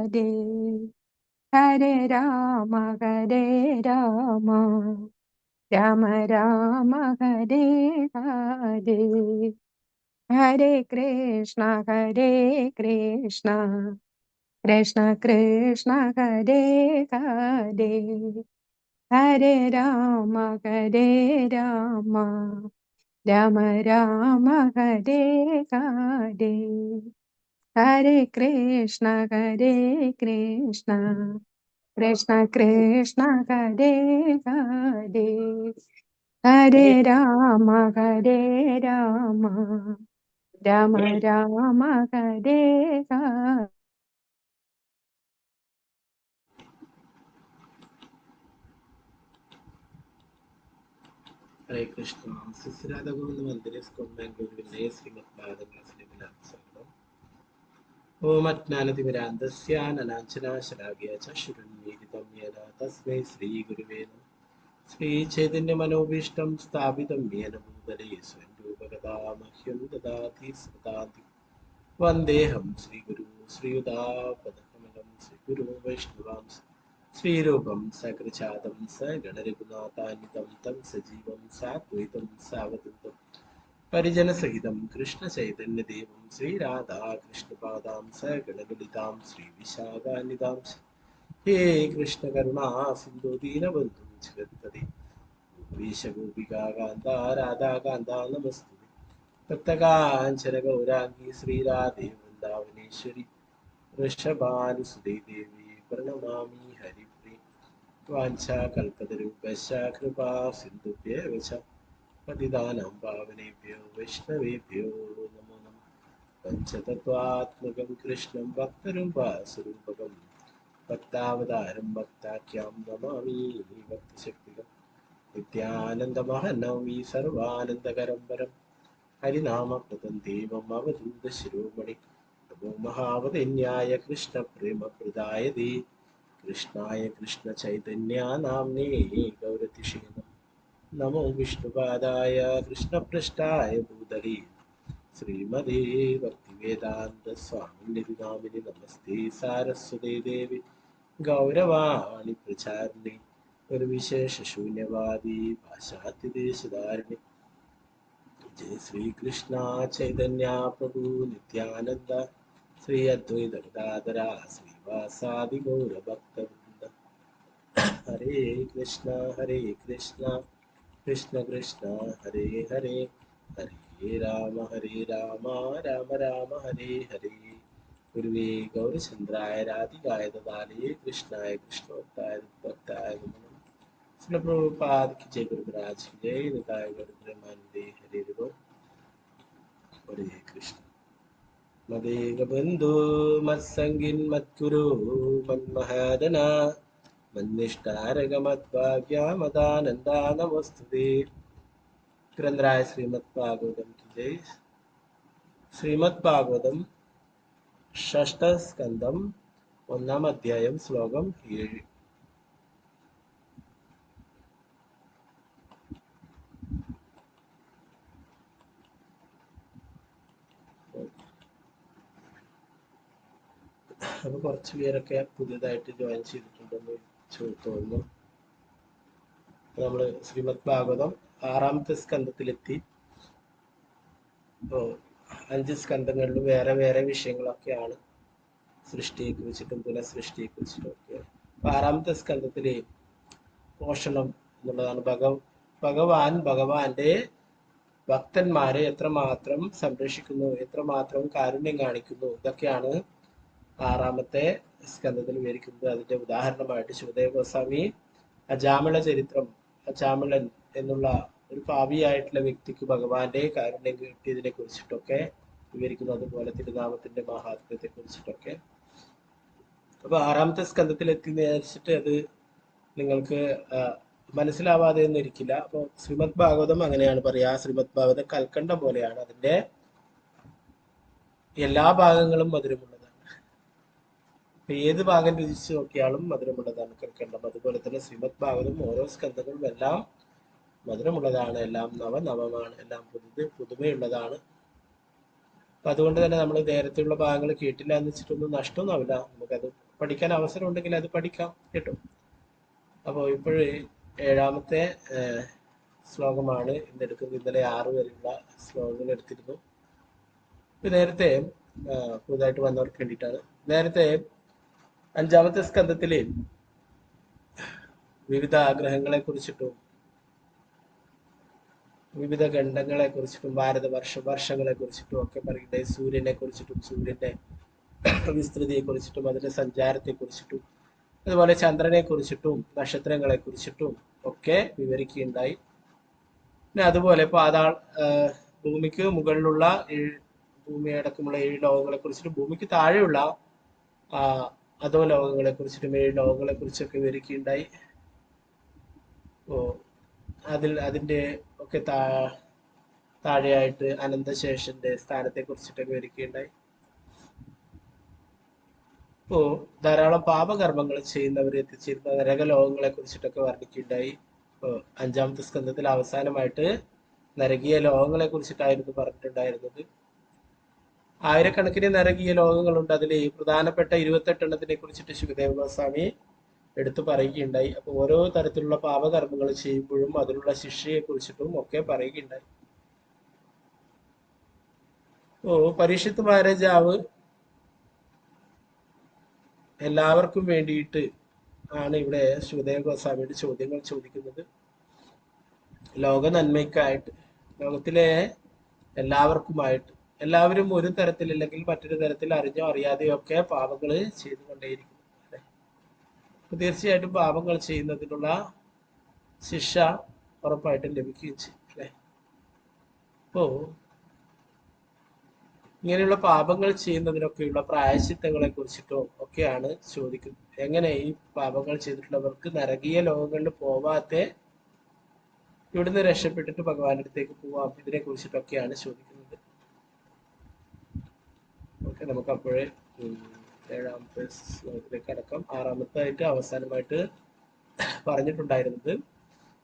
ഹരേ ഹരേ രാമ രാമ രാമ രാമ ഹരേ ഹരേ ഹരേ കൃഷ്ണ കൃഷ്ണ കൃഷ്ണ ഹരേ ഹരേ ഹരേ രാമ രാമ രാമ രാമ ഹരേ ഹരേ ഹരേ കൃഷ്ണ കൃഷ്ണ കൃഷ്ണ ഹരേ ഹരേ ഹരേ രാമ രാമ രാമ രാമ ഹരേ ഹരേ. ഹരേ കൃഷ്ണ. സുശ്രാധഗോവിന്ദ മന്ദിര school ബാംഗ്ലൂരിലെ ശ്രീമദ് ഭാരത ക്ലാസ്സിലേക്ക് സ്വാഗതം. ഓം അജ്ഞാനതിമിരാന്തസ്യ അനലാഞ്ചനാശലാഘ്യ ചക്ഷുരുന്മീലിതം യേന തസ്മൈ ശ്രീ ഗുരുവേ നമഃ. ശ്രീ ചൈതന്യ മനോഭീഷ്ടം സ്ഥാപിതം യേന ഭൂതലേ സ്വയം രൂപകഥാമഹ്യം ദദാതി സ്മൃതാതി വന്ദേഹം ശ്രീഗുരു ശ്രീയുതാപദകമലം ശ്രീഗുരു വൈഷ്ണവാംസ ശ്രീരൂപം സകൃചാതം സഗണരഘുനാഥാന്വിതം തം സജീവം സാദ്വൈതം സാവധൂതം പരിജനസഹിതം കൃഷ്ണചൈതന്യദേവം ശ്രീരാധാകൃഷ്ണപാദാം സഗണലളിതാം ശ്രീവിശാഖാന്വിതാം ഹേ കൃഷ്ണ കരുണാ സിന്ധു ദീനബന്ധു ജഗത്പതി ഗോപീശഗോപികാന്ത രാധാകാന്ത നമസ്തുതേ. ഭക്തകാഞ്ചന ഗൗരാംഗി ശ്രീരാധേ വൃന്ദാവനേശ്വരി വൃഷഭാനുസുതേ ദേവി പ്രണമാമി ഹരിപ്രിയ. വാഞ്ചാകൽപതരൂപശ്ച കൃപാ സിന്ധുഭ്യേവ ച പതിതാനാം പാവനേഭ്യോ വൈഷ്ണവേഭ്യോ നമോ നമഃ. പഞ്ചതത്വാത്മകം കൃഷ്ണം ഭക്തരൂപാസ്വരൂപകം ഭക്താവതാരം ഭക്താഖ്യാം നമാമി ഭക്തശക്തികം. നിത്യാനന്ദമഹനൗമി സർവാനന്ദകരം പരം ഹരിനാമപദം ദേവം അവധൂത ശിരോമണി. നമോ മഹാവതന്യായ കൃഷ്ണപ്രേമപ്രദായ ദേ കൃഷ്ണായ കൃഷ്ണ ചൈതന്യ നാമ്നേ ഗൗരതിഷേ നമോ വിഷ്ണുപാദായ കൃഷ്ണപൃഷ്ഠായ ഭൂതലേ ശ്രീമതേ ഭക്തിവേദാന്ത സ്വാമിനിധി നാമിനി നമസ്തേ സാരസ്വതേ ദേവി ഗൗരവാണി പ്രചാരിണി നിർവിശേഷ ശൂന്യവാദി പാശ്ചാത്യദേശധാരിണി. जय श्री कृष्णा चैतन्य प्रभु नित्यानंद श्री अद्वैत गदाधरा श्रीवासादि गौर भक्तवृंद. हरे कृष्णा कृष्ण कृष्ण हरे हरे हरे राम राम राम हरे हरे. गुरुवे गौरचंद्राय राधिकाय ददाले कृष्णाय कृष्णोत्ताय भक्ताय नमः. श्रील प्रभुपाद की जय. गुरु महाराज की जय. निताय गौर प्रेमानंदे हरे हरे. हरे कृष्ण. मदेग बंधु मत्संगिन मत्कुरु मन्महादना मन्निष्ठारग मद्भाग्या मदानंदा नमोस्तुते. ग्रंथराय श्रीमद् भागवतम की जय. श्रीमद् भागवतम षष्ठ स्कंदम ഒന്നാം അധ്യായം ശ്ലോകം 7. അപ്പൊ കുറച്ച് പേരൊക്കെ പുതിയതായിട്ട് ജോയിൻ ചെയ്തിട്ടുണ്ടെന്ന് തോന്നുന്നു. നമ്മള് ശ്രീമദ് ഭാഗവതം 6ാമത്തെ സ്കന്ധത്തിലെത്തി. ഇപ്പോ 5 സ്കന്ധങ്ങളിൽ വേറെ വേറെ വിഷയങ്ങളൊക്കെയാണ്. സൃഷ്ടിയെ കുറിച്ചിട്ടും പുനഃസൃഷ്ടിയെ കുറിച്ചിട്ടും ഒക്കെ. 6ാമത്തെ സ്കന്ധത്തിലെ പോഷണം എന്നുള്ളതാണ്. ഭഗവാന്റെ ഭക്തന്മാരെ എത്രമാത്രം സംരക്ഷിക്കുന്നു, എത്രമാത്രം കാരുണ്യം കാണിക്കുന്നു, ഇതൊക്കെയാണ് 6ാമത്തെ സ്കന്ധത്തിൽ വിവരിക്കുന്നത്. അതിന്റെ ഉദാഹരണമായിട്ട് ശിവദേവ ഗോസ്വാമി അജാമിള ചരിത്രം, അജാമിളൻ എന്നുള്ള ഒരു പാപിയായിട്ടുള്ള വ്യക്തിക്ക് ഭഗവാന്റെ കാരുണ്യം കിട്ടിയതിനെ കുറിച്ചിട്ടൊക്കെ വിവരിക്കുന്നു. അതുപോലെ തിരുനാമത്തിന്റെ മഹാത്മ്യത്തെ കുറിച്ചിട്ടൊക്കെ. അപ്പൊ 6ാമത്തെ സ്കന്ധത്തിൽ എത്തി വിചാരിച്ചിട്ട് അത് നിങ്ങൾക്ക് മനസ്സിലാവാതെ ഒന്നും ഇരിക്കില്ല. അപ്പൊ ശ്രീമദ് ഭാഗവതം അങ്ങനെയാണ് പറയാ. ശ്രീമദ് ഭാഗവതം കൽക്കണ്ടം പോലെയാണ്. അതിന്റെ എല്ലാ ഭാഗങ്ങളും മധുരമുള്ളതാണ്. ഏത് ഭാഗം രുചിച്ചു നോക്കിയാലും മധുരമുള്ളതാണ് കൽക്കണ്ടം. അതുപോലെ തന്നെ ശ്രീമദ് ഭാഗവതം ഓരോ സ്കന്ധങ്ങളും എല്ലാം മധുരമുള്ളതാണ്, എല്ലാം നവനവമാണ്, എല്ലാം പുതുമയുള്ളതാണ്. അപ്പൊ അതുകൊണ്ട് തന്നെ നമ്മൾ നേരത്തെയുള്ള ഭാഗങ്ങൾ കേട്ടില്ല എന്ന് വെച്ചിട്ടൊന്നും നഷ്ടമൊന്നുമില്ല. നമുക്കത് പഠിക്കാൻ അവസരം ഉണ്ടെങ്കിൽ അത് പഠിക്കാം കേട്ടോ. അപ്പോൾ ഇപ്പോഴേ 7ാമത്തെ ശ്ലോകമാണ് ഇന്നെടുക്കുന്നത്. ഇന്നലെ 6 വരെയുള്ള ശ്ലോകങ്ങൾ എടുത്തിരുന്നു. നേരത്തെ പുതുതായിട്ട് വന്നവർക്ക് വേണ്ടിയിട്ടാണ്. നേരത്തെ 5ാമത്തെ സ്കന്ധത്തില് വിവിധ ആഗ്രഹങ്ങളെ കുറിച്ചിട്ടും വിവിധ ഖണ്ഡങ്ങളെ കുറിച്ചിട്ടും വർഷങ്ങളെ കുറിച്ചിട്ടും ഒക്കെ പറയുന്നത്. സൂര്യനെ കുറിച്ചിട്ടും സൂര്യന്റെ വിസ്തൃതിയെ കുറിച്ചിട്ടും അതിന്റെ സഞ്ചാരത്തെ കുറിച്ചിട്ടും അതുപോലെ ചന്ദ്രനെ കുറിച്ചിട്ടും നക്ഷത്രങ്ങളെ കുറിച്ചിട്ടും ഒക്കെ വിവരിക്കുകയുണ്ടായി. പിന്നെ അതുപോലെ ഭൂമിക്ക് മുകളിലുള്ള ഭൂമിയടക്കമുള്ള 7 ലോകങ്ങളെ കുറിച്ചിട്ടും ഭൂമിക്ക് താഴെയുള്ള അധോ ലോകങ്ങളെ കുറിച്ചിട്ടും 7 ലോകങ്ങളെ കുറിച്ചൊക്കെ വിവരിക്കുകയുണ്ടായി. അതിന്റെ ഒക്കെ താഴെയായിട്ട് അനന്തശേഷന്റെ സ്ഥാനത്തെ കുറിച്ചിട്ടൊക്കെ വിവരിക്കുകയുണ്ടായി. ധാരാളം പാപകർമ്മങ്ങൾ ചെയ്യുന്നവർ എത്തിച്ചേരുന്ന നരകലോകങ്ങളെ കുറിച്ചിട്ടൊക്കെ വർണ്ണിക്കുകയുണ്ടായി. 5ാമത്തെ സ്കന്ധത്തിൽ അവസാനമായിട്ട് നരകീയ ലോകങ്ങളെ കുറിച്ചിട്ടായിരുന്നു പറഞ്ഞിട്ടുണ്ടായിരുന്നത്. ആയിരക്കണക്കിന് നരകീയ ലോകങ്ങളുണ്ട്. അതിൽ പ്രധാനപ്പെട്ട 28 എണ്ണത്തിനെ കുറിച്ചിട്ട് ശുകദേവ ഗോസ്വാമി എടുത്തു പറയുകയുണ്ടായി. അപ്പൊ ഓരോ തരത്തിലുള്ള പാപകർമ്മങ്ങൾ ചെയ്യുമ്പോഴും അതിനുള്ള ശിക്ഷയെ കുറിച്ചിട്ടും ഒക്കെ പറയുകയുണ്ടായി. പരീക്ഷിത്ത് മഹാരാജാവ് എല്ലാവർക്കും വേണ്ടിയിട്ട് ആണ് ഇവിടെ ശുകദേവ ഗോസ്വാമിയുടെ ചോദ്യങ്ങൾ ചോദിക്കുന്നത്. ലോക നന്മയ്ക്കായിട്ട്, ലോകത്തിലെ എല്ലാവർക്കുമായിട്ട്, എല്ലാവരും ഒരു തരത്തിലല്ലെങ്കിൽ മറ്റൊരു തരത്തിൽ അറിഞ്ഞോ അറിയാതെയോ ഒക്കെ പാപങ്ങൾ ചെയ്തുകൊണ്ടേയിരിക്കുന്നു. തീർച്ചയായിട്ടും പാപങ്ങൾ ചെയ്യുന്നതിനുള്ള ശിക്ഷ ഉറപ്പായിട്ടും ലഭിക്കുകയും ചെയ്യും അല്ലെ. അപ്പോ ഇങ്ങനെയുള്ള പാപങ്ങൾ ചെയ്യുന്നതിനൊക്കെയുള്ള പ്രായശ്ചിത്തങ്ങളെ കുറിച്ചിട്ടോ ഒക്കെയാണ് ചോദിക്കുന്നത്. എങ്ങനെ ഈ പാപങ്ങൾ ചെയ്തിട്ടുള്ളവർക്ക് നരകീയ ലോകങ്ങളിൽ പോവാതെ ഇവിടുന്ന് രക്ഷപ്പെട്ടിട്ട് ഭഗവാന്റെ അടുത്തേക്ക് പോവാം, ഇതിനെ കുറിച്ചിട്ടൊക്കെയാണ് ചോദിക്കുന്നത്. ഓക്കെ, നമുക്ക് അപ്പോഴേ 7ാമത്തെ ശ്ലോകത്തിലേക്ക് അടക്കം. 6ാമത്തായിട്ട് അവസാനമായിട്ട് പറഞ്ഞിട്ടുണ്ടായിരുന്നത്,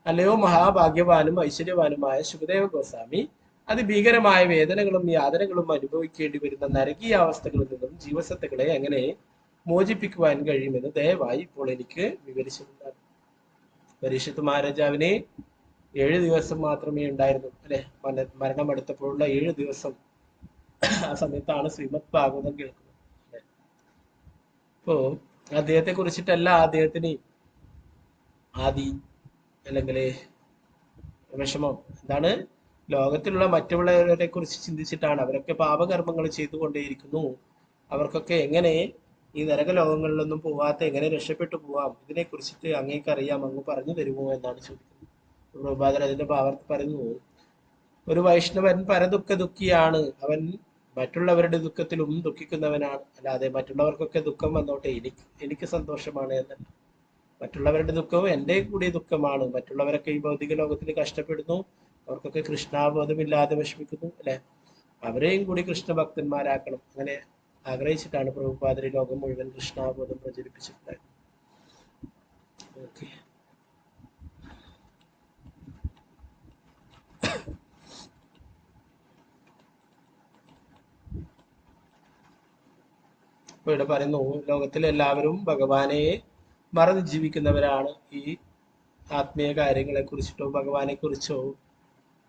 അല്ലയോ മഹാഭാഗ്യവാനും ഐശ്വര്യവാനുമായ ശുകദേവ ഗോസ്വാമി, അതിഭീകരമായ വേദനകളും യാതനകളും അനുഭവിക്കേണ്ടി വരുന്ന നരകീയ അവസ്ഥകളിൽ നിന്നും ജീവസത്തകളെ എങ്ങനെ മോചിപ്പിക്കുവാൻ കഴിയുമെന്ന് ദയവായി ഇപ്പോൾ എനിക്ക് വിവരിച്ചിട്ടുണ്ടാകും. പരീക്ഷിത്ത് മഹാരാജാവിനെ 7 ദിവസം മാത്രമേ ഉണ്ടായിരുന്നു അല്ലെ. മരണം അടുത്തപ്പോഴുള്ള 7 ദിവസം, ആ സമയത്താണ് ശ്രീമദ് ഭാഗവതം കേൾക്കുന്നത്. അപ്പോ അദ്ദേഹത്തെ കുറിച്ചിട്ടല്ല അദ്ദേഹത്തിന് ആദി അല്ലെങ്കിൽ വിഷമം. എന്താണ്? ലോകത്തിലുള്ള മറ്റുള്ളവരെ കുറിച്ച് ചിന്തിച്ചിട്ടാണ്. അവരൊക്കെ പാപകർമ്മങ്ങൾ ചെയ്തുകൊണ്ടേയിരിക്കുന്നു. അവർക്കൊക്കെ എങ്ങനെ ഈ നരകലോകങ്ങളിലൊന്നും പോവാത്ത എങ്ങനെ രക്ഷപ്പെട്ടു പോവാം, ഇതിനെ കുറിച്ചിട്ട് അങ്ങേക്കറിയാം, അങ്ങ് പറഞ്ഞു തരുമോ എന്നാണ് ചോദിക്കുന്നത്. പ്രഭുപാദർ അതിന്റെ ഭാവത്തിൽ പറയുന്നു, ഒരു വൈഷ്ണവൻ പരദുഃഖ ദുഃഖിയാണ്. അവൻ മറ്റുള്ളവരുടെ ദുഃഖത്തിലും ദുഃഖിക്കുന്നവനാണ്. അല്ലാതെ മറ്റുള്ളവർക്കൊക്കെ ദുഃഖം വന്നോട്ടെ, എനിക്ക് സന്തോഷമാണ് എന്നല്ല. മറ്റുള്ളവരുടെ ദുഃഖവും എൻ്റെ കൂടി ദുഃഖമാണ്. മറ്റുള്ളവരൊക്കെ ഈ ഭൗതിക ലോകത്തിൽ കഷ്ടപ്പെടുന്നു, അവർക്കൊക്കെ കൃഷ്ണാബോധമില്ലാതെ വിഷമിക്കുന്നു അല്ലെ. അവരെയും കൂടി കൃഷ്ണഭക്തന്മാരാക്കണം. അങ്ങനെ ആഗ്രഹിച്ചിട്ടാണ് പ്രഭുപാദരി ലോകം മുഴുവൻ കൃഷ്ണാബോധം പ്രചരിപ്പിച്ചിട്ടുണ്ടായത്. ഓക്കെ, അപ്പൊ ഇവിടെ പറയുന്നു, ലോകത്തിലെ എല്ലാവരും ഭഗവാനെ മറന്ന് ജീവിക്കുന്നവരാണ്. ഈ ആത്മീയ കാര്യങ്ങളെ കുറിച്ചിട്ടോ ഭഗവാനെ കുറിച്ചോ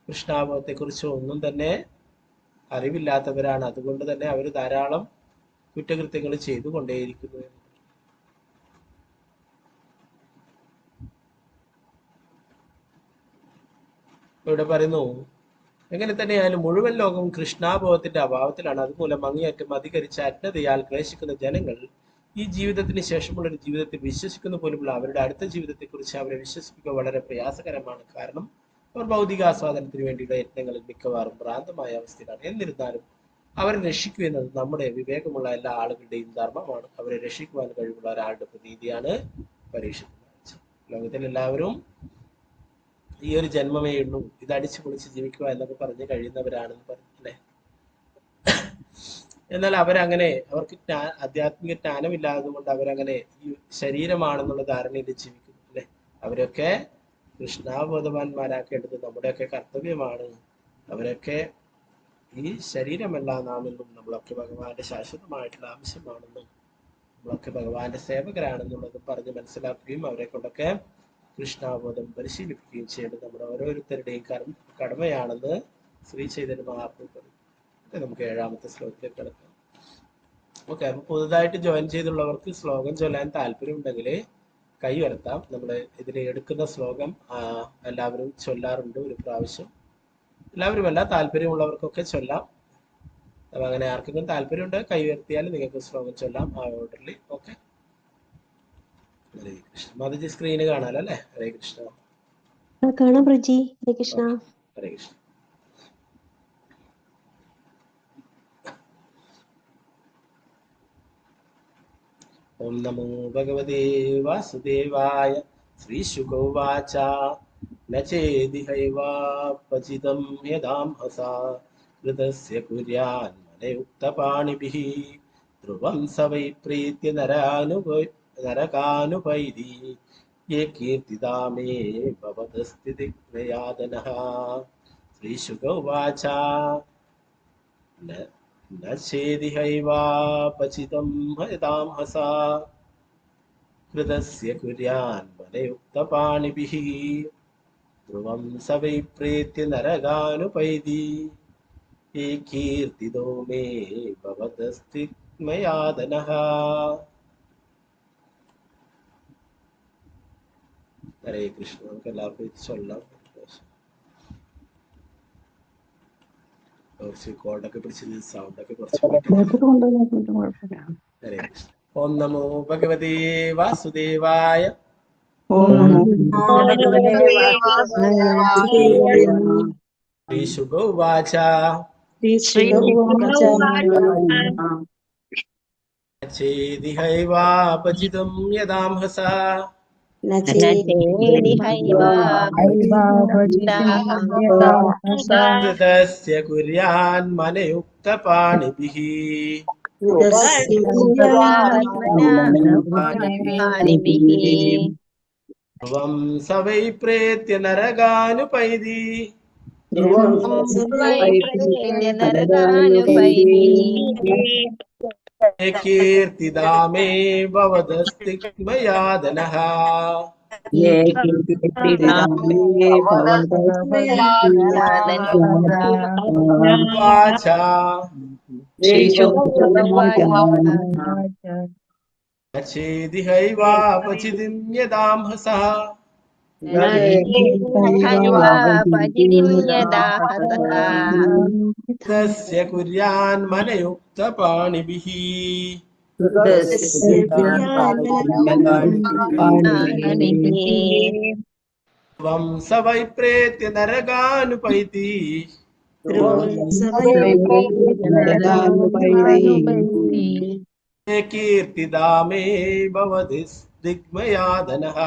കൃഷ്ണാബോധത്തെ കുറിച്ചോ ഒന്നും തന്നെ അറിവില്ലാത്തവരാണ്. അതുകൊണ്ട് തന്നെ അവർ ധാരാളം കുറ്റകൃത്യങ്ങൾ ചെയ്തുകൊണ്ടേയിരിക്കുന്നു. ഇവിടെ പറയുന്നു, എങ്ങനെ തന്നെയായാലും മുഴുവൻ ലോകവും കൃഷ്ണാബോധത്തിന്റെ അഭാവത്തിലാണ്. അതുമൂലം അങ്ങേയറ്റം അധികരിച്ച അജ്ഞതയാൽ ക്ലേശിക്കുന്ന ജനങ്ങൾ ഈ ജീവിതത്തിന് ശേഷമുള്ള ഒരു ജീവിതത്തിൽ വിശ്വസിക്കുന്ന പോലുമുള്ള അവരുടെ അടുത്ത ജീവിതത്തെ കുറിച്ച് അവരെ വിശ്വസിപ്പിക്കുക വളരെ പ്രയാസകരമാണ്. കാരണം അവർ ഭൗതിക ആസ്വാദനത്തിന് വേണ്ടിയുള്ള യത്നങ്ങളിൽ മിക്കവാറും ഭ്രാന്തമായ അവസ്ഥയിലാണ്. എന്നിരുന്നാലും അവരെ രക്ഷിക്കുക എന്നത് നമ്മുടെ വിവേകമുള്ള എല്ലാ ആളുകളുടെയും ധർമ്മമാണ്. അവരെ രക്ഷിക്കുവാൻ കഴിവുള്ള ഒരാളുടെ പ്രതീതിയാണ് പരീക്ഷിക്കുന്നത്. ലോകത്തിൽ എല്ലാവരും ഈ ഒരു ജന്മമേ ഉള്ളൂ, ഇത് അടിച്ചു പൊളിച്ച് ജീവിക്കുക എന്നൊക്കെ പറഞ്ഞ് കഴിയുന്നവരാണെന്ന് പറഞ്ഞു അല്ലെ. എന്നാൽ അവരങ്ങനെ, അവർക്ക് ആധ്യാത്മിക ജ്ഞാനമില്ലാത്തത് കൊണ്ട് അവരങ്ങനെ ഈ ശരീരമാണെന്നുള്ള ധാരണയിൽ ജീവിക്കുന്നു അല്ലെ. അവരൊക്കെ കൃഷ്ണാബോധവാന്മാരാക്കേണ്ടത് നമ്മുടെയൊക്കെ കർത്തവ്യമാണ്. അവരൊക്കെ ഈ ശരീരമല്ല നാമെന്നും നമ്മളൊക്കെ ഭഗവാന്റെ ശാശ്വതമായിട്ടുള്ള ആവശ്യമാണെന്നും നമ്മളൊക്കെ ഭഗവാന്റെ സേവകരാണെന്നുള്ളത് പറഞ്ഞ് മനസ്സിലാക്കുകയും അവരെ കൊണ്ടൊക്കെ കൃഷ്ണാബോധം പരിശീലിപ്പിക്കുകയും ചെയ്യേണ്ടത് നമ്മുടെ ഓരോരുത്തരുടെയും കടമയാണെന്ന് ശ്രീ ചൈതന്യ മഹാപ്രഭു പറഞ്ഞു. നമുക്ക് 7ാമത്തെ ശ്ലോകത്തിലേക്ക് കിടക്കാം. ഓക്കെ, അപ്പൊ പുതുതായിട്ട് ജോയിൻ ചെയ്തുള്ളവർക്ക് ശ്ലോകം ചൊല്ലാൻ താല്പര്യമുണ്ടെങ്കിൽ കൈ ഉയർത്താം. നമ്മൾ ഇതിൽ എടുക്കുന്ന ശ്ലോകം എല്ലാവരും ചൊല്ലാറുണ്ട് ഒരു പ്രാവശ്യം. എല്ലാവരും അല്ല, താല്പര്യമുള്ളവർക്കൊക്കെ ചൊല്ലാം. അപ്പൊ അങ്ങനെ ആർക്കെങ്കിലും താല്പര്യമുണ്ട് കൈ ഉയർത്തിയാൽ നിങ്ങൾക്ക് ശ്ലോകം ചൊല്ലാം ആ ഓർഡറിൽ. ഓക്കെ, ഹരേ കൃഷ്ണ. മാതാജി സ്ക്രീന് കാണാലോ അല്ലേ? ഹരേ കൃഷ്ണ. കാണാം പ്രജി. ഹരേ കൃഷ്ണ. ഹരേ കൃഷ്ണ. ഓം നമോ ഭഗവതേ വാസുദേവായ. ശ്രീശുക ഉവാച ന ചേദിഹൈവാപചിതം യദാംഹസാ കൃതസ്യ കുര്യാൻ മനയുക്തപാണിഭിः ധ്രുവം സ വൈ പ്രീത്യ നരകാനുപൈതി യേ കീർത്തിതാ മേ ഭവതസ്തി ദിഗ്ഭയാതനഃ. ശ്രീശുക ഉവാച न चेदिहैवापचितं यदांहसा कृतस्य कुर्यान् बलयुक्तपाणिभिः ध्रुवं स वै प्रेत्य नरकानुपैति ये कीर्तितो मे भवतस्तिग्मयादनः. हरे कृष्ण. നമുക്ക് എല്ലാവർക്കും ഇത് ചൊല്ലാം. കോഡൊക്കെ പിടിച്ച് സൗണ്ടൊക്കെ കുറച്ച്. ഹരേ കൃഷ്ണ. ഓം നമോ ഭഗവതേ വാസുദേവായ. ശ്രീശുക ഉവാച ചേദിഹൈവാപചിതം യദാംഹസാ കൃതസ്യ കുര്യാൻ മനയുക്തപാണിഭിः ധ്രുവം സ വൈ പ്രേത്യ നരകാനുപൈതി കീർത്തിദാ മേ ഭവതസ്തിഗ്മയാതനഃ. ഉവാച ചേദിഹൈവാപചിതിം യദാംഹസഃ തസ്യ കുര്യാൻ മനയുക്തപാണിഭിः ധ്രുവം സ വൈ പ്രേത്യ നരകാനുപൈതി കീർത്തിദാ മേ ഭവതി ദിഗ്മയാതനഃ.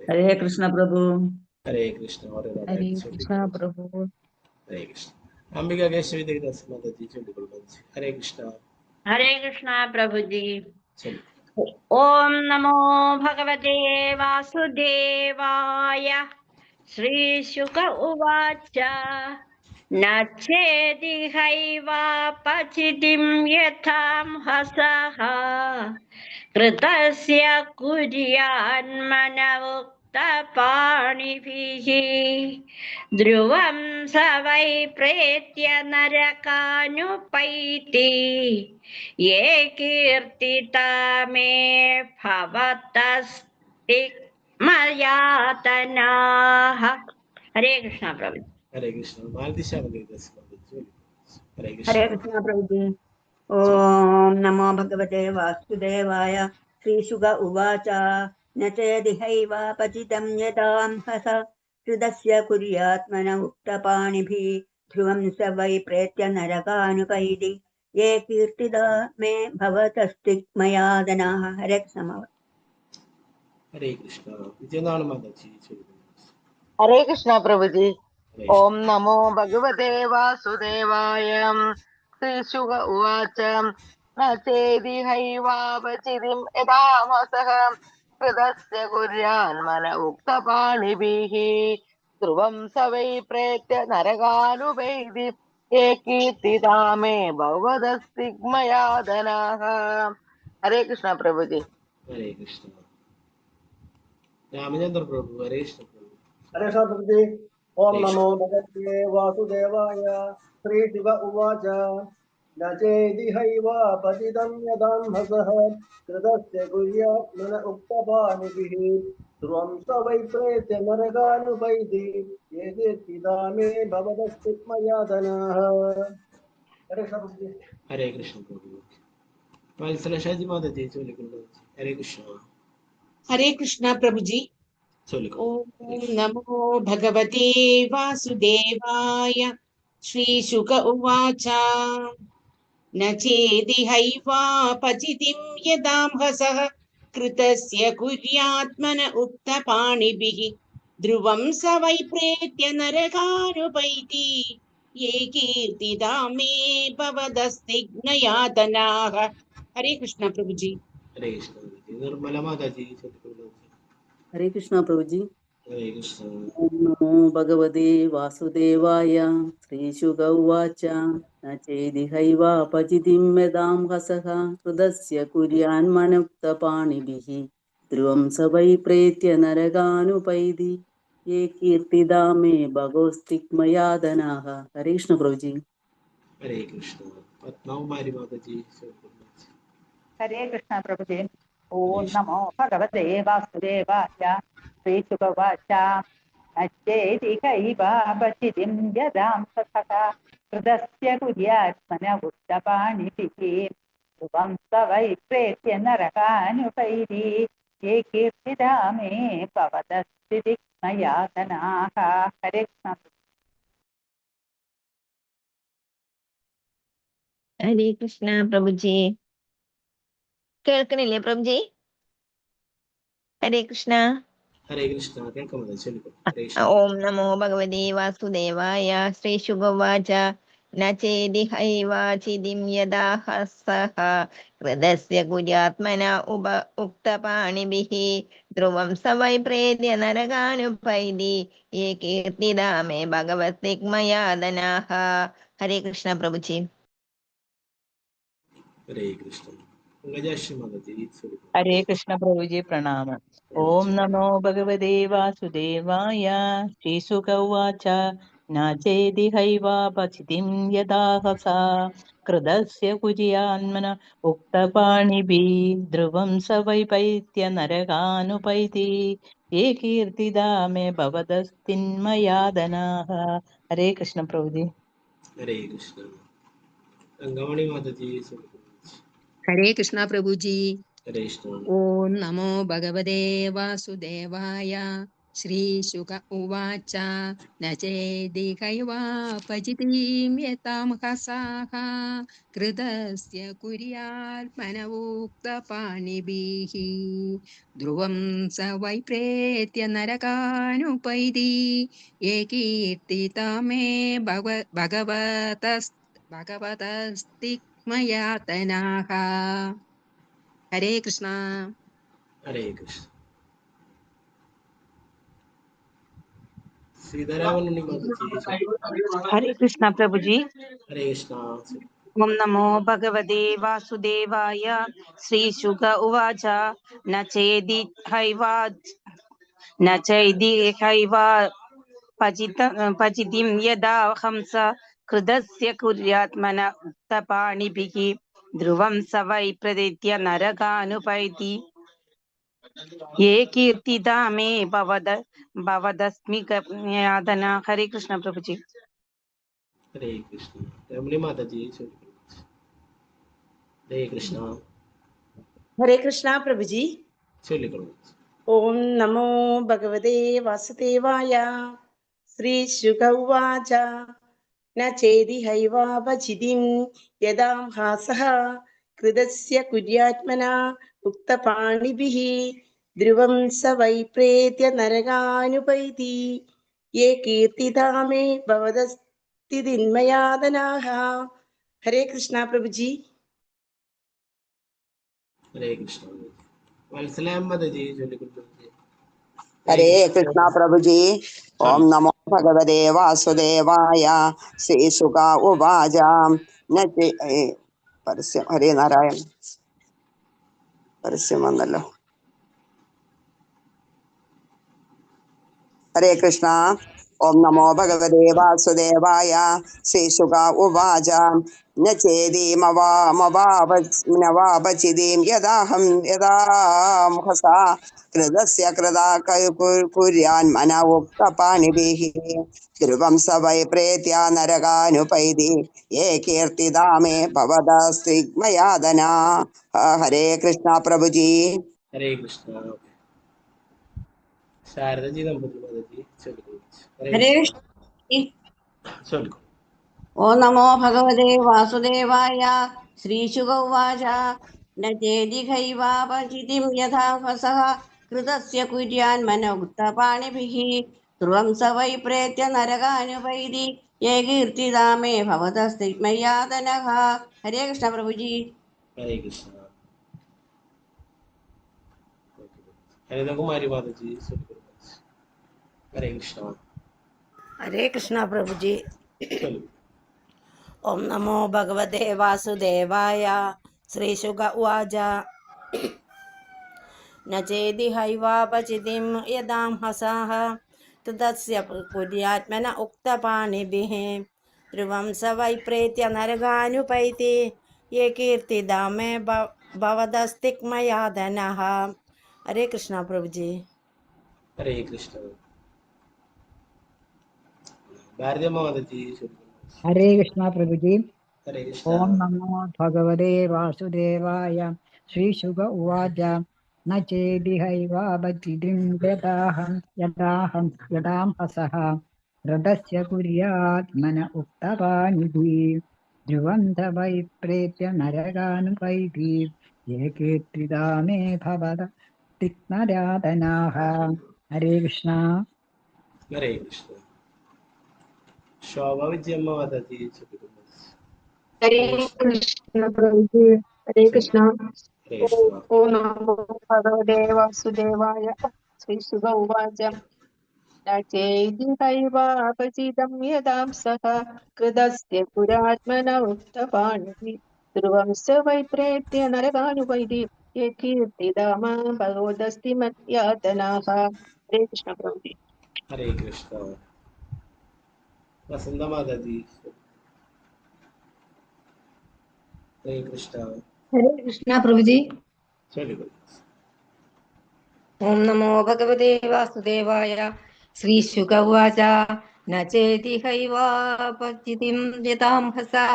ഹരേ കൃഷ്ണ പ്രഭു. ഹരേ കൃഷ്ണ. ഹരേ കൃഷ്ണ പ്രഭു. ഹരേ കൃഷ്ണ. അംബിക കേശവി ദേവദാസ് മാതാജി ചൊല്ലിക്കൊള്ളുന്നു. ഹരേ കൃഷ്ണ. ഹരേ കൃഷ്ണ പ്രഭുജി. ഓം നമോ ഭഗവതേ വാസുദേവായ. ശ്രീശുക ഉവാച ന ചേദിഹൈവാപചിതിം യഥാംഹസഃ കൃതസ്യ കുര്യാന്മനവുക്തപാണിഭിः ധ്രുവം സ വൈ പ്രേത്യ നരകാനുപൈതി യേ കീർത്തിതാ മേ ഭവതസ്തിഗ്മയാതനാഃ. ഹരേ കൃഷ്ണ പ്രഭു. ഹരേ കൃഷ്ണ. മാലതിശ്യാമ ദേവദാസ് മാതാജി. ഹരേ കൃഷ്ണ. ഹരേ കൃഷ്ണ പ്രഭുജി. ഓം നമോ ഭഗവതേ വാസുദേവായ. ശ്രീശുക ഉവാച ന ചേദിഹൈവാപചിതം യദാംഹസ കൃതസ്യ കുര്യാത്മന ഉക്തപാണിഭിः ധ്രുവം സ വൈ പ്രേത്യ നരകാനുപൈതി യേ കീർത്തിദാ മേ ഭവതസ്തിഗ്മയാതനാഃ. ഹരേ കൃഷ്ണ. ഹരേ കൃഷ്ണ. വിജയനാണ് മാതാജി ചൊല്ലിക്കൊള്ളുന്നു. ഹരേ കൃഷ്ണ പ്രഭുജി. ഓം നമോ ഭഗവതേ വാസുദേവായ. ശ്രീശുക ഉവാച ന ചേദിഹൈവാപചിതിം യദാംഹസഃ कृतस्य कुर्यान्मन उक्तपाणिभिः ध्रुवं स वै प्रेत्य नरकानुपैति ये कीर्तिता मे भगवदस्तिग्मयादनाः. हरे कृष्ण प्रभुजी. हरे कृष्ण रामचंद्र प्रभु हरे कृष्ण प्रभु हरे प्रभुजी ओम हरे नमो भगवते वासुदेवाय श्रीशिव उवाच न चेदिहैव पतितं यदाह्मसः कृतस्य कुर्यात् मन उक्तपाणिभिः ध्रुवं स वै प्रेत्य नरकानुपैति ये कीर्तिदा मे भवदस्तिग्मयातनाः. हरे प्रभुजी हरे कृष्ण प्रभु वत्सला जी माता जी चोलिकुंडु हरे कृष्ण हरे कृष्ण प्रभुजी चोलिकुंडु ओम नमो भगवते वासुदेवाय श्रीशुक उवाच न चेदिहैवापचितिं यदांहसः कृतस्य कुर्यात्मन उक्तपाणिभिः ध्रुवं स वै प्रेत्य नरकानुपैति ये कीर्तिदा मे भवदस्तिघ्नयातनाः हरे कृष्ण प्रभुजी हरे कृष्ण निर्मला माता जी चोलिकुंडु हरे कृष्ण प्रभुजी हरे कृष्ण ओम नमो भगवते वासुदेवाय श्रीशुक उवाच न चेदिहैवापचितिं यदां हसः कृतस्य कुर्यान्मनुक्तपाणिभिः ध्रुवं स वै प्रेत्य नरकानुपैति ये कीर्तिदा मे भगोस्तिग्मयादनाः. हरे कृष्ण प्रभुजी. हरे कृष्ण पद्मावती माता जी चोलिकुंडु हरे कृष्ण प्रभुजे हरे ओम कृष्ण नमो भगवते वासुदेवाय श्रीशुकवाच नश्चेदिकैवापचितिं यदां तथा कृतस्य कुर्यात्मन उक्तपाणिभिः ध्रुवं स वै प्रेत्य नरकानुपैति ये कीर्तिदा मे भवदस्तिदिग्मयातनाः. हरे कृष्ण. ഹരേ കൃഷ്ണ പ്രഭുജി. കേൾക്കണില്ലേ പ്രഭുജി? ഹരേ കൃഷ്ണ. हरे कृष्ण കേൾക്കുമോ ചൊല്ലിക്കോളൂ ഹരേ കൃഷ്ണ ഓം നമോ ഭഗവതേ വാസുദേവായ ശ്രീശുകവാച ന ചേദിഹൈവാചിതിം യദാഹസഃ കൃതസ്യ കുര്യാത്മന ഉക്തപാണിഭിः ധ്രുവം സ വൈ പ്രേത്യ നരകാനുപൈതി യേ കീർത്തിദാ മേ ഭഗവദ്ദിഗ്മയാതനാഃ. ഹരേ കൃഷ്ണ പ്രഭുജി. हरे कृष्ण गजाश्री माता जी चोलिकोळु हरे कृष्ण प्रभुजी प्रणाम. ओम नमो भगवते वासुदेवाय श्रीसुक उवाच न चेदिहैवापचितिं यदाहसा कृतस्य कुर्यान्मन उक्तपाणिभिः ध्रुवं स वैपैत्य नरकानुपैति ये कीर्तिदा मे भवदस्तिन्मयादनाः. हरे कृष्ण प्रभुजी. हरे कृष्ण गंगामणि माता जी चोलिकोळु हरे कृष्ण प्रभुजी हरे कृष्ण ओम नमो भगवते वासुदेवाय श्रीशुक उवाच न चेदिकैवापचितिं यतां हसाः कृतस्य कुर्यात्मनवोक्तपाणिभिः ध्रुवं स वै प्रेत्य नरकानुपैति ये कीर्तिता मे भगवतस्तिग्मयातनाः हरे कृष्ण हरे कृष्ण सीतारामन माता जी चोलिकोळु हरे कृष्ण प्रभुजी हरे कृष्ण ओम नमो भगवते वासुदेवाय श्रीशुक उवाच न चेदि न चैदिहैव पचितिं यदा हंस कृतस्य कुर्यात्मन उक्तपाणिभिः ध्रुवं स वै प्रदित्य नरकानुपैति ये कीर्तिदा मे भवदस्मि हरे कृष्ण प्रभुजी. हरे कृष्ण रमणी माता जी चोलिकोळु हरे कृष्ण हरे कृष्णा प्रभुजी चोलिकोळु ओम नमो भगवते वासुदेवाय श्री शुक उवाच न चेदिहैवापचितिं यदां हासः कृतस्य कुर्यात्मना उक्तपाणिभिः ध्रुवं स वै प्रेत्य नरकानुपैति ये कीर्तिदा मे भवदस्तिदिन्मयादनाः. हरे कृष्णा प्रभुजी. हरे कृष्ण വത്സലാം മാതാജി ചൊല്ലിക്കൊടുത്തു. ഹരേ കൃഷ്ണ പ്രഭുജി. ഓം നമോ ഭഗവതേ വാസുദേവായ. ശ്രീശുക ഉവാച പരസ്യം. ഹരേ നാരായണ. പരസ്യം വന്നല്ലോ. ഹരേ കൃഷ്ണ. ഓം നമോ ഭഗവതേ വാസുദേവായ. ശ്രീശുക ഉവാച നവാപചിതീം യദാഹം യദാമുഹസാ കൃതസ്യ കൃതാ കുര്യാൻ മന ഉക്തപാണിഭിഃ ധ്രുവം സ വൈ പ്രേത്യ നരകാനുപൈതി യേ കീർത്തിദാ മേ ഭവദസ്തിഗ്മയാതനാ. ഹരേ കൃഷ്ണ പ്രഭുജി. ഹരേ കൃഷ്ണ. ശാരദജി നമ്പൂതിരി മാതാജി ചൊല്ലിക്കൊടുത്തു. ഹരേ ചൊല്ലിക്കൊടുത്തു. ഓം നമോ ഭഗവതേ വാസുദേവായ. ശ്രീശുക ഉവാച ന ചേദിഹൈവാപചിതിം യഥാഹസഃ കൃതസ്യ കുര്യാൻ മനോക്തപാണിഭിഃ ധ്രുവം സ വൈ പ്രേത്യ നരകാനുപൈതി യേ കീർത്തിദാ മേ ഭവതസ്തിഗ്മയാതനഃ. ഹരേ കൃഷ്ണ പ്രഭുജി. ഹരേ കൃഷ്ണ. ഹരിതകുമാരി മാതാജി ചൊല്ലിക്കൊടുത്തു. ഹരേ കൃഷ്ണ. ഹരേ കൃഷ്ണ പ്രഭുജി. ഓം നമോ ഭഗവതേ വാസുദേവായ. ശ്രീശുക ഉവാച ന ചേദിഹൈവാപചിതിം യദാംഹസഃ തദസ്യ കുര്യാത്മന ഉക്തപാണിഭിഃ ധ്രുവം സ വൈ പ്രേത്യ നരകാനുപൈതി യേ കീർത്തിദാ മേ ഭവദസ്തിഗ്മയാതനഃ. ഹരേ കൃഷ്ണ പ്രഭുജി. ഹരേ കൃഷ്ണ. ഭാരതീയമ്മ മാതാജി ചൊല്ലിക്കൊടുത്തു. ഹരേ കൃഷ്ണ പ്രഭുജി. ഹരേ കൃഷ്ണ. ഓം നമോ ഭഗവതേ വാസുദേവായ. ശ്രീശുക ഉവാച ന ചേദിഹൈവാപചിതിം യദാംഹസഃ കൃതസ്യ കുര്യാത് മന ഉക്തപാണിഭിഃ ധ്രുവം സ വൈ പ്രേത്യ നരകാനുപൈതി യേ കീർത്തിദാ മേ ഭവദസ്തിഗ്മയാതനാഃ. ഹരേ കൃഷ്ണ. ഹരേ കൃഷ്ണ. ശോഭ വിജയമ്മ മാതാജി ചൊല്ലിക്കൊടുത്തു. ഹരേ കൃഷ്ണ പ്രഭുജി. ഹരേ കൃഷ്ണ. ഹരേ കൃഷ്ണ. ഓം നമോ ഭഗവതേ വാസുദേവായ. ശ്രീശുക ഉവാച ന ചേദിഹൈവാപചിതം യദാംസഃ കൃതസ്യ പുരാത്മന ഉക്തപാണിഭിഃ ധ്രുവം സ വൈ പ്രേത്യ നരകാനുപൈതി യേ കീർത്തിദാ മേ ഭവദസ്തിഗ്മയാതനഃ. ഹരേ കൃഷ്ണ പ്രഭുജി. ഹരേ കൃഷ്ണ. വസന്ത മാതാജി. ഹരേ കൃഷ്ണ. ഹരേ കൃഷ്ണ പ്രഭുജി. ചൊല്ലിക്കൊടുത്തു. ഓം നമോ ഭഗവതേ വാസുദേവായ. ശ്രീശുക ഉവാച ന ചേദിഹൈവാപചിതിം യദാംഹസഃ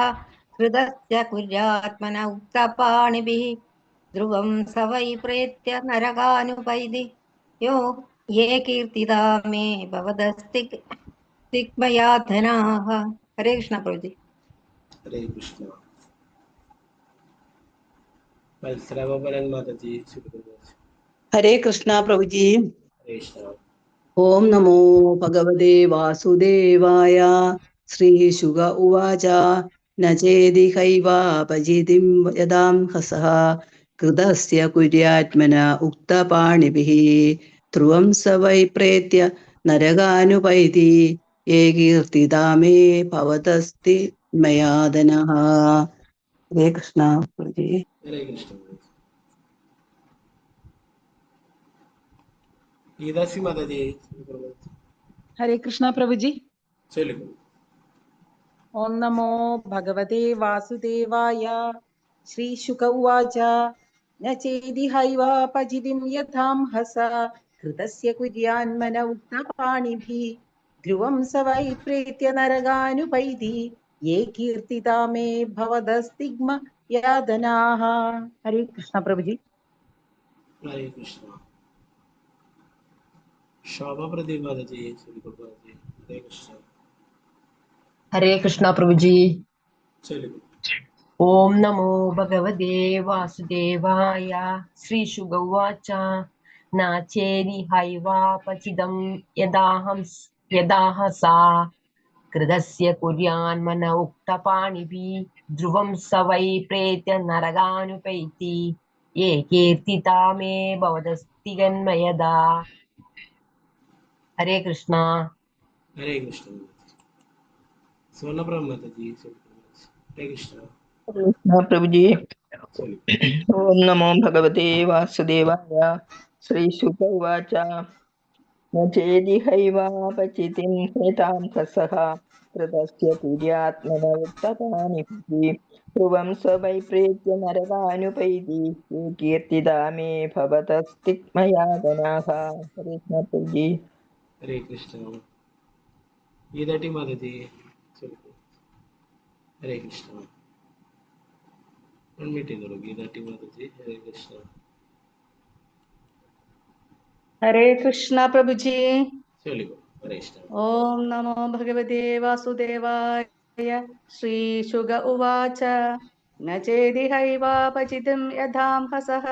കൃതസ്യ കുര്യാത്മന ഉക്തപാണിഭിഃ ധ്രുവം സ വൈ പ്രേത്യ നരകാനുപൈതി യേ കീർത്തിദാ മേ ഭവദസ്തിഗ്മയാതനാഃ. ഹരേ കൃഷ്ണ പ്രഭുജി. ഹരേ കൃഷ്ണ. മത്സരഗോപരൻ മാതാജി ചൊല്ലിക്കൊടുത്തു. ഹരേ കൃഷ്ണ പ്രഭുജി. ഹരേ കൃഷ്ണ. ഓം നമോ ഭഗവതേ വാസുദേവായ. ശ്രീശുക ഉവാച ന ചേദിഹൈവാപചിതിം യദാംഹസഃ കൃതസ്യ കുര്യാത്മന ഉക്തപാണിഭിഃ ധ്രുവം സ വൈ പ്രേത്യ നരകാനുപൈതി യേ കീർത്തിദാ മേ ഭവദസ്തിഗ്മയാതനഃ. ഹരേ കൃഷ്ണ പ്രഭുജി. ഹരേ കൃഷ്ണ. ഗീതാശ്രീ മാതാജി ചൊല്ലിക്കൊടുത്തു. ഹരേ കൃഷ്ണ പ്രഭുജി. ചൊല്ലിക്കൊടുത്തു. ഓം നമോ ഭഗവതേ വാസുദേവായ. ശ്രീശുക ഉവാച ന ചേദിഹൈവാപചിതിം യഥാംഹസഃ കൃതസ്യ കുര്യാൻ മന ഉക്തപാണിഭിഃ ധ്രുവം സ വൈ പ്രേത്യ നരകാനുപൈതി യേ കീർത്തിദാ മേ ഭവദസ്തിഗ്മയാതനാഃ. ഹരേ കൃഷ്ണ പ്രഭുജി. ഹരേ കൃഷ്ണ. ശോഭ പ്രദീപ് മാതാജി ചൊല്ലിക്കൊടുത്തു. ഹരേ കൃഷ്ണ. ഹരേ കൃഷ്ണ പ്രഭുജി. ചൊല്ലിക്കൊടുത്തു. ഓം നമോ ഭഗവതേ വാസുദേവായ. ശ്രീശുക ഉവാച ന ചേദിഹൈവാപചിതം യദാംഹസഃ കൃതസ്യ കുര്യാൻ മന ഉക്തപാണിഭിഃ ധ്രുവം സ വൈ പ്രേത്യ നരകാനുപൈതി ये कीर्तिता मे भवदस्तिगन्मयदा। हरे कृष्णा। हरे कृष्ण स्वर्ण ब्रह्म जी। हरे कृष्ण। कृष्ण प्रभु जी। चलिए। ओम नमो भगवते वासुदेवाय। श्री शुक उवाच न चेदिहैवापचितिं स्मृतां कसः कृतस्य तुर्यात्मन उत्तपानिभिः ध्रुवं स्ववैप्रेत्य नरकानुपैति ये कीर्तिदा मे भवतस्तिक्मयातनाः। हरे कृष्ण प्रभु जी। हरे कृष्ण गीता टी माता जी। चलिए। हरे कृष्ण अनम्यूट करो गीता टी माता जी। हरे कृष्ण। हरे कृष्ण प्रभु जी। चलिए। हरे कृष्ण। ओम नमो भगवते वासुदेवाय। श्रीशुग उवाच न चेदिहैवापचितिं यथांहसः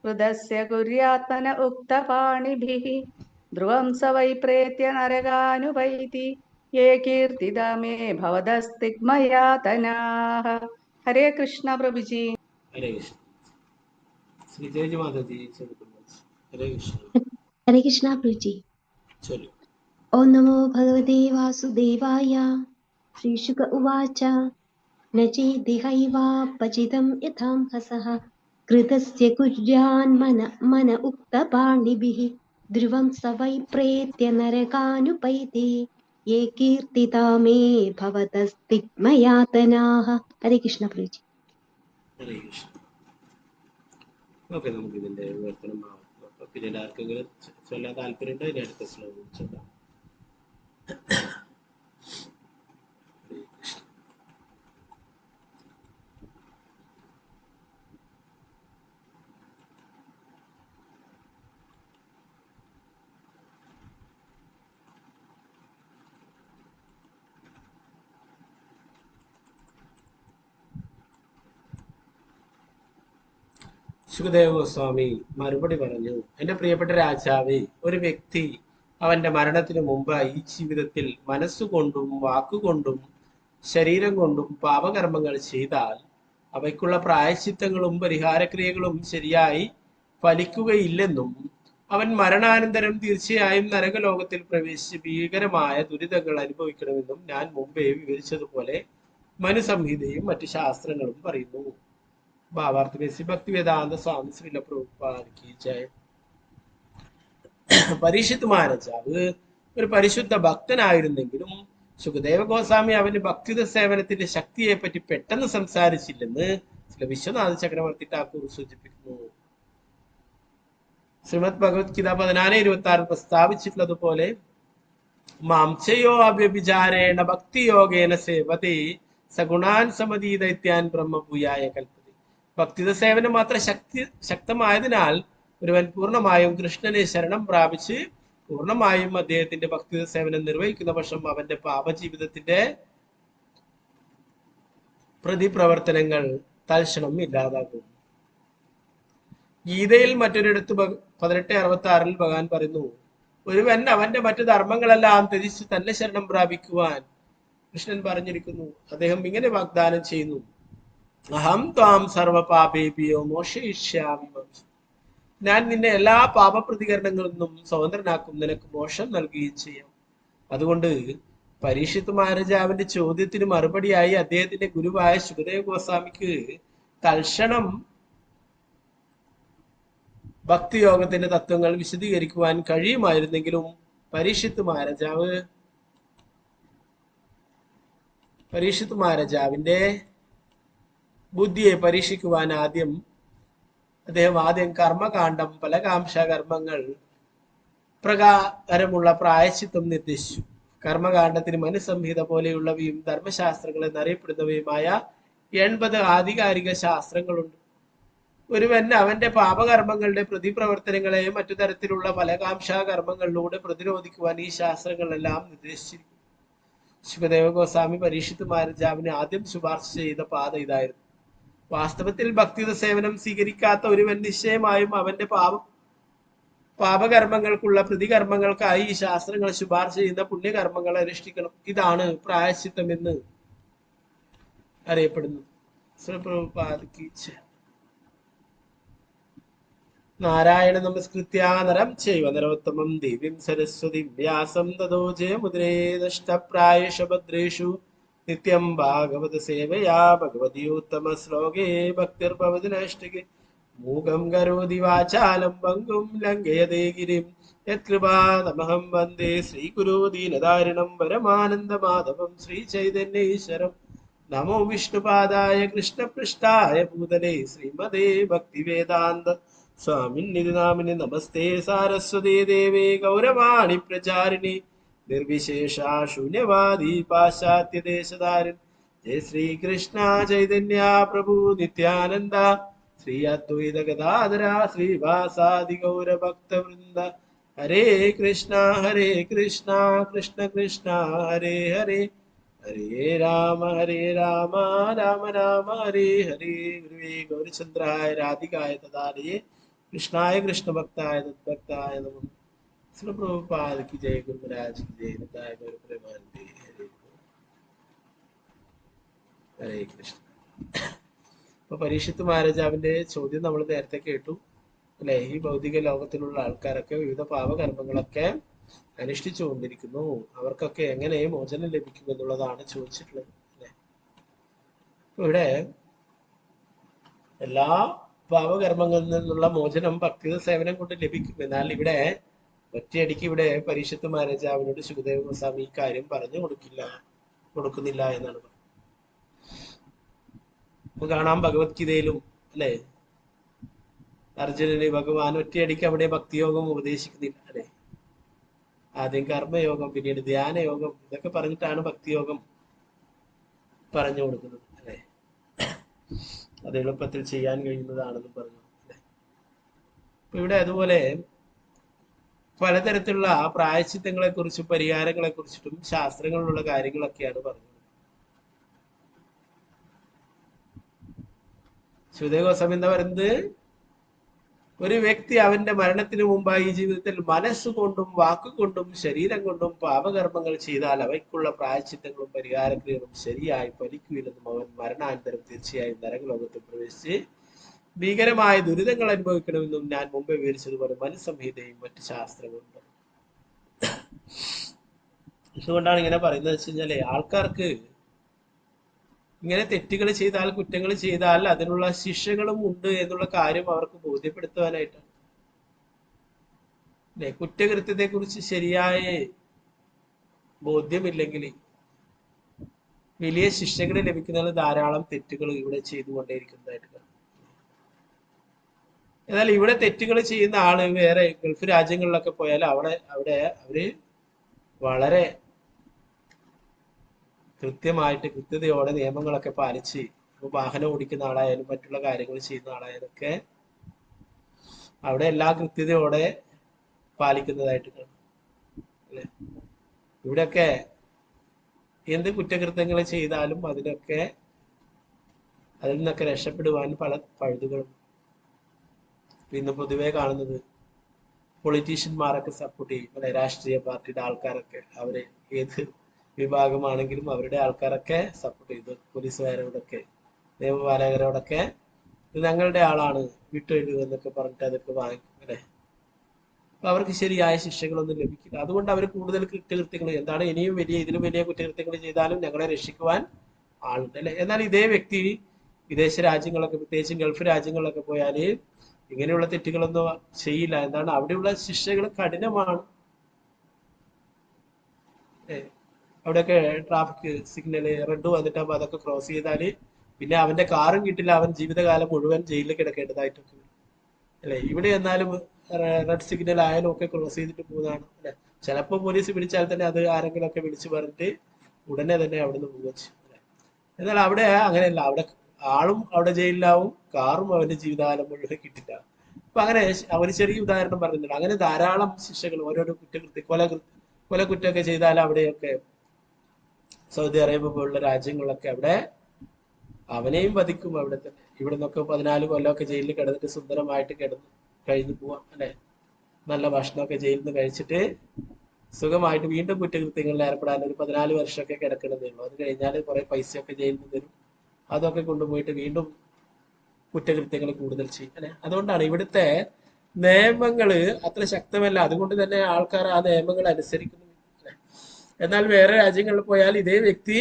हृदस्य कुर्यात्मन उक्तपाणिभिः ध्रुवं स वै प्रेत्य नरकानुपैति ये कीर्तिदा मे भवदस्तिग्मयातनाः। हरे कृष्ण प्रभु जी। हरे कृष्ण श्री तेज माता जी। चलिए। हरे कृष्ण। हरे कृष्णा प्रभु जी। चलिए। ॐ नमो भगवते वासुदेवाय। श्रीशुक उवाच न चेदिहैवापचितं यथांहसः कृतस्य कुर्यान्मन उक्तपाणिभिः ध्रुवं स वै प्रेत्य नरकानुपैति ये कीर्तिता मे भवतस्तिग्मयातनाः। हरे कृष्ण प्रभु। हरे कृष्ण ഓക്കെ നമുക്ക് ഇതിന്റെ വിവർത്തനം പിന്നീട് ആർക്കെങ്കിലും ചൊല്ലാൻ താല്പര്യമുണ്ടോ ഇനി അടുത്ത ശ്ലോകം ചൊല്ലാം. സുഖദേവ ഗോസ്വാമി മറുപടി പറഞ്ഞു, എന്റെ പ്രിയപ്പെട്ട രാജാവേ, ഒരു വ്യക്തി അവന്റെ മരണത്തിനു മുമ്പായി ഈ ജീവിതത്തിൽ മനസ്സുകൊണ്ടും വാക്കുകൊണ്ടും ശരീരം കൊണ്ടും പാപകർമ്മങ്ങൾ ചെയ്താൽ അവയ്ക്കുള്ള പ്രായശ്ചിത്തങ്ങളും പരിഹാരക്രിയകളും ശരിയായി ഫലിക്കുകയില്ലെന്നും അവൻ മരണാനന്തരം തീർച്ചയായും നരകലോകത്തിൽ പ്രവേശിച്ച് ഭീകരമായ ദുരിതങ്ങൾ അനുഭവിക്കണമെന്നും ഞാൻ മുമ്പേ വിവരിച്ചതുപോലെ മനുസംഹിതയും മറ്റു ശാസ്ത്രങ്ങളും പറയുന്നു. भावार्थ में से भक्ति वेदांत स्वामी श्रील प्रभुपाद की जय. പരീക്ഷിത്ത് മഹാരാജാവ് ഒരു പരിശുദ്ധ ഭക്തനായിരുന്നെങ്കിലും സുഖദേവ ഗോസ്വാമി അവന്റെ ഭക്തിത സേവനത്തിന്റെ ശക്തിയെ പറ്റി പെട്ടെന്ന് സംസാരിച്ചില്ലെന്ന് ചില വിശ്വനാഥ ചക്രവർത്തി ഠാക്കൂർ സൂചിപ്പിക്കുന്നു. ശ്രീമദ് ഭഗവത്ഗീത 14:26 പ്രസ്താവിച്ചിട്ടുള്ളതുപോലെ മാംചയോ അഭ്യഭിചാരേണ ഭക്തിയോഗേന സേവതേ സഗുണാൻ സമതീതൈത്യാൻ ബ്രഹ്മഭൂയായ കൽപ്പ. ഭക്തിത സേവനം മാത്രം ശക്തമായതിനാൽ ഒരുവൻ പൂർണ്ണമായും കൃഷ്ണനെ ശരണം പ്രാപിച്ച് പൂർണ്ണമായും അദ്ദേഹത്തിന്റെ ഭക്തിത സേവനം നിർവഹിക്കുന്ന പക്ഷം അവന്റെ പാപജീവിതത്തിന്റെ പ്രതിപ്രവർത്തനങ്ങൾ തൽക്ഷണം ഇല്ലാതാകും. ഗീതയിൽ മറ്റൊരിടത്ത് 18:66 ഭഗവാൻ പറയുന്നു, ഒരുവൻ അവന്റെ മറ്റു ധർമ്മങ്ങളെല്ലാം ത്യജിച്ച് തന്നെ ശരണം പ്രാപിക്കുവാൻ കൃഷ്ണൻ പറഞ്ഞിരിക്കുന്നു. അദ്ദേഹം ഇങ്ങനെ വാഗ്ദാനം ചെയ്യുന്നു, അഹം ത്വാം സർവപാപേഭ്യോ മോക്ഷയിഷ്യാമി. ഞാൻ നിന്നെ എല്ലാ പാപപ്രതികരണങ്ങളിൽ നിന്നും സ്വതന്ത്രനാക്കും, നിനക്ക് മോക്ഷം നൽകുകയും ചെയ്യാം. അതുകൊണ്ട് പരീക്ഷിത്ത് മഹാരാജാവിന്റെ ചോദ്യത്തിന് മറുപടിയായി അദ്ദേഹത്തിന്റെ ഗുരുവായ സുഖദേവ ഗോസ്വാമിക്ക് തൽക്ഷണം ഭക്തിയോഗത്തിന്റെ തത്വങ്ങൾ വിശദീകരിക്കുവാൻ കഴിയുമായിരുന്നെങ്കിലും പരീക്ഷിത്ത് മഹാരാജാവിന്റെ ബുദ്ധിയെ പരീക്ഷിക്കുവാൻ അദ്ദേഹം ആദ്യം കർമ്മകാന്ഡം ഫലകാംക്ഷ കർമ്മങ്ങൾ പ്രകാരമുള്ള പ്രായശ്ചിത്തം നിർദ്ദേശിച്ചു. കർമ്മകാന്ഡത്തിന് മനുസംഹിത പോലെയുള്ളവയും ധർമ്മശാസ്ത്രങ്ങൾ എന്നറിയപ്പെടുന്നവയുമായ 80 ആധികാരിക ശാസ്ത്രങ്ങളുണ്ട്. ഒരുവൻ അവന്റെ പാപകർമ്മങ്ങളുടെ പ്രതിപ്രവർത്തനങ്ങളെ മറ്റു തരത്തിലുള്ള ഫലകാംക്ഷ കർമ്മങ്ങളിലൂടെ പ്രതിരോധിക്കുവാൻ ഈ ശാസ്ത്രങ്ങളെല്ലാം നിർദ്ദേശിച്ചിരിക്കുന്നു. സുഖദേവ ഗോസ്വാമി പരീക്ഷിത്ത് മഹാരാജാവിന് ആദ്യം ശുപാർശ ചെയ്ത പാത ഇതായിരുന്നു. വാസ്തവത്തിൽ ഭക്തിത സേവനം സ്വീകരിക്കാത്ത ഒരുവൻ നിശ്ചയമായും അവന്റെ പാപകർമ്മങ്ങൾക്കുള്ള പ്രതികർമ്മങ്ങൾക്കായി ഈ ശാസ്ത്രങ്ങൾ ശുപാർശ ചെയ്യുന്ന പുണ്യകർമ്മങ്ങൾ അനുഷ്ഠിക്കണം. ഇതാണ് പ്രായശ്ചിത്തം എന്ന് അറിയപ്പെടുന്നത്. നാരായണ നമസ്കൃത്യ നരം ചൈവ നരോത്തമം ദേവീം സരസ്വതി വ്യാസം തതോ ജയമുദ്രേ ദഷ്ടപ്രായേഷ ഭദ്രേഷു നിത്യം ഭാഗവത സേവയാ ഭഗവതിയോത്തമ ശ്ലോകേ ഭക്തിർഭവതി നൈഷ്ഠികേ മൂകം കരോതി വാചാലം പങ്കും ലംഘയതേ ഗിരിം യത്കൃപാതമഹം വന്ദേ ശ്രീഗുരു ദീനദാരിണം പരമാനന്ദമാധവം ശ്രീചൈതന്യേശ്വരം നമോ വിഷ്ണുപാദായ കൃഷ്ണപൃഷ്ഠായ ഭൂതലേ ശ്രീമതേ ഭക്തിവേദാന്ത സ്വാമിന്നിധി നാമിനി നമസ്തേ സാരസ്വതേ ദേവേ ഗൗരവാണി പ്രചാരിണി നിർവിശേഷ ശൂന്യവാദി പാശ്ചാത്യ ദേശധാരൻ ജയ ശ്രീകൃഷ്ണ ചൈതന്യ പ്രഭു നിത്യാനന്ദ ശ്രീ അദ്വൈത ഗദാധര ശ്രീവാസാദി ഗൗരഭക്തവൃന്ദ ഹരേ കൃഷ്ണ കൃഷ്ണ കൃഷ്ണ ഹരേ ഹരേ ഹരേ രാമ രാമ രാമ ഹരേ ഹരേ ഗുരുവേ ഗൗരചന്ദ്രായ രാധികായ തദാലയേ कृष्णाय कृष्ण भक्ताय तद्भक्ताय नमः। श्री प्रभुपाद की जय, गुरु महाराज की जय, निताय गौर प्रेमानंदे। ഹരേ കൃഷ്ണ. ഇപ്പൊ പരീക്ഷത്ത് മഹാരാജാവിന്റെ ചോദ്യം നമ്മൾ നേരത്തെ കേട്ടു അല്ലെ. ഈ ഭൗതിക ലോകത്തിലുള്ള ആൾക്കാരൊക്കെ വിവിധ പാപകർമ്മങ്ങളൊക്കെ അനുഷ്ഠിച്ചു കൊണ്ടിരിക്കുന്നു, അവർക്കൊക്കെ എങ്ങനെ മോചനം ലഭിക്കും എന്നുള്ളതാണ് ചോദിച്ചിട്ടുള്ളത് അല്ലെ. ഇവിടെ എല്ലാ പാപകർമ്മങ്ങളിൽ നിന്നുള്ള മോചനം ഭക്തി സേവനം കൊണ്ട് ലഭിക്കും. എന്നാൽ ഇവിടെ ഒറ്റയടിക്ക് ഇവിടെ പരീക്ഷത്ത് മഹാരാജാവിനോട് ശുകദേവ ഗോസ്വാമി ഈ കാര്യം പറഞ്ഞു കൊടുക്കുന്നില്ല എന്നാണ് പറയുന്നത്. കാണാം ഭഗവത്ഗീതയിലും അല്ലെ, അർജുനന് ഭഗവാൻ ഒറ്റയടിക്ക് അവിടെ ഭക്തിയോഗം ഉപദേശിക്കുന്നില്ല അല്ലെ. ആദ്യം കർമ്മയോഗം, പിന്നീട് ധ്യാനയോഗം, ഇതൊക്കെ പറഞ്ഞിട്ടാണ് ഭക്തിയോഗം പറഞ്ഞു കൊടുക്കുന്നത് അല്ലെ. അത് എളുപ്പത്തിൽ ചെയ്യാൻ കഴിയുന്നതാണെന്നും പറഞ്ഞു അല്ലെ. അപ്പൊ ഇവിടെ അതുപോലെ പലതരത്തിലുള്ള പ്രായശ്ചിത്തങ്ങളെ കുറിച്ചും പരിഹാരങ്ങളെ കുറിച്ചിട്ടും ശാസ്ത്രങ്ങളിലുള്ള കാര്യങ്ങളൊക്കെയാണ് പറഞ്ഞത്. ശുകദേവ ഗോസ്വാമി എന്താ പറയുന്നത്, ഒരു വ്യക്തി അവന്റെ മരണത്തിന് മുമ്പായി ഈ ജീവിതത്തിൽ മനസ്സുകൊണ്ടും വാക്കുകൊണ്ടും ശരീരം കൊണ്ടും പാപകർമ്മങ്ങൾ ചെയ്താൽ അവയ്ക്കുള്ള പ്രായശ്ചിത്തങ്ങളും പരിഹാരക്രിയകളും ശരിയായി ഫലിക്കുകയില്ലെന്നും അവൻ മരണാനന്തരം തീർച്ചയായും നരകലോകത്തിൽ പ്രവേശിച്ച് ഭീകരമായ ദുരിതങ്ങൾ അനുഭവിക്കണമെന്നും ഞാൻ മുമ്പേ വിവരിച്ചതുപോലെ മനുസംഹിതയും മറ്റു ശാസ്ത്രങ്ങളും പറയും. എന്തുകൊണ്ടാണ് ഇങ്ങനെ പറയുന്നത് വെച്ച് കഴിഞ്ഞാല്, ആൾക്കാർക്ക് ഇങ്ങനെ തെറ്റുകൾ ചെയ്താൽ, കുറ്റങ്ങൾ ചെയ്താൽ അതിനുള്ള ശിക്ഷകളും ഉണ്ട് എന്നുള്ള കാര്യം അവർക്ക് ബോധ്യപ്പെടുത്തുവാനായിട്ടാണ് അല്ലെ. കുറ്റകൃത്യത്തെ കുറിച്ച് ശരിയായ ബോധ്യമില്ലെങ്കിൽ വലിയ ശിക്ഷകൾ ലഭിക്കുന്നതിന് ധാരാളം തെറ്റുകൾ ഇവിടെ ചെയ്തുകൊണ്ടേയിരിക്കുന്നതായിട്ട് കാണാം. എന്നാൽ ഇവിടെ തെറ്റുകൾ ചെയ്യുന്ന ആള് വേറെ ഗൾഫ് രാജ്യങ്ങളിലൊക്കെ പോയാൽ അവിടെ അവര് വളരെ കൃത്യതയോടെ നിയമങ്ങളൊക്കെ പാലിച്ച്, ഇപ്പൊ വാഹനം ഓടിക്കുന്ന ആളായാലും മറ്റുള്ള കാര്യങ്ങൾ ചെയ്യുന്ന ആളായാലും ഒക്കെ അവിടെ എല്ലാ കൃത്യതയോടെ പാലിക്കുന്നതായിട്ട് കാണും അല്ലെ. ഇവിടെയൊക്കെ എന്ത് കുറ്റകൃത്യങ്ങൾ ചെയ്താലും അതിൽ നിന്നൊക്കെ രക്ഷപ്പെടുവാൻ പല പഴുതുകളും. ഇന്ന് പൊതുവെ കാണുന്നത് പൊളിറ്റീഷ്യന്മാരൊക്കെ സപ്പോർട്ട് ചെയ്യും അല്ലെ, രാഷ്ട്രീയ പാർട്ടിയുടെ ആൾക്കാരൊക്കെ, അവര് ഏത് വിഭാഗമാണെങ്കിലും അവരുടെ ആൾക്കാരൊക്കെ സപ്പോർട്ട് ചെയ്തു. പോലീസുകാരോടൊക്കെ നിയമപാലകരോടൊക്കെ ഇത് ഞങ്ങളുടെ ആളാണ്, വിട്ടെഴുതുക പറഞ്ഞിട്ട് അതൊക്കെ വാങ്ങിക്കും അല്ലെ. അപ്പൊ അവർക്ക് ശരിയായ ശിക്ഷകളൊന്നും ലഭിക്കില്ല. അതുകൊണ്ട് അവർ കൂടുതൽ കുറ്റകൃത്യങ്ങൾ, എന്താണ് ഇനിയും ഇതിലും വലിയ കുറ്റകൃത്യങ്ങൾ ചെയ്താലും ഞങ്ങളെ രക്ഷിക്കുവാൻ ആളുണ്ട് അല്ലെ. എന്നാൽ ഇതേ വ്യക്തി വിദേശ രാജ്യങ്ങളൊക്കെ, പ്രത്യേകിച്ചും ഗൾഫ് രാജ്യങ്ങളിലൊക്കെ പോയാല് ഇങ്ങനെയുള്ള തെറ്റുകളൊന്നും ചെയ്യില്ല. എന്താണ് അവിടെയുള്ള ശിക്ഷകൾ കഠിനമാണ്. അവിടെയൊക്കെ ട്രാഫിക് സിഗ്നല് റെഡ് വന്നിട്ടാകുമ്പോൾ അതൊക്കെ ക്രോസ് ചെയ്താല് പിന്നെ അവന്റെ കാറും കിട്ടില്ല, അവൻ ജീവിതകാലം മുഴുവൻ ജയിലിൽ കിടക്കേണ്ടതായിട്ടൊക്കെ അല്ലെ. ഇവിടെ എന്നാലും റെഡ് സിഗ്നൽ ആയാലും ഒക്കെ ക്രോസ് ചെയ്തിട്ട് പോകുന്നതാണ് അല്ലെ. ചിലപ്പോ പോലീസ് പിടിച്ചാൽ തന്നെ അത് ആരെങ്കിലും ഒക്കെ വിളിച്ചു പറഞ്ഞിട്ട് ഉടനെ തന്നെ അവിടുന്ന് പോവുക. എന്നാൽ അവിടെ അങ്ങനെയല്ല, അവിടെ ആളും അവിടെ ജയിലിലാവും, കാറും അവന്റെ ജീവിതകാലം മുഴുവൻ കിട്ടില്ല. അപ്പൊ അങ്ങനെ ഒരു ചെറിയ ഉദാഹരണം പറഞ്ഞിട്ടുണ്ട്. അങ്ങനെ ധാരാളം ശിക്ഷകൾ ഓരോരോ കൊല കുറ്റമൊക്കെ ചെയ്താൽ അവിടെയൊക്കെ സൗദി അറേബ്യ പോലുള്ള രാജ്യങ്ങളൊക്കെ അവിടെ അവനെയും വധിക്കും. അവിടെ തന്നെ ഇവിടെ നിന്നൊക്കെ 14 കൊല്ലമൊക്കെ ജയിലിൽ കിടന്നിട്ട് സുന്ദരമായിട്ട് കഴിഞ്ഞു പോവാം അല്ലെ. നല്ല ഭക്ഷണമൊക്കെ ജയിലിൽ നിന്ന് കഴിച്ചിട്ട് സുഖമായിട്ട് വീണ്ടും കുറ്റകൃത്യങ്ങളിൽ ഏർപ്പെടാൻ ഒരു 14 വർഷമൊക്കെ കിടക്കണതേ ഉള്ളൂ. അത് കഴിഞ്ഞാൽ കുറെ പൈസയൊക്കെ ജയിലിൽ നിന്ന് തരും, അതൊക്കെ കൊണ്ടുപോയിട്ട് വീണ്ടും കുറ്റകൃത്യങ്ങൾ കൂടുതൽ ചെയ്യും അല്ലെ. അതുകൊണ്ടാണ് ഇവിടുത്തെ നിയമങ്ങള് അത്ര ശക്തമല്ല. അതുകൊണ്ട് തന്നെ ആൾക്കാർ ആ നിയമങ്ങൾ അനുസരിക്കുന്നു. എന്നാൽ വേറെ രാജ്യങ്ങളിൽ പോയാൽ ഇതേ വ്യക്തി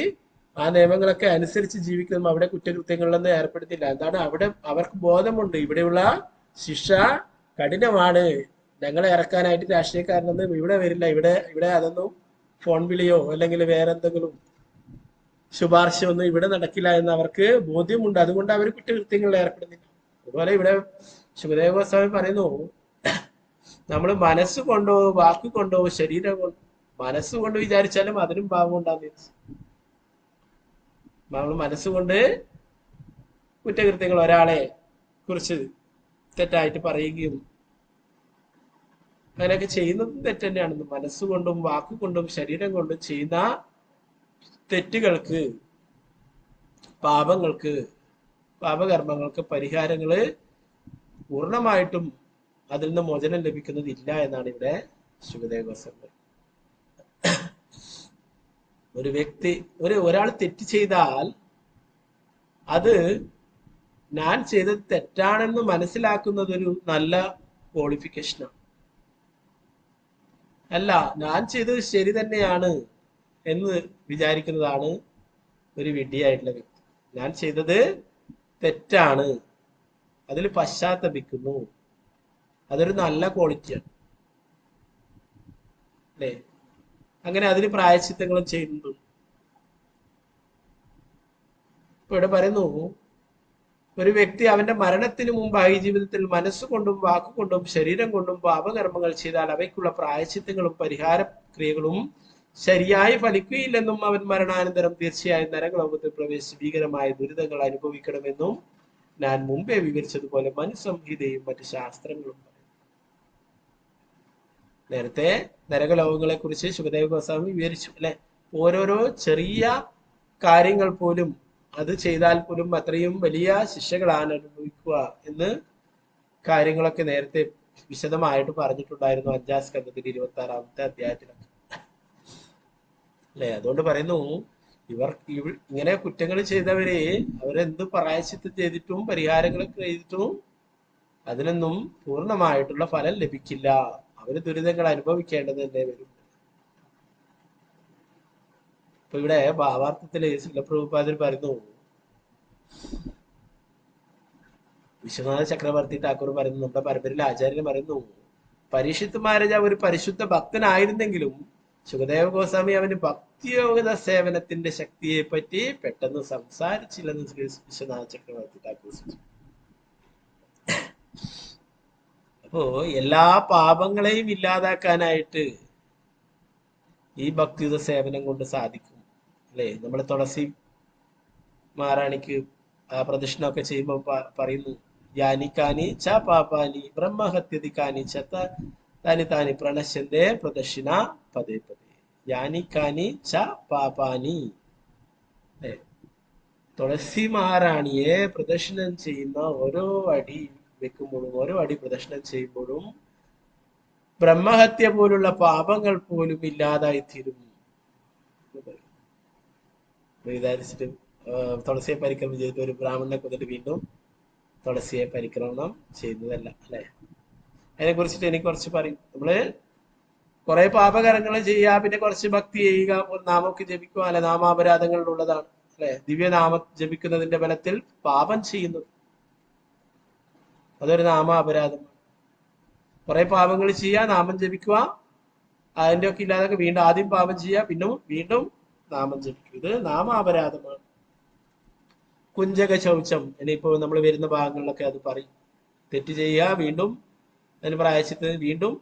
ആ നിയമങ്ങളൊക്കെ അനുസരിച്ച് ജീവിക്കുന്നു. അവിടെ കുറ്റകൃത്യങ്ങളിലൊന്നും ഏർപ്പെടുത്തില്ല. എന്താണ് അവിടെ അവർക്ക് ബോധമുണ്ട് ഇവിടെയുള്ള ശിക്ഷ കഠിനമാണ്. ഞങ്ങളെ ഇറക്കാനായിട്ട് രാഷ്ട്രീയക്കാരനൊന്നും ഇവിടെ വരില്ല. ഇവിടെ അതൊന്നും ഫോൺ വിളിയോ അല്ലെങ്കിൽ വേറെ എന്തെങ്കിലും ശുപാർശ ഒന്നും ഇവിടെ നടക്കില്ല എന്ന് അവർക്ക് ബോധ്യമുണ്ട്. അതുകൊണ്ട് അവർ കുറ്റകൃത്യങ്ങളിൽ ഏർപ്പെടുന്നില്ല. അതുപോലെ ഇവിടെ ശുഭദേവ ഗോസ്വാമി പറയുന്നു, നമ്മൾ മനസ്സുകൊണ്ടോ വാക്കുകൊണ്ടോ ശരീരം കൊണ്ടോ, മനസ്സുകൊണ്ട് വിചാരിച്ചാലും അതിനും പാപം ഉണ്ടാകുന്ന നമ്മൾ മനസ്സുകൊണ്ട് കുറ്റകൃത്യങ്ങൾ ഒരാളെ കുറിച്ച് തെറ്റായിട്ട് പറയുകയും അങ്ങനെയൊക്കെ ചെയ്യുന്നതും തെറ്റ് തന്നെയാണെന്ന്. മനസ്സുകൊണ്ടും വാക്കുകൊണ്ടും ശരീരം കൊണ്ടും ചെയ്യുന്ന തെറ്റുകൾക്ക്, പാപങ്ങൾക്ക്, പാപകർമ്മങ്ങൾക്ക് പരിഹാരങ്ങള് പൂർണ്ണമായിട്ടും അതിൽ നിന്ന് മോചനം ലഭിക്കുന്നതില്ല എന്നാണ് ഇവിടെ ശുഭദേവ ഗോസ്വാമി. ഒരു വ്യക്തി ഒരാൾ തെറ്റ് ചെയ്താൽ അത് ഞാൻ ചെയ്തത് തെറ്റാണെന്ന് മനസ്സിലാക്കുന്നത് ഒരു നല്ല ക്വാളിഫിക്കേഷനാണ്. അല്ല, ഞാൻ ചെയ്തത് ശരി തന്നെയാണ് എന്ന് വിചാരിക്കുന്നതാണ് ഒരു വിഡ്ഢിയായിട്ടുള്ള വ്യക്തി. ഞാൻ ചെയ്തത് തെറ്റാണ്, അതിൽ പശ്ചാത്തപിക്കുന്നു, അതൊരു നല്ല ക്വാളിറ്റിയാണ് അല്ലേ? അങ്ങനെ അതിന് പ്രായശ്ചിത്തങ്ങളും ചെയ്യുന്നുണ്ട്. ഇപ്പൊ ഇവിടെ പറയുന്നു, ഒരു വ്യക്തി അവന്റെ മരണത്തിന് മുമ്പായി ജീവിതത്തിൽ മനസ്സുകൊണ്ടും വാക്കുകൊണ്ടും ശരീരം കൊണ്ടും പാപകർമ്മങ്ങൾ ചെയ്താൽ അവയ്ക്കുള്ള പ്രായശ്ചിത്തങ്ങളും പരിഹാര ക്രിയകളും ശരിയായി ഫലിക്കുകയില്ലെന്നും അവൻ മരണാനന്തരം തീർച്ചയായും നരകലോകത്തിൽ പ്രവേശിച്ച് ഭീകരമായ ദുരിതങ്ങൾ അനുഭവിക്കണമെന്നും ഞാൻ മുമ്പേ വിവരിച്ചതുപോലെ മനുസംഹിതയും മറ്റു ശാസ്ത്രങ്ങളും പറയും. നേരത്തെ നരകലോകങ്ങളെ കുറിച്ച് ശുഭദേവ ഗോസ്വാമി വിവരിച്ചു അല്ലെ? ഓരോരോ ചെറിയ കാര്യങ്ങൾ പോലും അത് ചെയ്താൽ പോലും അത്രയും വലിയ ശിക്ഷകളാണ് അനുഭവിക്കുക എന്ന് കാര്യങ്ങളൊക്കെ നേരത്തെ വിശദമായിട്ട് പറഞ്ഞിട്ടുണ്ടായിരുന്നു 5-ാം സ്കന്ധത്തിൽ 26-ാമത്തെ അധ്യായത്തിലൊക്കെ അല്ലെ? അതുകൊണ്ട് പറയുന്നു, ഇങ്ങനെ കുറ്റങ്ങൾ ചെയ്തവരെ അവരെന്ത് പ്രായശ്ചിത്തം ചെയ്തിട്ടും പരിഹാരങ്ങളൊക്കെ ചെയ്തിട്ടും അതിനൊന്നും പൂർണ്ണമായിട്ടുള്ള ഫലം ലഭിക്കില്ല. അവര് ദുരിതങ്ങൾ അനുഭവിക്കേണ്ടത് തന്നെ വരും. ഇപ്പൊ ഇവിടെ ഭാവാർത്ഥത്തില് ശിലപ്രഭുപാദർ പറയുന്നു, വിശ്വനാഥ ചക്രവർത്തി ഠാക്കൂർ പറയുന്നു, നമ്മുടെ പരമ്പരയിലെ ആചാര്യൻ പറയുന്നു, പരീക്ഷിത്ത് മഹാരാജ ഒരു പരിശുദ്ധ ഭക്തനായിരുന്നെങ്കിലും ശുഭദേവ ഗോസ്വാമി അവന് ഭക്തിയോഗത സേവനത്തിന്റെ ശക്തിയെ പറ്റി പെട്ടെന്ന് സംസാരിച്ചില്ലെന്ന് ശ്രീ വിശ്വനാഥ ചക്രവർത്തി ഠാക്കൂർ. അപ്പോ എല്ലാ പാപങ്ങളെയും ഇല്ലാതാക്കാനായിട്ട് ഈ ഭക്തിയുത സേവനം കൊണ്ട് സാധിക്കും അല്ലെ? നമ്മള് തുളസി മഹാറാണിക്ക് ആ പ്രദക്ഷിണമൊക്കെ ചെയ്യുമ്പോൾ പറയുന്നു, യാനിക്കാനി ച പാപാനി ബ്രഹ്മഹത്യതിക്കാനി ച താനി താനി പ്രണശ്യന്തേ പ്രദക്ഷിണ പദേ പദേ. യാനിക്കാനി ച പാപാനി. തുളസി മഹാറാണിയെ പ്രദക്ഷിണം ചെയ്യുന്ന ഓരോ അടി വെക്കുമ്പോഴും ഓരോ അടി പ്രദക്ഷിണം ചെയ്യുമ്പോഴും ബ്രഹ്മഹത്യ പോലുള്ള പാപങ്ങൾ പോലും ഇല്ലാതായി തീരും. വിചാരിച്ചിട്ട് തുളസിയെ പരിക്രമം ചെയ്തിട്ട് ഒരു ബ്രാഹ്മണനെ കൊന്നിട്ട് വീണ്ടും തുളസിയെ പരിക്രമണം ചെയ്യുന്നതല്ല അല്ലെ? അതിനെ കുറിച്ചിട്ട് എനിക്ക് കുറച്ച് പറയും. നമ്മള് കുറെ പാപകരങ്ങൾ ചെയ്യുക, പിന്നെ കുറച്ച് ഭക്തി ചെയ്യുക, നാമമൊക്കെ ജപിക്കുക അല്ലെ? നാമാപരാധങ്ങളിലുള്ളതാണ് അല്ലെ? ദിവ്യനാമം ജപിക്കുന്നതിന്റെ ബലത്തിൽ പാപം ചെയ്യുന്നത് അതൊരു നാമ അപരാധമാണ്. കുറെ പാപങ്ങൾ ചെയ്യുക, നാമം ജപിക്കുക, അതിന്റെ ഒക്കെ ഇല്ലാതൊക്കെ വീണ്ടും ആദ്യം പാപം ചെയ്യുക, പിന്നെ വീണ്ടും നാമം ജപിക്കുക, ഇത് നാമാപരാധമാണ്. കുഞ്ചക ശൗചം ഇനിയിപ്പോ നമ്മൾ വരുന്ന ഭാഗങ്ങളിലൊക്കെ അത് പറയും. തെറ്റ് ചെയ്യുക, വീണ്ടും അതിന് പ്രായശ്ചിത്തം, വീണ്ടും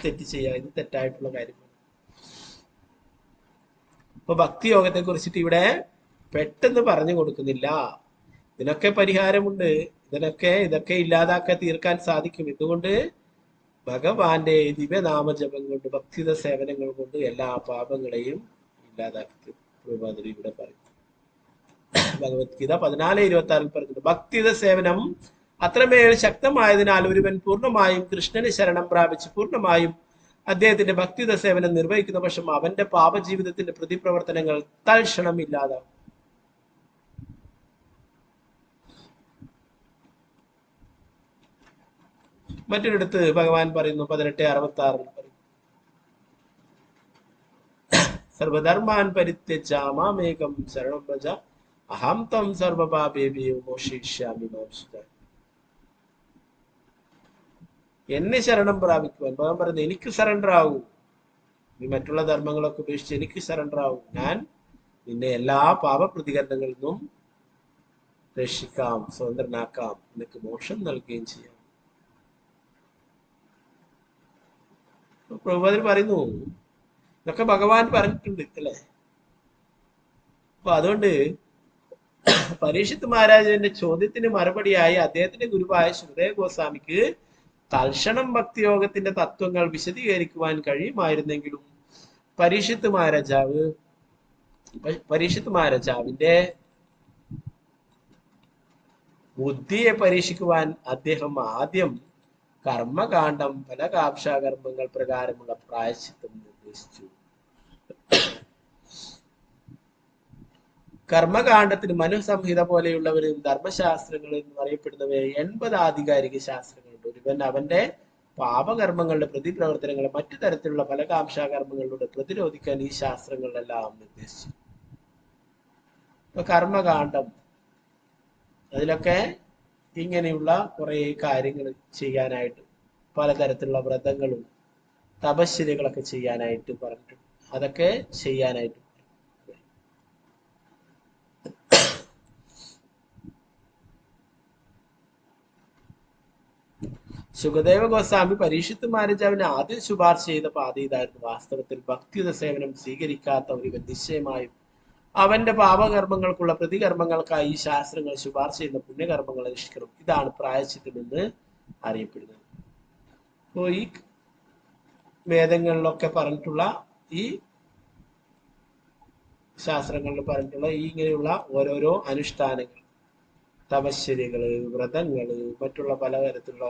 തെറ്റ് ചെയ്യുക, ഇത് തെറ്റായിട്ടുള്ള കാര്യമാണ്. അപ്പൊ ഭക്തിയോഗത്തെ കുറിച്ചിട്ട് ഇവിടെ പെട്ടെന്ന് പറഞ്ഞു കൊടുക്കുന്നില്ല. ഇതിനൊക്കെ പരിഹാരമുണ്ട്, ഇതൊക്കെ ഇല്ലാതാക്കാൻ തീർക്കാൻ സാധിക്കും. ഇതുകൊണ്ട് ഭഗവാന്റെ ദിവ്യനാമജപം കൊണ്ട് ഭക്തിത സേവനങ്ങൾ കൊണ്ട് എല്ലാ പാപങ്ങളെയും ഇല്ലാതാക്കി പ്രഭുപാദരി ഇവിടെ പറയും. ഭഗവത്ഗീത 14:26 പറയുന്നുണ്ട്, ഭക്തിത സേവനം അത്രമേൽ ശക്തമായതിനാൽ ഒരുവൻ പൂർണ്ണമായും കൃഷ്ണന് ശരണം പ്രാപിച്ച് പൂർണ്ണമായും അദ്ദേഹത്തിന്റെ ഭക്തിത സേവനം നിർവഹിക്കുന്ന പക്ഷം അവന്റെ പാപജീവിതത്തിന്റെ പ്രതിപ്രവർത്തനങ്ങൾ തൽക്ഷണം ഇല്ലാതാവും. മറ്റൊരിടത്ത് ഭഗവാൻ പറയുന്നു 18:66 പറയും, സർവധർമാൻ പരിത്യജ മാമേകം ശരണം വ്രജ അഹം ത്വം സർവപാപേഭ്യോ മോക്ഷിഷ്യാമി മാ ശുചഃ. എന്നെ ശരണം പ്രാപിക്കുവാൻ ഭഗവാൻ പറയുന്നത്, എനിക്ക് സറണ്ടർ ആവൂ, നീ മറ്റുള്ള ധർമ്മങ്ങളൊക്കെ ഉപേക്ഷിച്ച് എനിക്ക് സറണ്ടർ ആവൂ, ഞാൻ നിന്നെ എല്ലാ പാപപ്രതികരണങ്ങളിൽ നിന്നും രക്ഷിക്കാം, സ്വതന്ത്രനാക്കാം, നിനക്ക് മോക്ഷം നൽകുകയും ചെയ്യാം. പ്രഭുപാദർ പറയുന്നു ഇതൊക്കെ ഭഗവാൻ പറഞ്ഞിട്ടുണ്ട് അല്ലെ. അപ്പൊ അതുകൊണ്ട് പരീക്ഷിത്ത് മഹാരാജന്റെ ചോദ്യത്തിന് മറുപടിയായി അദ്ദേഹത്തിന്റെ ഗുരുവായ ശുകദേവ ഗോസ്വാമിക്ക് തൽക്ഷണം ഭക്തിയോഗത്തിന്റെ തത്വങ്ങൾ വിശദീകരിക്കുവാൻ കഴിയുമായിരുന്നെങ്കിലും പരീക്ഷിത്ത് മഹാരാജാവിന്റെ ബുദ്ധിയെ പരീക്ഷിക്കുവാൻ അദ്ദേഹം ആദ്യം കർമ്മകാന്ഡം ഫലകാംക്ഷാകർമ്മങ്ങൾ പ്രകാരമുള്ള പ്രായശ്ചിത്തം നിർദ്ദേശിച്ചു. കർമ്മകാന്ഡത്തിന് മനുസംഹിത പോലെയുള്ളവരും ധർമ്മശാസ്ത്രങ്ങൾ എന്ന് പറയപ്പെടുന്നവയെ 80 ആധികാരിക ശാസ്ത്രങ്ങളുണ്ട്. ഒരുവൻ അവന്റെ പാപകർമ്മങ്ങളുടെ പ്രതിപ്രവർത്തനങ്ങളെ മറ്റു തരത്തിലുള്ള ഫലകാംക്ഷാകർമ്മങ്ങളിലൂടെ പ്രതിരോധിക്കാൻ ഈ ശാസ്ത്രങ്ങളിലെല്ലാം നിർദ്ദേശിച്ചു. ഇപ്പൊ കർമ്മകാന്ഡം അതിലൊക്കെ ഇങ്ങനെയുള്ള കുറെ കാര്യങ്ങൾ ചെയ്യാനായിട്ട്, പലതരത്തിലുള്ള വ്രതങ്ങളും തപശ്ചര്യകളൊക്കെ ചെയ്യാനായിട്ട് പറഞ്ഞിട്ടുണ്ട്. അതൊക്കെ ചെയ്യാനായിട്ട് ശുകദേവ ഗോസ്വാമി പരീക്ഷിത്ത് മഹാരാജാവിന് ആദ്യം ശുപാർശ ചെയ്ത പാത ഇതായിരുന്നു. വാസ്തവത്തിൽ ഭക്തിയുത സേവനം സ്വീകരിക്കാത്ത ഒരുവൻ നിശ്ചയമായും അവന്റെ പാപകർമ്മങ്ങൾക്കുള്ള പ്രതികർമ്മങ്ങൾക്കായി ഈ ശാസ്ത്രങ്ങൾ ശുപാർശ ചെയ്യുന്ന പുണ്യകർമ്മങ്ങൾ അനുഷ്ഠിക്കണം. ഇതാണ് പ്രായശ്ചിത്തം എന്ന് അറിയപ്പെടുന്നത്. അപ്പോൾ ഈ വേദങ്ങളിലൊക്കെ പറഞ്ഞിട്ടുള്ള, ഈ ശാസ്ത്രങ്ങളിൽ പറഞ്ഞിട്ടുള്ള ഈ ഇങ്ങനെയുള്ള ഓരോരോ അനുഷ്ഠാനങ്ങൾ, തപശ്ചര്യകള്, വ്രതങ്ങള്, മറ്റുള്ള പലതരത്തിലുള്ള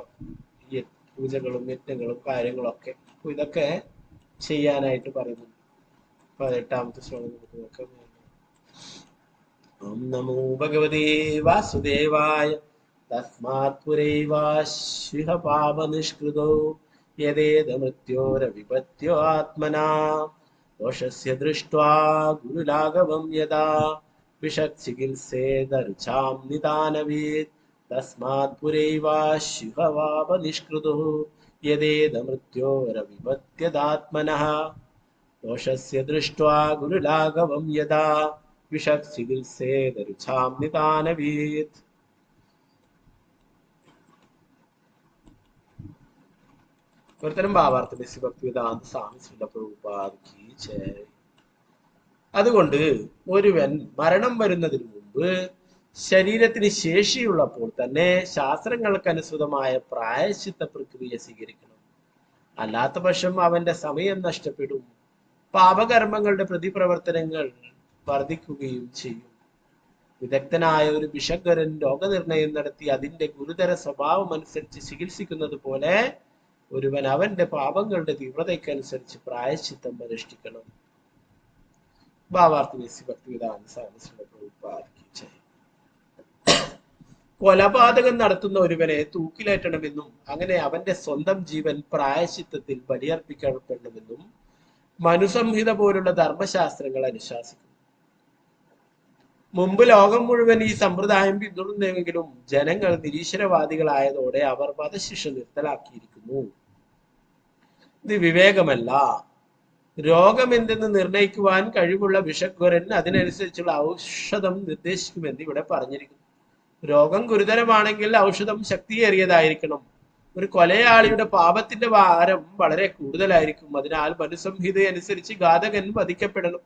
പൂജകളും യജ്ഞങ്ങളും കാര്യങ്ങളൊക്കെ, അപ്പൊ ഇതൊക്കെ ചെയ്യാനായിട്ട് പറയുന്നുണ്ട്. 18ാമത്തെ ശ്ലോകം നമുക്ക് നോക്കാം. ഓം നമോ ഭഗവതേ വാസുദേവായ തസ്മാത് പുരൈവാശ്വിഹ പാപനിഷ്കൃതോ യദേത മൃത്യോരവിപത്യോ ആത്മനാ ദോഷസ്യ ദൃഷ്ട്വാ ഗുരുലാഘവം യദാ വിഷക്ചികിത്സേദർച്ചാം നിദാനവേത് തസ്മാത് പുരൈവാശ്വിഹ പാപനിഷ്കൃതോ യദേത മൃത്യോരവിപത്യദാത്മനഃ ദോഷസ്യ ദൃഷ്ട്വാ ഗുരുലാഘവം യദാ വിഷക്ചികിത്സേദർച്ചാം നിദാനവേത്. ഒരുത്തരം ഭാവാർത്ഥം ഭക്തിവേദാന്ത സ്വാമി ശ്രീല പ്രഭുപാദ് കീ ജയ്. അതുകൊണ്ട് ഒരുവൻ മരണം വരുന്നതിന് മുമ്പ് ശരീരത്തിന് ശേഷിയുള്ളപ്പോൾ തന്നെ ശാസ്ത്രങ്ങൾക്കനുസൃതമായ പ്രായശ്ചിത്ത പ്രക്രിയ സ്വീകരിക്കണം. അല്ലാത്ത പക്ഷം അവന്റെ സമയം നഷ്ടപ്പെടും, പാപകർമ്മങ്ങളുടെ പ്രതിപ്രവർത്തനങ്ങൾ വർദ്ധിക്കുകയും ചെയ്യും. വിദഗ്ധനായ ഒരു ഭിഷഗ്വരൻ രോഗനിർണയം നടത്തി അതിന്റെ ഗുരുതര സ്വഭാവം അനുസരിച്ച് ചികിത്സിക്കുന്നത് പോലെ ഒരുവൻ അവന്റെ പാപങ്ങളുടെ തീവ്രതയ്ക്കനുസരിച്ച് പ്രായശ്ചിത്തം അനുഷ്ഠിക്കണം. ഭാവാർത്ഥ ഭക്തിവേദാന്ത സ്വാമി ശ്രീല പ്രഭുപാദ് കീ ജയ്. കൊലപാതകം നടത്തുന്ന ഒരുവനെ തൂക്കിലേറ്റണമെന്നും അങ്ങനെ അവന്റെ സ്വന്തം ജീവൻ പ്രായശ്ചിത്തത്തിൽ ബലിയർപ്പിക്കപ്പെടണമെന്നും മനുസംഹിത പോലുള്ള ധർമ്മശാസ്ത്രങ്ങൾ അനുശാസിക്കുന്നു. മുമ്പ് ലോകം മുഴുവൻ ഈ സമ്പ്രദായം പിന്തുടർന്നെങ്കിലും ജനങ്ങൾ നിരീശ്വരവാദികളായതോടെ അവർ വധശിക്ഷ നിർത്തലാക്കിയിരിക്കുന്നു. ഇത് വിവേകമല്ല. രോഗം എന്തെന്ന് നിർണയിക്കുവാൻ കഴിവുള്ള ഭിഷഗ്വരൻ അതിനനുസരിച്ചുള്ള ഔഷധം നിർദ്ദേശിക്കുമെന്ന് ഇവിടെ പറഞ്ഞിരിക്കുന്നു. രോഗം ഗുരുതരമാണെങ്കിൽ ഔഷധം ശക്തിയേറിയതായിരിക്കണം. ഒരു കൊലയാളിയുടെ പാപത്തിന്റെ ഭാരം വളരെ കൂടുതലായിരിക്കും. അതിനാൽ മനുസംഹിത അനുസരിച്ച് ഘാതകൻ വധിക്കപ്പെടണം.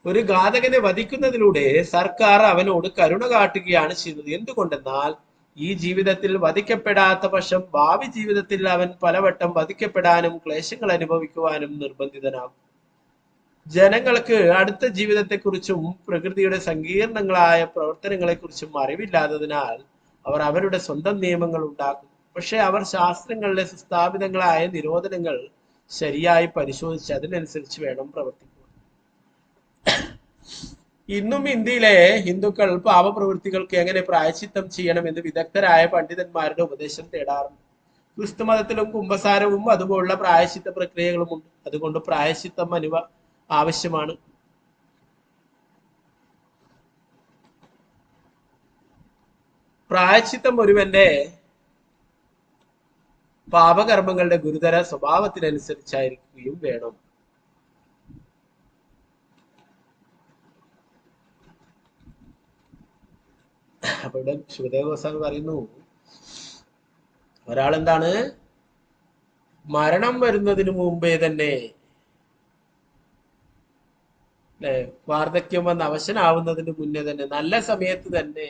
ഒരു ഘാതകനെ വധിക്കുന്നതിലൂടെ സർക്കാർ അവനോട് കരുണ കാട്ടുകയാണ് ചെയ്യുന്നത്. എന്തുകൊണ്ടെന്നാൽ ഈ ജീവിതത്തിൽ വധിക്കപ്പെടാത്ത പക്ഷം ഭാവി ജീവിതത്തിൽ അവൻ പലവട്ടം വധിക്കപ്പെടാനും ക്ലേശങ്ങൾ അനുഭവിക്കുവാനും നിർബന്ധിതനാകും. ജനങ്ങൾക്ക് അടുത്ത ജീവിതത്തെക്കുറിച്ചും പ്രകൃതിയുടെ സങ്കീർണങ്ങളായ പ്രവർത്തനങ്ങളെക്കുറിച്ചും അറിവില്ലാത്തതിനാൽ അവർ അവരുടെ സ്വന്തം നിയമങ്ങൾ ഉണ്ടാക്കും. പക്ഷെ അവർ ശാസ്ത്രങ്ങളിലെ സുസ്ഥാപിതങ്ങളായ നിരോധനങ്ങൾ ശരിയായി പരിശോധിച്ച് അതിനനുസരിച്ച് വേണം പ്രവർത്തിക്കുക. ഇന്നും ഇന്ത്യയിലെ ഹിന്ദുക്കൾ പാപപ്രവൃത്തികൾക്ക് എങ്ങനെ പ്രായശ്ചിത്തം ചെയ്യണമെന്ന് വിദഗ്ധരായ പണ്ഡിതന്മാരുടെ ഉപദേശം തേടാറുണ്ട്. ക്രിസ്തു മതത്തിലും കുംഭസാരവും അതുപോലുള്ള പ്രായശ്ചിത്ത പ്രക്രിയകളും ഉണ്ട്. അതുകൊണ്ട് പ്രായശ്ചിത്തം ആവശ്യമാണ്. പ്രായശ്ചിത്തം ഒരുവന്റെ പാപകർമ്മങ്ങളുടെ ഗുരുതര സ്വഭാവത്തിനനുസരിച്ചായിരിക്കുകയും വേണം. അപ്പൊ ഇവിടെ ശിവദേവ ഗോസ്വാമി പറയുന്നു, ഒരാളെന്താണ് മരണം വരുന്നതിന് മുമ്പേ തന്നെ, അല്ലെ, വാർദ്ധക്യം വന്ന് അവശനാവുന്നതിന് മുന്നേ തന്നെ, നല്ല സമയത്ത് തന്നെ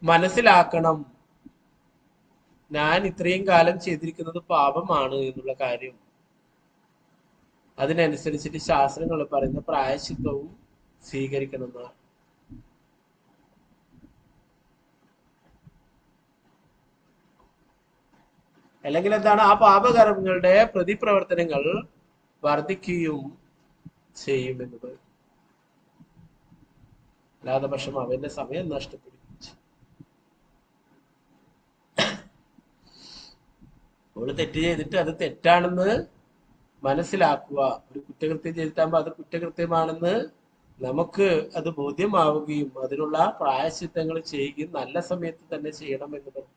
മനസ്സിലാക്കണം ഞാൻ ഇത്രയും കാലം ചെയ്തിരിക്കുന്നത് പാപമാണ് എന്നുള്ള കാര്യം. അതിനനുസരിച്ചിട്ട് ശാസ്ത്രങ്ങൾ പറയുന്ന പ്രായശ്ചിത്തവും സ്വീകരിക്കണമെന്നാണ്. അല്ലെങ്കിൽ എന്താണ്, ആ പാപകർമ്മങ്ങളുടെ പ്രതിപ്രവർത്തനങ്ങൾ വർദ്ധിക്കുകയും ചെയ്യുമെന്ന് പറയും. അല്ലാതെ പക്ഷം അവന്റെ സമയം നഷ്ടപ്പെടും. അവള് തെറ്റ് ചെയ്തിട്ട് അത് തെറ്റാണെന്ന് മനസ്സിലാക്കുക. ഒരു കുറ്റകൃത്യം ചെയ്തിട്ടാകുമ്പോ അത് കുറ്റകൃത്യമാണെന്ന് നമുക്ക് അത് ബോധ്യമാവുകയും അതിനുള്ള പ്രായശ്ചിത്തങ്ങൾ ചെയ്യുകയും നല്ല സമയത്ത് തന്നെ ചെയ്യണം എന്ന് പറയും.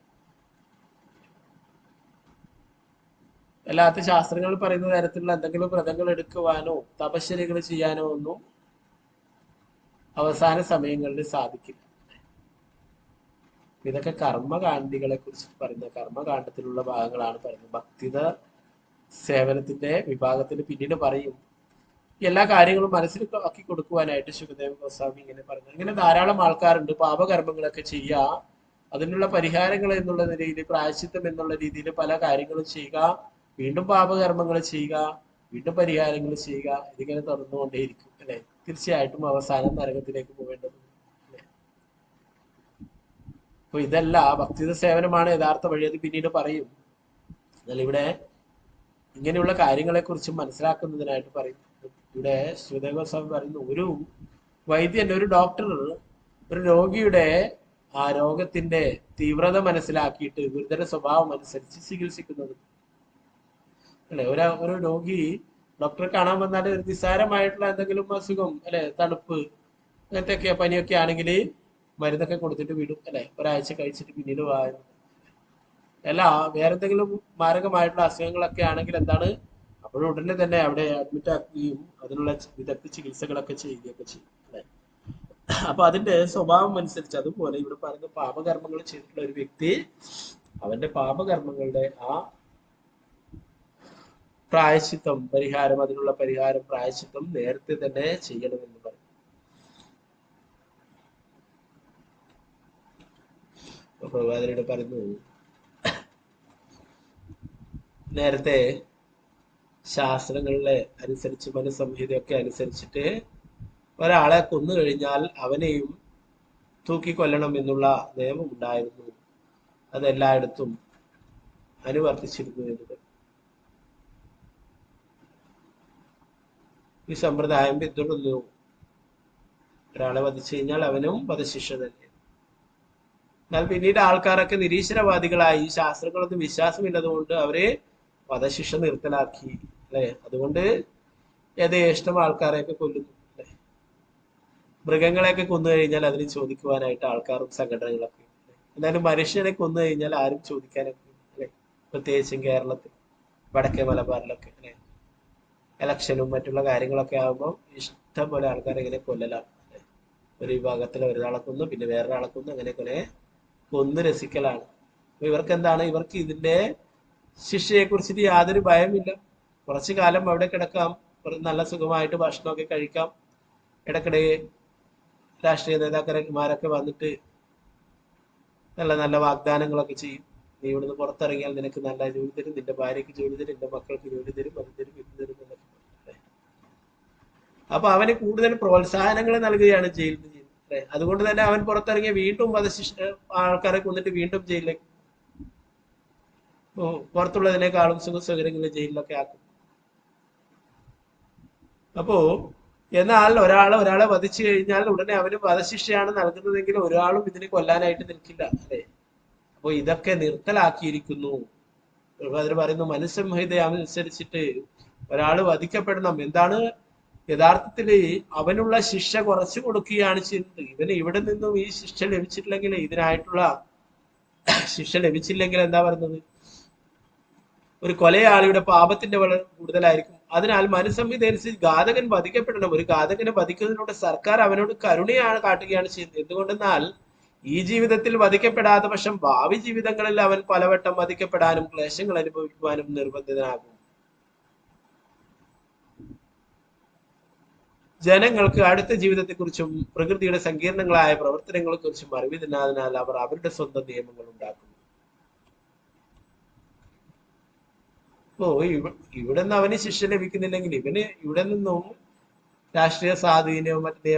അല്ലാത്ത ശാസ്ത്രങ്ങൾ പറയുന്ന തരത്തിലുള്ള എന്തെങ്കിലും വ്രതങ്ങൾ എടുക്കുവാനോ തപശ്ചര്യകൾ ചെയ്യാനോ ഒന്നും അവസാന സമയങ്ങളിൽ സാധിക്കില്ല. ഇതൊക്കെ കർമ്മകാണ്ഡികളെ കുറിച്ച് പറയുന്ന കർമ്മകാണ്ഡത്തിലുള്ള ഭാഗങ്ങളാണ് പറയുന്നത്. ഭക്തിത സേവനത്തിന്റെ വിഭാഗത്തിന് പിന്നീട് പറയും. എല്ലാ കാര്യങ്ങളും മനസ്സിലാക്കി കൊടുക്കുവാനായിട്ട് ശുകദേവ ഗോസ്വാമി ഇങ്ങനെ പറഞ്ഞു. ഇങ്ങനെ ധാരാളം ആൾക്കാരുണ്ട് പാപകർമ്മങ്ങളൊക്കെ ചെയ്യുക, അതിനുള്ള പരിഹാരങ്ങൾ എന്നുള്ള നിലയിൽ, പ്രായശ്ചിത്തം എന്നുള്ള രീതിയിൽ പല കാര്യങ്ങളും ചെയ്യുക, വീണ്ടും പാപകർമ്മങ്ങൾ ചെയ്യുക, വീണ്ടും പരിഹാരങ്ങൾ ചെയ്യുക. ഇതിങ്ങനെ തുറന്നുകൊണ്ടേയിരിക്കും, അല്ലെ? തീർച്ചയായിട്ടും അവസാനം നരകത്തിലേക്ക് പോവേണ്ടത്. അപ്പൊ ഇതല്ല ഭക്തിത സേവനമാണ് യഥാർത്ഥ വഴി. അത് പിന്നീട് പറയും. എന്നാൽ ഇവിടെ ഇങ്ങനെയുള്ള കാര്യങ്ങളെ കുറിച്ച് മനസ്സിലാക്കുന്നതിനായിട്ട് പറയും. ഇവിടെ ശിവദേവ ഗോസ്വാമി പറയുന്നു, ഒരു വൈദ്യൻ, ഒരു ഡോക്ടർ ഒരു രോഗിയുടെ ആ രോഗത്തിന്റെ തീവ്രത മനസ്സിലാക്കിയിട്ട് ഗുരുതര സ്വഭാവം അനുസരിച്ച് ചികിത്സിക്കുന്നത്, അല്ലെ? ഒരു രോഗി ഡോക്ടറെ കാണാൻ വന്നാൽ ഒരു നിസ്സാരമായിട്ടുള്ള എന്തെങ്കിലും അസുഖം, അല്ലെ, തണുപ്പ്, അങ്ങനത്തെ പനിയൊക്കെ ആണെങ്കിൽ മരുന്നൊക്കെ കൊടുത്തിട്ട് വിടും, അല്ലെ? ഒരാഴ്ച കഴിച്ചിട്ട് പിന്നീട് വായും. അല്ല, വേറെ എന്തെങ്കിലും മാരകമായിട്ടുള്ള അസുഖങ്ങളൊക്കെ ആണെങ്കിൽ എന്താണ്, അപ്പോഴും ഉടനെ തന്നെ അവിടെ അഡ്മിറ്റ് ആക്കുകയും അതിനുള്ള വിദഗ്ധ ചികിത്സകളൊക്കെ ചെയ്യുകയൊക്കെ ചെയ്യും, അല്ലെ? അപ്പൊ അതിന്റെ സ്വഭാവം അനുസരിച്ച്, അതുപോലെ ഇവിടെ പറയുന്ന പാപകർമ്മങ്ങൾ ചെയ്തിട്ടുള്ള ഒരു വ്യക്തി അവന്റെ പാപകർമ്മങ്ങളുടെ ആ പ്രായശ്ചിത്തം, പരിഹാരം, അതിനുള്ള പരിഹാരം, പ്രായശ്ചിത്തം നേരത്തെ തന്നെ ചെയ്യണമെന്ന് പറയും. പ്രഭാകരയുടെ പറയുന്നു, നേരത്തെ ശാസ്ത്രങ്ങളിലെ അനുസരിച്ച്, മനുസംഹിതയൊക്കെ അനുസരിച്ചിട്ട് ഒരാളെ കൊന്നു കഴിഞ്ഞാൽ അവനെയും തൂക്കിക്കൊല്ലണം എന്നുള്ള നിയമം ഉണ്ടായിരുന്നു. അതെല്ലായിടത്തും അനുവർത്തിച്ചിരുന്നു എന്നത്. ഈ സമ്പ്രദായം പിന്തുടർന്നു. ഒരാളെ വധിച്ചു കഴിഞ്ഞാൽ അവനും വധശിക്ഷ തന്നെ. എന്നാൽ പിന്നീട് ആൾക്കാരൊക്കെ നിരീശ്വരവാദികളായി, ശാസ്ത്രങ്ങളൊന്നും വിശ്വാസമില്ലതുകൊണ്ട് അവരെ വധശിക്ഷ നിർത്തലാക്കി, അല്ലെ? അതുകൊണ്ട് യഥേഷ്ടം ആൾക്കാരെയൊക്കെ കൊല്ലുന്നു, അല്ലെ? മൃഗങ്ങളെയൊക്കെ കൊന്നു കഴിഞ്ഞാൽ അതിന് ചോദിക്കുവാനായിട്ട് ആൾക്കാരും സംഘടനകളൊക്കെ. എന്നാലും മനുഷ്യനെ കൊന്നു കഴിഞ്ഞാൽ ആരും ചോദിക്കാനൊക്കെ, അല്ലെ? പ്രത്യേകിച്ചും കേരളത്തിൽ, വടക്കേ മലബാറിലൊക്കെ, അല്ലെ? ഇലക്ഷനും മറ്റുള്ള കാര്യങ്ങളൊക്കെ ആകുമ്പോൾ ഇഷ്ടം പോലെ ആൾക്കാരെ ഇങ്ങനെ കൊല്ലലാണ്, അല്ലെ? ഒരു വിഭാഗത്തിലെ ഒരാളെ കൊന്നു, പിന്നെ വേറൊരാളെ കൊന്നു, അങ്ങനെ കുറെ കൊന്നു രസിക്കലാണ്. അപ്പൊ ഇവർക്ക് എന്താണ്, ഇവർക്ക് ഇതിന്റെ ശിക്ഷയെ കുറിച്ചിട്ട് യാതൊരു ഭയമില്ല. കുറച്ചു കാലം അവിടെ കിടക്കാം, നല്ല സുഖമായിട്ട് ഭക്ഷണമൊക്കെ കഴിക്കാം. ഇടയ്ക്കിടെ രാഷ്ട്രീയ നേതാക്കന്മാരൊക്കെ വന്നിട്ട് നല്ല നല്ല വാഗ്ദാനങ്ങളൊക്കെ ചെയ്യും. നീ ഇവിടുന്ന് പുറത്തിറങ്ങിയാൽ നിനക്ക് നല്ല ജോലി തരും, നിന്റെ ഭാര്യയ്ക്ക് ജോലി തരും, നിന്റെ മക്കൾക്ക് ജോലി തരും, അത് തരും, ഇത് തരും എന്നൊക്കെ. അപ്പൊ അവന് കൂടുതൽ പ്രോത്സാഹനങ്ങൾ നൽകുകയാണ് ജയിലിൽ നിന്ന് ചെയ്യുന്നത്. അതുകൊണ്ട് തന്നെ അവൻ പുറത്തിറങ്ങിയ വീണ്ടും വധശിക്ഷ, ആൾക്കാരെ കൊന്നിട്ട് വീണ്ടും ജയിലിലേക്ക്, പുറത്തുള്ളതിനേക്കാളും സുഖസൗകര്യങ്ങൾ ജയിലിലൊക്കെ ആക്കും. അപ്പോ എന്നാൽ ഒരാളെ വധിച്ചു കഴിഞ്ഞാൽ ഉടനെ അവന് വധശിക്ഷയാണ് നൽകുന്നതെങ്കിൽ ഒരാളും ഇതിനെ കൊല്ലാനായിട്ട് നിൽക്കില്ല, അല്ലെ? അപ്പൊ ഇതൊക്കെ നിർത്തലാക്കിയിരിക്കുന്നു. അതിൽ പറയുന്നു മനുസംഹിത അനുസരിച്ചിട്ട് ഒരാൾ വധിക്കപ്പെടണം. എന്താണ് യഥാർത്ഥത്തില് അവനുള്ള ശിക്ഷ കുറച്ചു കൊടുക്കുകയാണ് ചെയ്യുന്നത്. ഇവന് ഇവിടെ നിന്നും ഈ ശിക്ഷ ലഭിച്ചിട്ടില്ലെങ്കിൽ, ഇതിനായിട്ടുള്ള ശിക്ഷ ലഭിച്ചില്ലെങ്കിൽ എന്താ പറയുന്നത്, ഒരു കൊലയാളിയുടെ പാപത്തിന്റെ വളരെ കൂടുതലായിരിക്കും. അതിനാൽ മനുസംഹിത അനുസരിച്ച് ഘാതകൻ വധിക്കപ്പെടണം. ഒരു ഘാതകനെ വധിക്കുന്നതിലൂടെ സർക്കാർ അവനോട് കരുണയാണ് കാട്ടുകയാണ് ചെയ്യുന്നത്. എന്തുകൊണ്ടെന്നാൽ ഈ ജീവിതത്തിൽ വധിക്കപ്പെടാത്ത പക്ഷം ഭാവി ജീവിതങ്ങളിൽ അവൻ പലവട്ടം വധിക്കപ്പെടാനും ക്ലേശങ്ങൾ അനുഭവിക്കുവാനും നിർബന്ധിതനാകും. ജനങ്ങൾക്ക് അടുത്ത ജീവിതത്തെക്കുറിച്ചും പ്രകൃതിയുടെ സങ്കീർണങ്ങളായ പ്രവർത്തനങ്ങളെ കുറിച്ചും അറിവില്ലാതിനാൽ അവർ അവരുടെ സ്വന്തം നിയമങ്ങൾ ഉണ്ടാക്കുന്നു. അപ്പോ ഇവിടെ നിന്ന് അവന് ശിക്ഷ ലഭിക്കുന്നില്ലെങ്കിൽ ഇവന് ഇവിടെ നിന്നും രാഷ്ട്രീയ സ്വാധീനവും മറ്റ്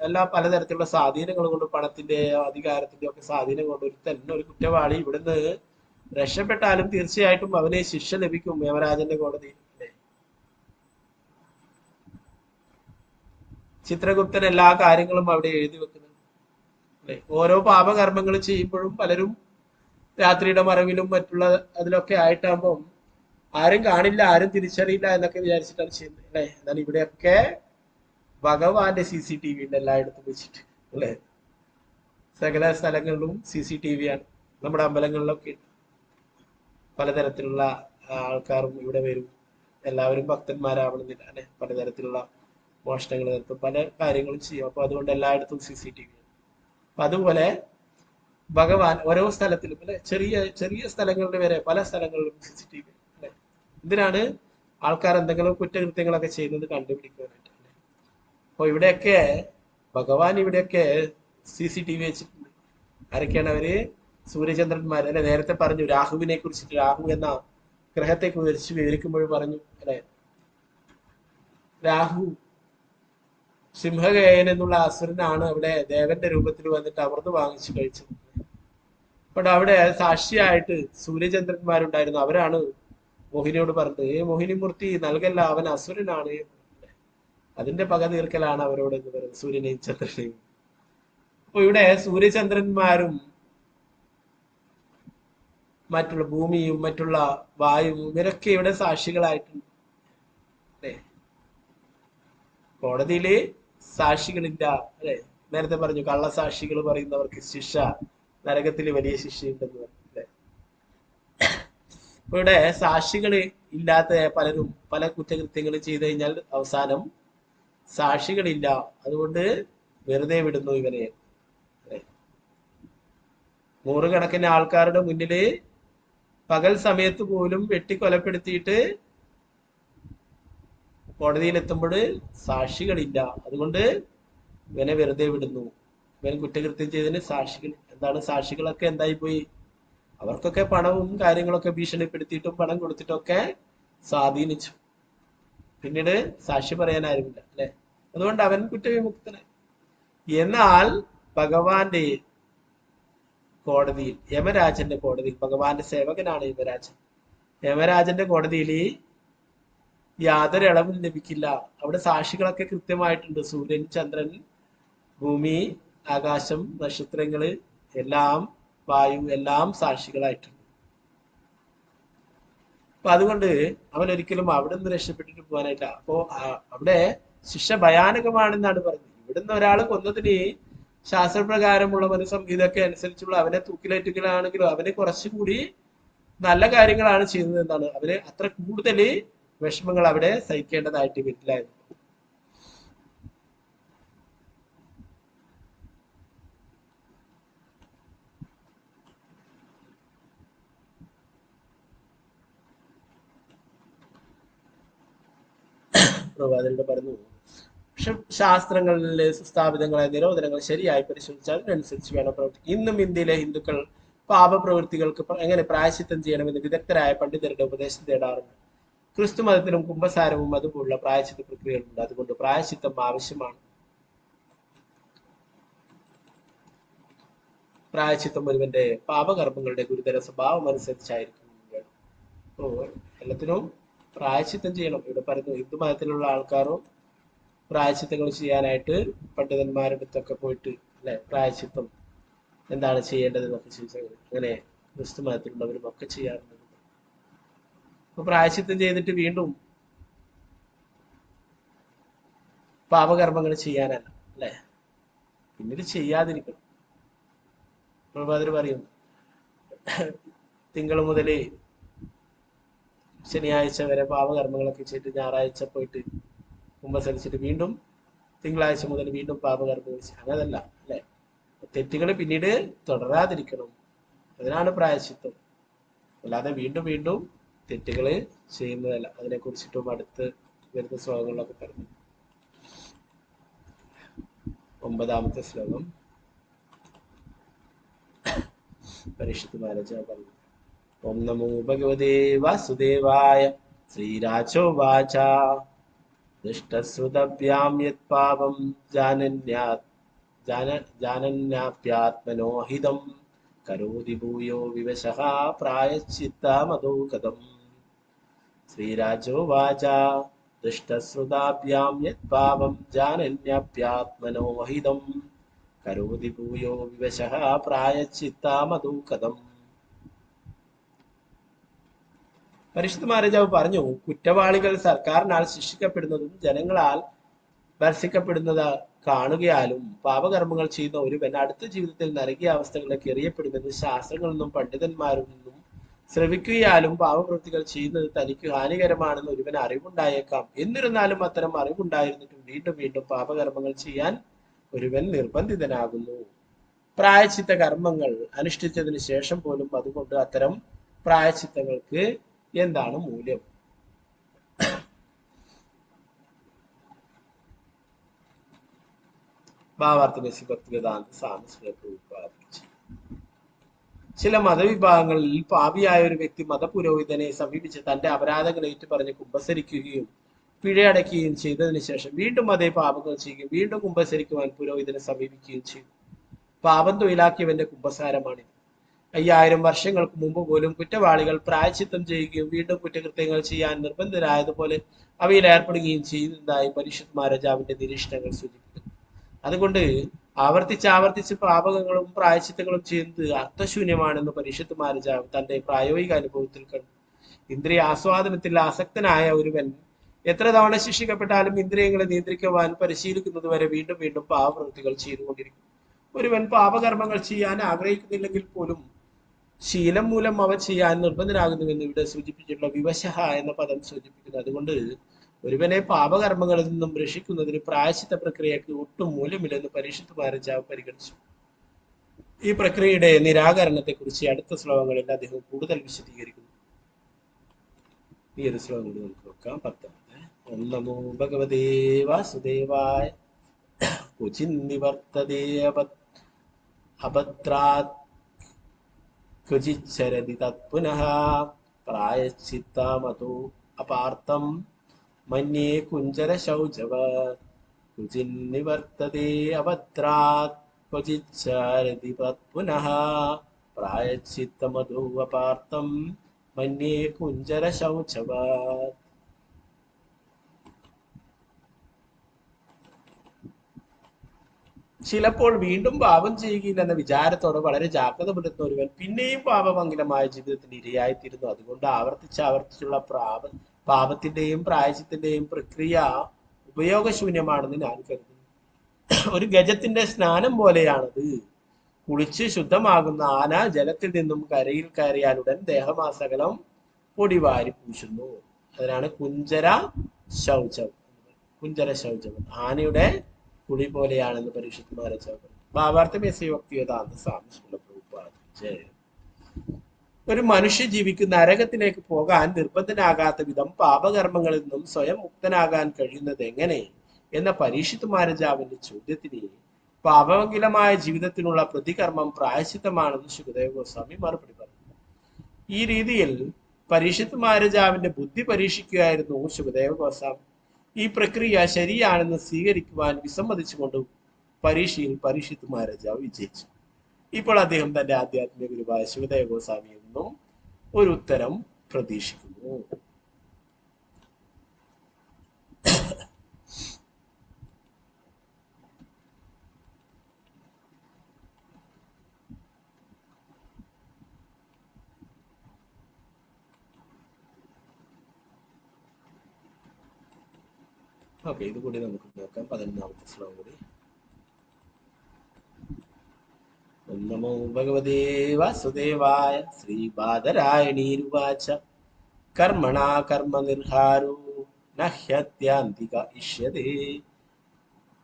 എല്ലാ പലതരത്തിലുള്ള സ്വാധീനങ്ങൾ കൊണ്ട്, പണത്തിന്റെയോ അധികാരത്തിന്റെയോ ഒക്കെ സ്വാധീനം കൊണ്ട് ഒരു കുറ്റവാളി ഇവിടുന്ന് രക്ഷപ്പെട്ടാലും തീർച്ചയായിട്ടും അവന് ശിക്ഷ ലഭിക്കും യമരാജന്റെ കോടതിയിൽ. ചിത്രഗുപ്തൻ എല്ലാ കാര്യങ്ങളും അവിടെ എഴുതി വെക്കുന്നുണ്ട്, അല്ലെ? ഓരോ പാപകർമ്മങ്ങൾ ചെയ്യുമ്പോഴും പലരും രാത്രിയുടെ മറവിലും മറ്റുള്ള അതിലൊക്കെ ആയിട്ടാകുമ്പോൾ ആരും കാണില്ല, ആരും തിരിച്ചറിയില്ല എന്നൊക്കെ വിചാരിച്ചിട്ടാണ് ചെയ്യുന്നത്, അല്ലെ? എന്നാൽ ഇവിടെയൊക്കെ ഭഗവാന്റെ CCTV ഉണ്ട് എല്ലായിടത്തും വെച്ചിട്ട്, അല്ലെ? സകല സ്ഥലങ്ങളിലും CCTV ആണ്. നമ്മുടെ അമ്പലങ്ങളിലൊക്കെ പലതരത്തിലുള്ള ആൾക്കാരും ഇവിടെ വരും. എല്ലാവരും ഭക്തന്മാരാവണമെന്നില്ല, അല്ലെ? പലതരത്തിലുള്ള മോഷണങ്ങൾ നടത്തും, പല കാര്യങ്ങളും ചെയ്യും. അപ്പൊ അതുകൊണ്ട് എല്ലായിടത്തും CCTV ആണ്. അപ്പൊ അതുപോലെ ഭഗവാൻ ഓരോ സ്ഥലത്തിലും, അല്ലെ? ചെറിയ ചെറിയ സ്ഥലങ്ങളുടെ വരെ പല സ്ഥലങ്ങളിലും CCTV, അല്ലെ? എന്തിനാണ്? ആൾക്കാർ എന്തെങ്കിലും കുറ്റകൃത്യങ്ങളൊക്കെ ചെയ്യുന്നത് കണ്ടുപിടിക്കാനായിട്ട്. അപ്പൊ ഇവിടെയൊക്കെ ഭഗവാൻ ഇവിടെയൊക്കെ CCTV വെച്ചിട്ടുണ്ട്. ആരൊക്കെയാണ് അവര്? സൂര്യചന്ദ്രന്മാർ, അല്ലെ? നേരത്തെ പറഞ്ഞു രാഹുവിനെ കുറിച്ചിട്ട്, രാഹു എന്ന ഗ്രഹത്തെ കുറിച്ച് വിവരിക്കുമ്പോൾ പറഞ്ഞു, അല്ലെ? രാഹു സിംഹഗയൻ എന്നുള്ള അസുരനാണ് അവിടെ ദേവന്റെ രൂപത്തിൽ വന്നിട്ട് അമൃത് വാങ്ങിച്ചു കഴിച്ചത്. അപ്പോൾ അവിടെ സാക്ഷിയായിട്ട് സൂര്യചന്ദ്രന്മാരുണ്ടായിരുന്നു. അവരാണ് മോഹിനിയോട് പറഞ്ഞത്, മോഹിനിമൂർത്തി നൽകല്ല, അവൻ അസുരനാണ്, അതിന്റെ പക തീർക്കലാണ് അവരോട് എന്ന് പറയുന്നത്, സൂര്യനെയും ചന്ദ്രനെയും. അപ്പൊ ഇവിടെ സൂര്യചന്ദ്രന്മാരും മറ്റുള്ള ഭൂമിയും മറ്റുള്ള വായുവും ഇവരൊക്കെ ഇവിടെ സാക്ഷികളായിട്ടുണ്ട്, അല്ലെ? കോടതിയില് സാക്ഷികളില്ല, അല്ലെ? നേരത്തെ പറഞ്ഞു കള്ളസാക്ഷികൾ പറയുന്നവർക്ക് ശിക്ഷ, നരകത്തിൽ വലിയ ശിക്ഷയുണ്ടെന്ന് പറഞ്ഞു, അല്ലെ? അപ്പൊ ഇവിടെ സാക്ഷികൾ ഇല്ലാത്ത പലരും പല കുറ്റകൃത്യങ്ങൾ ചെയ്തു കഴിഞ്ഞാൽ അവസാനം സാക്ഷികളില്ല, അതുകൊണ്ട് വെറുതെ വിടുന്നു ഇവനെ. നൂറുകണക്കിന് ആൾക്കാരുടെ മുന്നില് പകൽ സമയത്ത് പോലും വെട്ടിക്കൊലപ്പെടുത്തിയിട്ട് കോടതിയിലെത്തുമ്പോൾ സാക്ഷികളില്ല, അതുകൊണ്ട് ഇവനെ വെറുതെ വിടുന്നു. ഇവൻ കുറ്റകൃത്യം ചെയ്തതിന് സാക്ഷികൾ എന്താണ്? സാക്ഷികളൊക്കെ എന്തായി പോയി? അവർക്കൊക്കെ പണവും കാര്യങ്ങളൊക്കെ ഭീഷണിപ്പെടുത്തിയിട്ടും പണം കൊടുത്തിട്ടൊക്കെ സ്വാധീനിച്ചു. പിന്നീട് സാക്ഷി പറയാൻ ആരുമില്ല, അല്ലെ? അതുകൊണ്ട് അവൻ കുറ്റവിമുക്തനായി. എന്നാൽ ഭഗവാന്റെ കോടതിയിൽ, യമരാജന്റെ കോടതിയിൽ, ഭഗവാന്റെ സേവകനാണ് യമരാജൻ. യമരാജന്റെ കോടതിയിൽ യാതൊരു ഇളവും ലഭിക്കില്ല. അവിടെ സാക്ഷികളൊക്കെ കൃത്യമായിട്ടുണ്ട്. സൂര്യൻ, ചന്ദ്രൻ, ഭൂമി, ആകാശം, നക്ഷത്രങ്ങള് എല്ലാം, വായു എല്ലാം സാക്ഷികളായിട്ടുണ്ട്. അപ്പൊ അതുകൊണ്ട് അവൻ ഒരിക്കലും അവിടെ നിന്ന് രക്ഷപ്പെട്ടിട്ട് പോകാനായില്ല. അപ്പോ അവിടെ ശിക്ഷ ഭയാനകമാണെന്നാണ് പറഞ്ഞത്. ഇവിടുന്ന് ഒരാൾ കൊന്നതിന് ശാസ്ത്രപ്രകാരമുള്ള മനുസംഹിതയൊക്കെ അനുസരിച്ചുള്ള അവനെ തൂക്കിലേറ്റുകയാണെങ്കിലും അവന് കുറച്ചുകൂടി നല്ല കാര്യങ്ങളാണ് ചെയ്യുന്നത്. എന്താണ്? അവന് അത്ര കൂടുതൽ വിഷമങ്ങൾ അവിടെ സഹിക്കേണ്ടതായിട്ട് വരില്ലായിരുന്നു. പ്രവാചകരുടെ പറഞ്ഞു, പക്ഷെ ശാസ്ത്രങ്ങളിലെ സ്ഥാപിതങ്ങളായ നിരോധനങ്ങൾ ശരിയായി പരിശോധിച്ചാൽ അതിനനുസരിച്ച് വേണം പ്രവർത്തിക്കും. ഇന്നും ഇന്ത്യയിലെ ഹിന്ദുക്കൾ പാപപ്രവൃത്തികൾക്ക് എങ്ങനെ പ്രായശ്ചിത്തം ചെയ്യണമെന്ന് വിദഗ്ധരായ പണ്ഡിതരുടെ ഉപദേശം തേടാറുണ്ട്. ക്രിസ്തു മതത്തിലും കുംഭസാരവും അതുപോലുള്ള പ്രായശ്ചിത്ത പ്രക്രിയകളുണ്ട്. അതുകൊണ്ട് പ്രായശ്ചിത്തം ആവശ്യമാണ്. പ്രായശ്ചിത്തം ഒരുവന്റെ പാപകർമ്മങ്ങളുടെ ഗുരുതര സ്വഭാവം അനുസരിച്ചായിരിക്കും. അപ്പോൾ എല്ലാത്തിനും പ്രായശ്ചിത്തം ചെയ്യണം. ഇവിടെ പറയുന്നു ഹിന്ദു മതത്തിലുള്ള ആൾക്കാരും പ്രായശ്ചിത്തങ്ങൾ ചെയ്യാനായിട്ട് പണ്ഡിതന്മാരുടെ അടുത്തൊക്കെ പോയിട്ട് അല്ലെ പ്രായശ്ചിത്തം എന്താണ് ചെയ്യേണ്ടതെന്നൊക്കെ ചോദിച്ചാൽ അങ്ങനെ ക്രിസ്തു മതത്തിലുള്ളവരും ഒക്കെ ചെയ്യാറുണ്ട്. അപ്പൊ പ്രായശ്ചിത്തം ചെയ്തിട്ട് വീണ്ടും പാപകർമ്മങ്ങൾ ചെയ്യാനല്ല അല്ലെ, പിന്നീട് ചെയ്യാതിരിക്കണം. പ്രഭാതർ പറയുന്നു തിങ്കൾ മുതൽ ശനിയാഴ്ച വരെ പാപകർമ്മങ്ങളൊക്കെ ചെയ്തിട്ട് ഞായറാഴ്ച പോയിട്ട് കുമ്പസരിച്ചിട്ട് വീണ്ടും തിങ്കളാഴ്ച മുതൽ വീണ്ടും പാപകർമ്മങ്ങൾ ചെയ്യും. അങ്ങനല്ല അല്ലെ, തെറ്റുകൾ പിന്നീട് തുടരാതിരിക്കണം. അതിനാണ് പ്രായശ്ചിത്തം. അല്ലാതെ വീണ്ടും വീണ്ടും തെറ്റുകൾ ചെയ്യുന്നതല്ല. അതിനെ കുറിച്ചിട്ടും അടുത്ത് വരുന്ന ശ്ലോകങ്ങളിലൊക്കെ പറഞ്ഞു. 9ാമത്തെ ശ്ലോകം പരിഷത്ത് മഹാരാജാവ് പറഞ്ഞു. ഓം നമോ ഭഗവതേ വാസുദേവായ. ശ്രീരാജോവാച ദുഷ്ടശ്രുതഭ്യാം യത് പാപം ജാനന്യാപ്യാത്മനോഹിതം കരോതി ഭൂയോ വിവശഃ പ്രായശ്ചിത്തമദോ കഥം. ശ്രീരാജോവാച ദുഷ്ടശ്രുതാഭ്യാം യത് പാപം ജാനന്യാപ്യാത്മനോഹിതം കരോതി ഭൂയോ വിവശഃ പ്രായശ്ചിത്തമദോ കഥം. പരിശുദ്ധ മഹാരാജാവ് പറഞ്ഞു, കുറ്റവാളികൾ സർക്കാരിനാൽ ശിക്ഷിക്കപ്പെടുന്നതും ജനങ്ങളാൽ ഭർഷിക്കപ്പെടുന്നത് കാണുകയാലും പാപകർമ്മങ്ങൾ ചെയ്യുന്ന ഒരുവൻ അടുത്ത ജീവിതത്തിൽ നരകിയ അവസ്ഥകളിലേക്ക് എറിയപ്പെടുമെന്ന് ശാസ്ത്രങ്ങളിൽ നിന്നും പണ്ഡിതന്മാരിൽ നിന്നും ശ്രവിക്കുകയാലും പാപപ്രവൃത്തികൾ ചെയ്യുന്നത് തനിക്ക് ഹാനികരമാണെന്ന് ഒരുവൻ അറിവുണ്ടായേക്കാം. എന്നിരുന്നാലും അത്തരം അറിവുണ്ടായിരുന്നിട്ടും വീണ്ടും വീണ്ടും പാപകർമ്മങ്ങൾ ചെയ്യാൻ ഒരുവൻ നിർബന്ധിതനാകുന്നു. പ്രായശ്ചിത്ത കർമ്മങ്ങൾ അനുഷ്ഠിച്ചതിന് ശേഷം പോലും അതുകൊണ്ട് അത്തരം പ്രായശ്ചിത്തങ്ങൾക്ക് എന്താണ് മൂല്യം? ചില മതവിഭാഗങ്ങളിൽ പാപിയായ ഒരു വ്യക്തി മതപുരോഹിതനെ സമീപിച്ച് തന്റെ അപരാധങ്ങൾ ഏറ്റുപറഞ്ഞ് കുമ്പസരിക്കുകയും പിഴയടയ്ക്കുകയും ചെയ്തതിനു ശേഷം വീണ്ടും അതേ പാപങ്ങൾ ചെയ്യുകയും വീണ്ടും കുമ്പസരിക്കുവാൻ പുരോഹിതനെ സമീപിക്കുകയും ചെയ്തു. പാപം തൊഴിലാക്കിയവന്റെ കുമ്പസാരമാണിത്. 5000 വർഷങ്ങൾക്ക് മുമ്പ് പോലും കുറ്റവാളികൾ പ്രായശ്ചിത്തം ചെയ്യുകയും വീണ്ടും കുറ്റകൃത്യങ്ങൾ ചെയ്യാൻ നിർബന്ധരായതുപോലെ അവയിൽ ഏർപ്പെടുകയും ചെയ്യുന്നതായി പരിശുദ്ധ മഹാരാജാവിന്റെ നിരീക്ഷണങ്ങൾ സൂചിപ്പിക്കുന്നു. അതുകൊണ്ട് ആവർത്തിച്ച് പാപകങ്ങളും പ്രായശ്ചിത്തങ്ങളും ചെയ്യുന്നത് അർത്ഥശൂന്യമാണെന്ന് പരിശുദ്ധ മഹാരാജാവ് തന്റെ പ്രായോഗിക അനുഭവത്തിൽ കണ്ടു. ഇന്ദ്രിയ ആസ്വാദനത്തിൽ ആസക്തനായ ഒരുവൻ എത്ര തവണ ശിക്ഷിക്കപ്പെട്ടാലും ഇന്ദ്രിയങ്ങളെ നിയന്ത്രിക്കുവാൻ പരിശീലിക്കുന്നത് വരെ വീണ്ടും വീണ്ടും പാപപ്രവൃത്തികൾ ചെയ്തുകൊണ്ടിരിക്കും. ഒരുവൻ പാപകർമ്മങ്ങൾ ചെയ്യാൻ ആഗ്രഹിക്കുന്നില്ലെങ്കിൽ പോലും ശീലം മൂലം അവ ചെയ്യാൻ നിർബന്ധനാകുന്നുവെന്ന് ഇവിടെ സൂചിപ്പിച്ചിട്ടുള്ള വിവശഃ എന്ന പദം സൂചിപ്പിക്കുന്നു. അതുകൊണ്ട് ഒരുവനെ പാപകർമ്മങ്ങളിൽ നിന്നും രക്ഷിക്കുന്നതിന് പ്രായശ്ചിത്ത പ്രക്രിയക്ക് ഒട്ടും മൂല്യമില്ലെന്ന് പരിശുദ്ധ മഹാരാജാവ് പരിഗണിച്ചു. ഈ പ്രക്രിയയുടെ നിരാകരണത്തെ കുറിച്ച് അടുത്ത ശ്ലോകങ്ങളിൽ അദ്ദേഹം കൂടുതൽ വിശദീകരിക്കുന്നു. ഈ ഒരു ശ്ലോകങ്ങൾ നമുക്ക് നോക്കാം. 10. ഓം നമോ ഭഗവതേ വാസുദേവായ. ക്വചിന്നിവർത്തതേ അഭദ്രാത് ക്വചിച്ചരതി തത്പുനഃ പ്രായശ്ചിത്തമതോ അപാർത്ഥം മന്യേ കുഞ്ചരശൗചവത്. ക്വചിന്നിവർത്തതേ അഭദ്രാത് ക്വചിച്ചരതി തത്പുനഃ പ്രായശ്ചിത്തമതോ അപാർത്ഥം മന്യേ കുഞ്ചരശൗചവത്. ചിലപ്പോൾ വീണ്ടും പാപം ചെയ്യുകയില്ലെന്ന വിചാരത്തോടെ വളരെ ജാഗ്രത പുലർത്തുന്ന ഒരുവൻ പിന്നെയും പാപമംഗലമായ ജീവിതത്തിന് ഇരയായിത്തീരുന്നു. അതുകൊണ്ട് ആവർത്തിച്ചുള്ള പാപത്തിന്റെയും പ്രായശ്ചിത്തിന്റെയും പ്രക്രിയ ഉപയോഗശൂന്യമാണെന്ന് ഞാൻ കരുതുന്നു. ഒരു ഗജത്തിന്റെ സ്നാനം പോലെയാണത്. കുളിച്ച് ശുദ്ധമാകുന്ന ആന ജലത്തിൽ നിന്നും കരയിൽ കയറിയാലുടൻ ദേഹമാസകലം പൊടിവാരി പൂശുന്നു. അതിനാണ് കുഞ്ചര ശൗചം. ആനയുടെ കുളി പോലെയാണെന്ന് പരിശുദ്ധ മഹാരാജാവ്. ഭാവാർത്ഥം ഭക്തിവേദാന്ത സ്വാമി ശ്രീല പ്രഭുപാദ. ഒരു മനുഷ്യ ജീവിക്ക് നരകത്തിലേക്ക് പോകാൻ നിർബന്ധനാകാത്ത വിധം പാപകർമ്മങ്ങളിൽ നിന്നും സ്വയം മുക്തനാകാൻ കഴിയുന്നത് എങ്ങനെ എന്ന പരിശുദ്ധ മഹാരാജാവിന്റെ ചോദ്യത്തിന് പാപമംഗലമായ ജീവിതത്തിനുള്ള പ്രതികർമ്മം പ്രായശ്ചിത്തമാണെന്ന് ശുകദേവ ഗോസ്വാമി മറുപടി പറഞ്ഞു. ഈ രീതിയിൽ പരിശുദ്ധ മഹാരാജാവിന്റെ ബുദ്ധി പരീക്ഷിക്കുകയായിരുന്നു ശുകദേവ ഗോസ്വാമി. ഈ പ്രക്രിയ ശരിയാണെന്ന് സ്വീകരിക്കുവാൻ വിസമ്മതിച്ചുകൊണ്ട് പരീക്ഷയിൽ പരിശുദ്ധ മഹാരാജാവ് വിജയിച്ചു. ഇപ്പോൾ അദ്ദേഹം തന്റെ ആധ്യാത്മിക ഗുരുവായ ശിവദേവ ഗോസ്വാമിയിൽ നിന്നും ഒരു ഉത്തരം പ്രതീക്ഷിക്കുന്നു. ഓക്കെ, ഇത് കൂടി നമുക്ക് നോക്കാം. 11ാമത്തെ ശ്ലോകം കൂടി. ഓം നമോ ഭഗവതേ വാസുദേവായ. ശ്രീബാദരായണീരുവാച കർമ്മണാ കർമ്മ നിർഹാരോ നഹ്യത്യാന്തിക ഇഷ്യതേ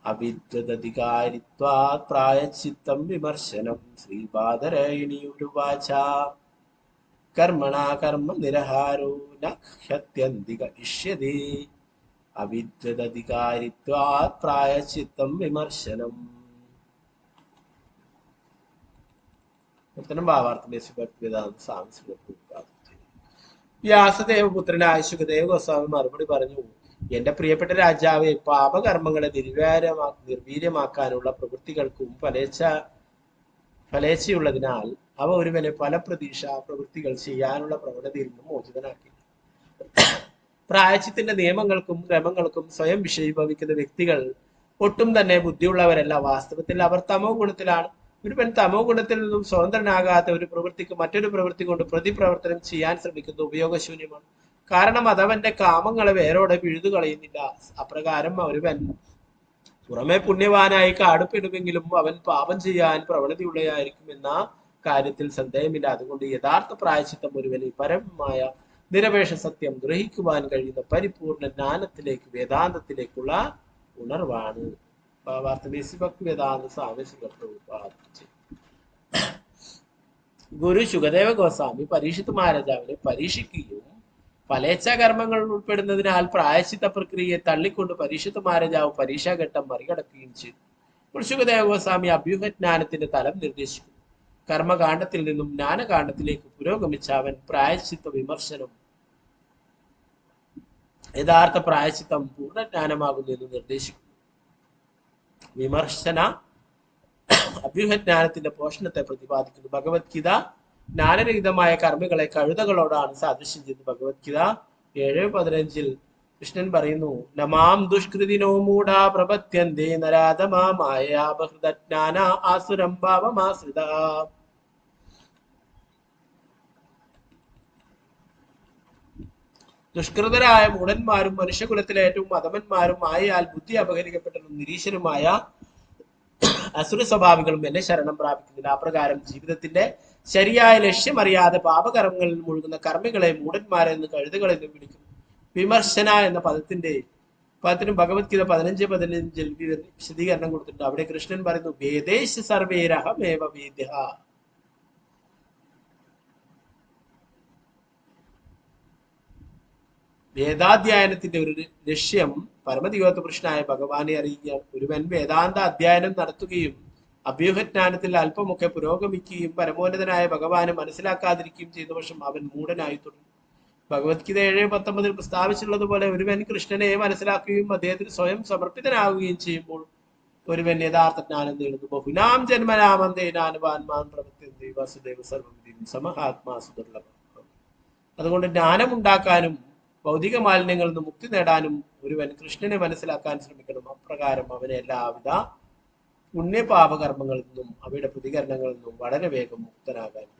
അവിദ്വദധികാരിത്വാത് പ്രായശ്ചിത്തം വിമർശനം. ശ്രീബാദരായണീരുവാച കർമ്മണാ കർമ്മ നിരഹാരോ നഹ്യത്യന്തിക ഇഷ്യതേ അവിദ്വദധികാരിത്വാത് പ്രായശ്ചിത്തം വിമർശനം. ഉത്തരം ഭാവാർത്ഥം വ്യാസദേവപുത്രനായ ശുകദേവ ഗോസ്വാമി മറുപടി പറഞ്ഞു, എന്റെ പ്രിയപ്പെട്ട രാജാവെ, പാപകർമ്മങ്ങളെ നിർവീര്യമാക്കാനുള്ള പ്രവൃത്തികൾക്കും ഫലേച്ഛയുള്ളതിനാൽ അവ ഒരുവനെ പല പ്രവൃത്തികൾ ചെയ്യാനുള്ള പ്രവണതയിൽ നിന്നും മോചിതനാക്കി. പ്രായശ്ചിത്തിന്റെ നിയമങ്ങൾക്കും ക്രമങ്ങൾക്കും സ്വയം വിഷയീഭവിക്കുന്ന വ്യക്തികൾ ഒട്ടും തന്നെ ബുദ്ധിയുള്ളവരല്ല. വാസ്തവത്തിൽ അവർ തമോ ഗുണത്തിലാണ്. ഒരുവൻ തമോ ഗുണത്തിൽ നിന്നും സ്വതന്ത്രനാകാത്ത ഒരു പ്രവൃത്തിക്ക് മറ്റൊരു പ്രവൃത്തി കൊണ്ട് പ്രതിപ്രവർത്തനം ചെയ്യാൻ ശ്രമിക്കുന്നത് ഉപയോഗശൂന്യമാണ്. കാരണം അതവന്റെ കാമങ്ങളെ വേരോടെ പിഴുതുകളയുന്നില്ല. അപ്രകാരം ഒരുവൻ പുറമെ പുണ്യവാനായി കാടുപ്പെടുമെങ്കിലും അവൻ പാപം ചെയ്യാൻ പ്രവണതയുള്ളയായിരിക്കുമെന്ന കാര്യത്തിൽ സന്ദേഹമില്ല. അതുകൊണ്ട് യഥാർത്ഥ പ്രായശ്ചിത്തം ഒരുവന് പരമമായ നിരപേക്ഷ സത്യം ഗ്രഹിക്കുവാൻ കഴിയുന്ന പരിപൂർണ ജ്ഞാനത്തിലേക്ക്, വേദാന്തത്തിലേക്കുള്ള ഉണർവാണ്. ഗുരു ശുകദേവ ഗോസ്വാമി പരീക്ഷിത് മഹാരാജാവിനെ പരീക്ഷിക്കുകയും ഫലേച്ഛാകർമ്മങ്ങൾ ഉൾപ്പെടുന്നതിനാൽ പ്രായശ്ചിത്ത പ്രക്രിയയെ തള്ളിക്കൊണ്ട് പരീക്ഷിത് മഹാരാജാവ് പരീക്ഷാഘട്ടം മറികടക്കുകയും ചെയ്തു. ശുകദേവ ഗോസ്വാമി അഭ്യൂഹജ്ഞാനത്തിന്റെ തലം നിർദ്ദേശിക്കുന്നു. കർമ്മകാണ്ഡത്തിൽ നിന്നും ജ്ഞാനകാണ്ഡത്തിലേക്ക് പുരോഗമിച്ച അവൻ പ്രായശ്ചിത്ത വിമർശനം, യഥാർത്ഥ പ്രായശ്ചിത്തം പൂർണ്ണജ്ഞാനമാകുന്നു എന്ന് നിർദ്ദേശിക്കുന്നു. വിമർശന അഭ്യൂഹജ്ഞാനത്തിന്റെ പോഷണത്തെ പ്രതിപാദിക്കുന്നു. ഭഗവത്ഗീത ജ്ഞാനരഹിതമായ കർമ്മികളെ കഴുതകളോടാണ് സാദൃശ്യം ചെയ്തത്. ഭഗവത്ഗീത 7:15 കൃഷ്ണൻ പറയുന്നു, നമാം ദുഷ്കൃതിനോ മൂഢാ പ്രപത്യന്തേ നരാധമാ ബഹൃതജ്ഞാന ആസുരം ഭാവമാശ്രിത. ദുഷ്കൃതരായ മൂഢന്മാരും മനുഷ്യകുലത്തിലെ ഏറ്റവും അധമന്മാരും ആയാൽ ബുദ്ധി അപഹരിക്കപ്പെട്ടതും നിരീശ്വരുമായ അസുര സ്വഭാവികളും എന്നെ ശരണം പ്രാപിക്കുന്നില്ല. അപ്രകാരം ജീവിതത്തിന്റെ ശരിയായ ലക്ഷ്യമറിയാതെ പാപകർമ്മങ്ങളിൽ മുഴുകുന്ന കർമ്മികളെ മൂഢന്മാരെന്ന് കഴുതുകളെന്നും വിളിക്കുന്നു. വിമർശന എന്ന പദത്തിനും ഭഗവത്ഗീത 15:15 വിശദീകരണം കൊടുത്തിട്ടുണ്ട്. അവിടെ കൃഷ്ണൻ പറയുന്നു, വേദേശ സർവേരഹമേവ വേദ്യ. വേദാധ്യയനത്തിന്റെ ഒരു ലക്ഷ്യം പരമദിവ്യത്വ പുരുഷനായ ഭഗവാനെ അറിയുകയാണ്. ഒരുവൻ വേദാന്ത അധ്യയനം നടത്തുകയും അഭ്യൂഹജ്ഞാനത്തിൽ അല്പമൊക്കെ പുരോഗമിക്കുകയും പരമോന്നതനായ ഭഗവാനെ മനസ്സിലാക്കാതിരിക്കുകയും ചെയ്ത പക്ഷം അവൻ മൂഢനായി തുടരും. ഭഗവത്ഗീത 7:19 പ്രസ്താവിച്ചിട്ടുള്ളതുപോലെ ഒരുവൻ കൃഷ്ണനെ മനസ്സിലാക്കുകയും അദ്ദേഹത്തിന് സ്വയം സമർപ്പിതനാവുകയും ചെയ്യുമ്പോൾ ഒരുവൻ യഥാർത്ഥ ജ്ഞാനം നേടുന്നു. ബഹുനാം ജന്മനാമന്തേനാനുവാൻമാൻ പ്രവർത്തിയന്തേ വാസുദേവ സർവ്വവിധിം സമഹാത്മാസു ദുർലഭം. അതുകൊണ്ട് ജ്ഞാനമുണ്ടാക്കാനും ഭൗതിക മാലിന്യങ്ങളിൽ നിന്ന് മുക്തി നേടാനും ഒരുവൻ കൃഷ്ണനെ മനസ്സിലാക്കാൻ ശ്രമിക്കണം. അപ്രകാരം അവനെ എല്ലാവിധ പുണ്യപാപകർമ്മങ്ങളിൽ നിന്നും അവയുടെ പ്രതികരണങ്ങളിൽ നിന്നും വളരെ വേഗം മുക്തനാകാൻ കഴിയും.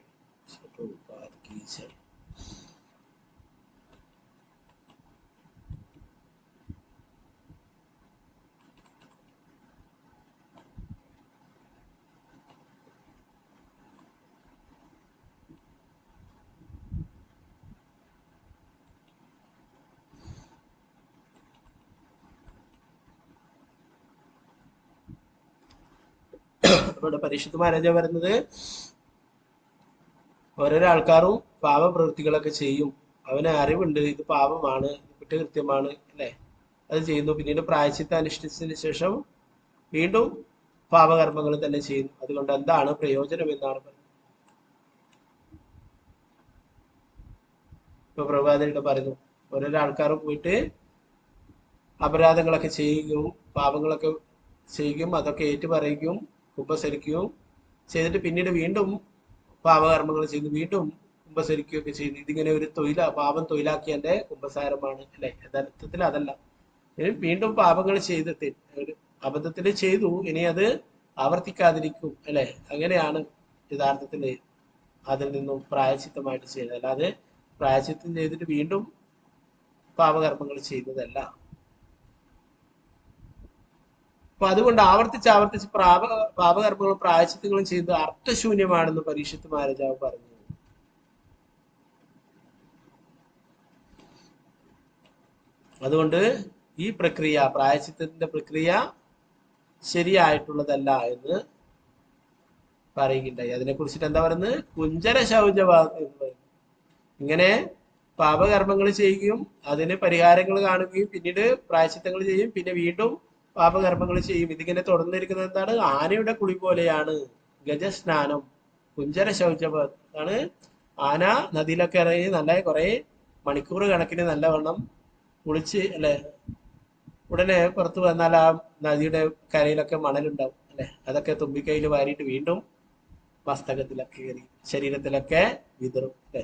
ഇവിടെ പരീക്ഷിത് മഹാരാജ പറയുന്നത്, ഓരോരോ ആൾക്കാരും പാപപ്രവൃത്തികളൊക്കെ ചെയ്യും. അവന് അറിവുണ്ട്, ഇത് പാപമാണ്, കുറ്റകൃത്യമാണ്, അല്ലെ, അത് ചെയ്യുന്നു. പിന്നീട് പ്രായശ്ചിത്തം അനുഷ്ഠിച്ചതിന് ശേഷം വീണ്ടും പാപകർമ്മങ്ങൾ തന്നെ ചെയ്യുന്നു. അതുകൊണ്ട് എന്താണ് പ്രയോജനം എന്നാണ് പറയുന്നത്. ഇപ്പൊ പ്രഭാതയുടെ പറയുന്നു, ഓരോരോ ആൾക്കാർ പോയിട്ട് അപരാധങ്ങളൊക്കെ ചെയ്യുകയും പാപങ്ങളൊക്കെ ചെയ്യുകയും അതൊക്കെ ഏറ്റുപറയുകയും കുമ്പസരിക്കുകയും ചെയ്തിട്ട് പിന്നീട് വീണ്ടും പാപകർമ്മങ്ങൾ ചെയ്ത് വീണ്ടും കുമ്പസരിക്കുകയൊക്കെ ചെയ്യുന്നു. ഇതിങ്ങനെ ഒരു പാപം തൊഴിലാക്കിയതിന്റെ കുമ്പസാരമാണ്, അല്ലെ? യഥാർത്ഥത്തിൽ അതല്ല. വീണ്ടും പാപങ്ങൾ ചെയ്ത് ഒരു അബദ്ധത്തിൽ ചെയ്തു, ഇനി അത് ആവർത്തിക്കാതിരിക്കും, അല്ലെ? അങ്ങനെയാണ് യഥാർത്ഥത്തില് അതിൽ നിന്നും പ്രായശ്ചിത്തമായിട്ട് ചെയ്യുന്നത്. അല്ലാതെ പ്രായശ്ചിത്തം ചെയ്തിട്ട് വീണ്ടും പാപകർമ്മങ്ങൾ ചെയ്യുന്നതല്ല. അപ്പൊ അതുകൊണ്ട് ആവർത്തിച്ച് ആവർത്തിച്ച് പാപകർമ്മങ്ങളും പ്രായശ്ചിത്തങ്ങളും ചെയ്ത് അർത്ഥശൂന്യമാണെന്ന് പരീക്ഷത്ത് മഹാരാജാവ് പറഞ്ഞു. അതുകൊണ്ട് ഈ പ്രക്രിയ, പ്രായശ്ചിത്തത്തിന്റെ പ്രക്രിയ ശരിയായിട്ടുള്ളതല്ല എന്ന് പറയുകയുണ്ടായി. അതിനെ കുറിച്ചിട്ട് എന്താ പറയുന്നത്? കുഞ്ചര ശൗചവാദം എന്ന് പറയുന്നത്. ഇങ്ങനെ പാപകർമ്മങ്ങൾ ചെയ്യുകയും അതിന് പരിഹാരങ്ങൾ കാണുകയും പിന്നീട് പ്രായശ്ചിത്തങ്ങൾ ചെയ്യും, പിന്നെ വീണ്ടും പാപകർമ്മങ്ങൾ ചെയ്യും. ഇതിങ്ങനെ തുടർന്നിരിക്കുന്നത് എന്താണ്? ആനയുടെ കുളി പോലെയാണ്. ഗജസ്നാനം, കുഞ്ചര ശൗചവാദം ആണ്. ആന നദിയിലൊക്കെ ഇറങ്ങി നല്ല കുറെ മണിക്കൂർ കണക്കിന് നല്ലവണ്ണം കുളിച്ച് അല്ലെ, ഉടനെ പുറത്തു വന്നാൽ ആ നദിയുടെ കരയിലൊക്കെ മണലുണ്ടാവും അല്ലെ, അതൊക്കെ തുമ്പിക്കൈയിൽ വാരിയിട്ട് വീണ്ടും മസ്തകത്തിലൊക്കെ കയറി ശരീരത്തിലൊക്കെ വിതറും അല്ലെ,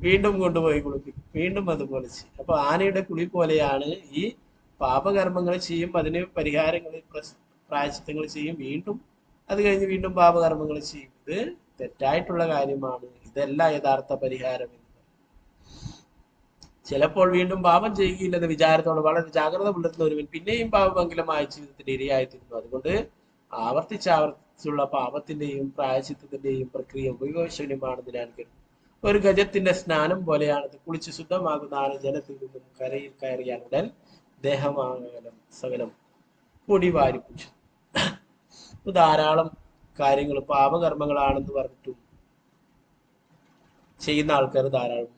വീണ്ടും കൊണ്ടുപോയി കുളിപ്പിക്കും, വീണ്ടും അത് പൊളിച്ച്. അപ്പൊ ആനയുടെ കുളി പോലെയാണ് ഈ പാപകർമ്മങ്ങൾ ചെയ്യും, അതിന് പരിഹാരങ്ങൾ പ്രായശ്ചിത്തങ്ങൾ ചെയ്യും, വീണ്ടും അത് കഴിഞ്ഞ് വീണ്ടും പാപകർമ്മങ്ങൾ ചെയ്യും. ഇത് തെറ്റായിട്ടുള്ള കാര്യമാണ്. ഇതല്ല യഥാർത്ഥ പരിഹാരം. ചിലപ്പോൾ വീണ്ടും പാപം ചെയ്യുകയില്ലെന്ന വിചാരത്തോടെ വളരെ ജാഗ്രത പുലർത്തുന്ന ഒരുവൻ പിന്നെയും പാപമംഗലമായ ജീവിതത്തിന്റെ ഇരയായിത്തീരുന്നു. അതുകൊണ്ട് ആവർത്തിച്ചുള്ള പാപത്തിന്റെയും പ്രായശ്ചിത്തത്തിന്റെയും പ്രക്രിയ ഉപയോഗശൂന്യമാണെന്ന് ഞാൻ കരുതുന്നു. ഒരു ഗജത്തിന്റെ സ്നാനം പോലെയാണത്. കുളിച്ച് ശുദ്ധമാകുന്ന ആന ജലത്തിൽ നിന്നും കരയിൽ കയറിയാൽ ഉടൻ ദേഹമാകലം സകലം പൊടി വാരിപ്പിച്ചു. ധാരാളം കാര്യങ്ങൾ പാപകർമ്മങ്ങളാണെന്ന് പറഞ്ഞിട്ടും ചെയ്യുന്ന ആൾക്കാർ ധാരാളം.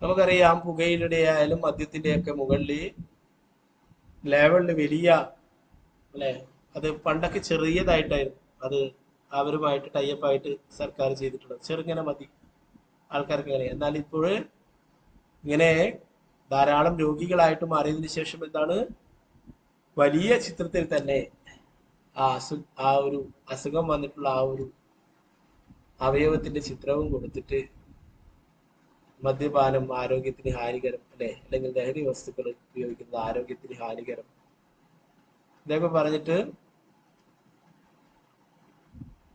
നമുക്കറിയാം, പുകയിലയുടെ ആയാലും മദ്യത്തിന്റെ ഒക്കെ മുകളിൽ ലേവലിന് വലിയ അല്ലെ, അത് പണ്ടൊക്കെ ചെറിയതായിട്ടായിരുന്നു അത് അവരുമായിട്ട് ടൈപ്പായിട്ട് സർക്കാർ ചെയ്തിട്ടുള്ളത്. ചെറുങ്ങനെ മതി ആൾക്കാർക്ക് അങ്ങനെ. എന്നാൽ ഇപ്പോൾ ഇങ്ങനെ ധാരാളം രോഗികളായിട്ട് മാറിയതിനു ശേഷം എന്താണ്, വലിയ ചിത്രത്തിൽ തന്നെ ആ ഒരു അസുഖം വന്നിട്ടുള്ള ആ ഒരു അവയവത്തിന്റെ ചിത്രവും കൊടുത്തിട്ട് മദ്യപാനം ആരോഗ്യത്തിന് ഹാനികരം അല്ലെ, അല്ലെങ്കിൽ ലഹരി വസ്തുക്കൾ ഉപയോഗിക്കുന്നത് ആരോഗ്യത്തിന് ഹാനികരം, ഇതൊക്കെ പറഞ്ഞിട്ട്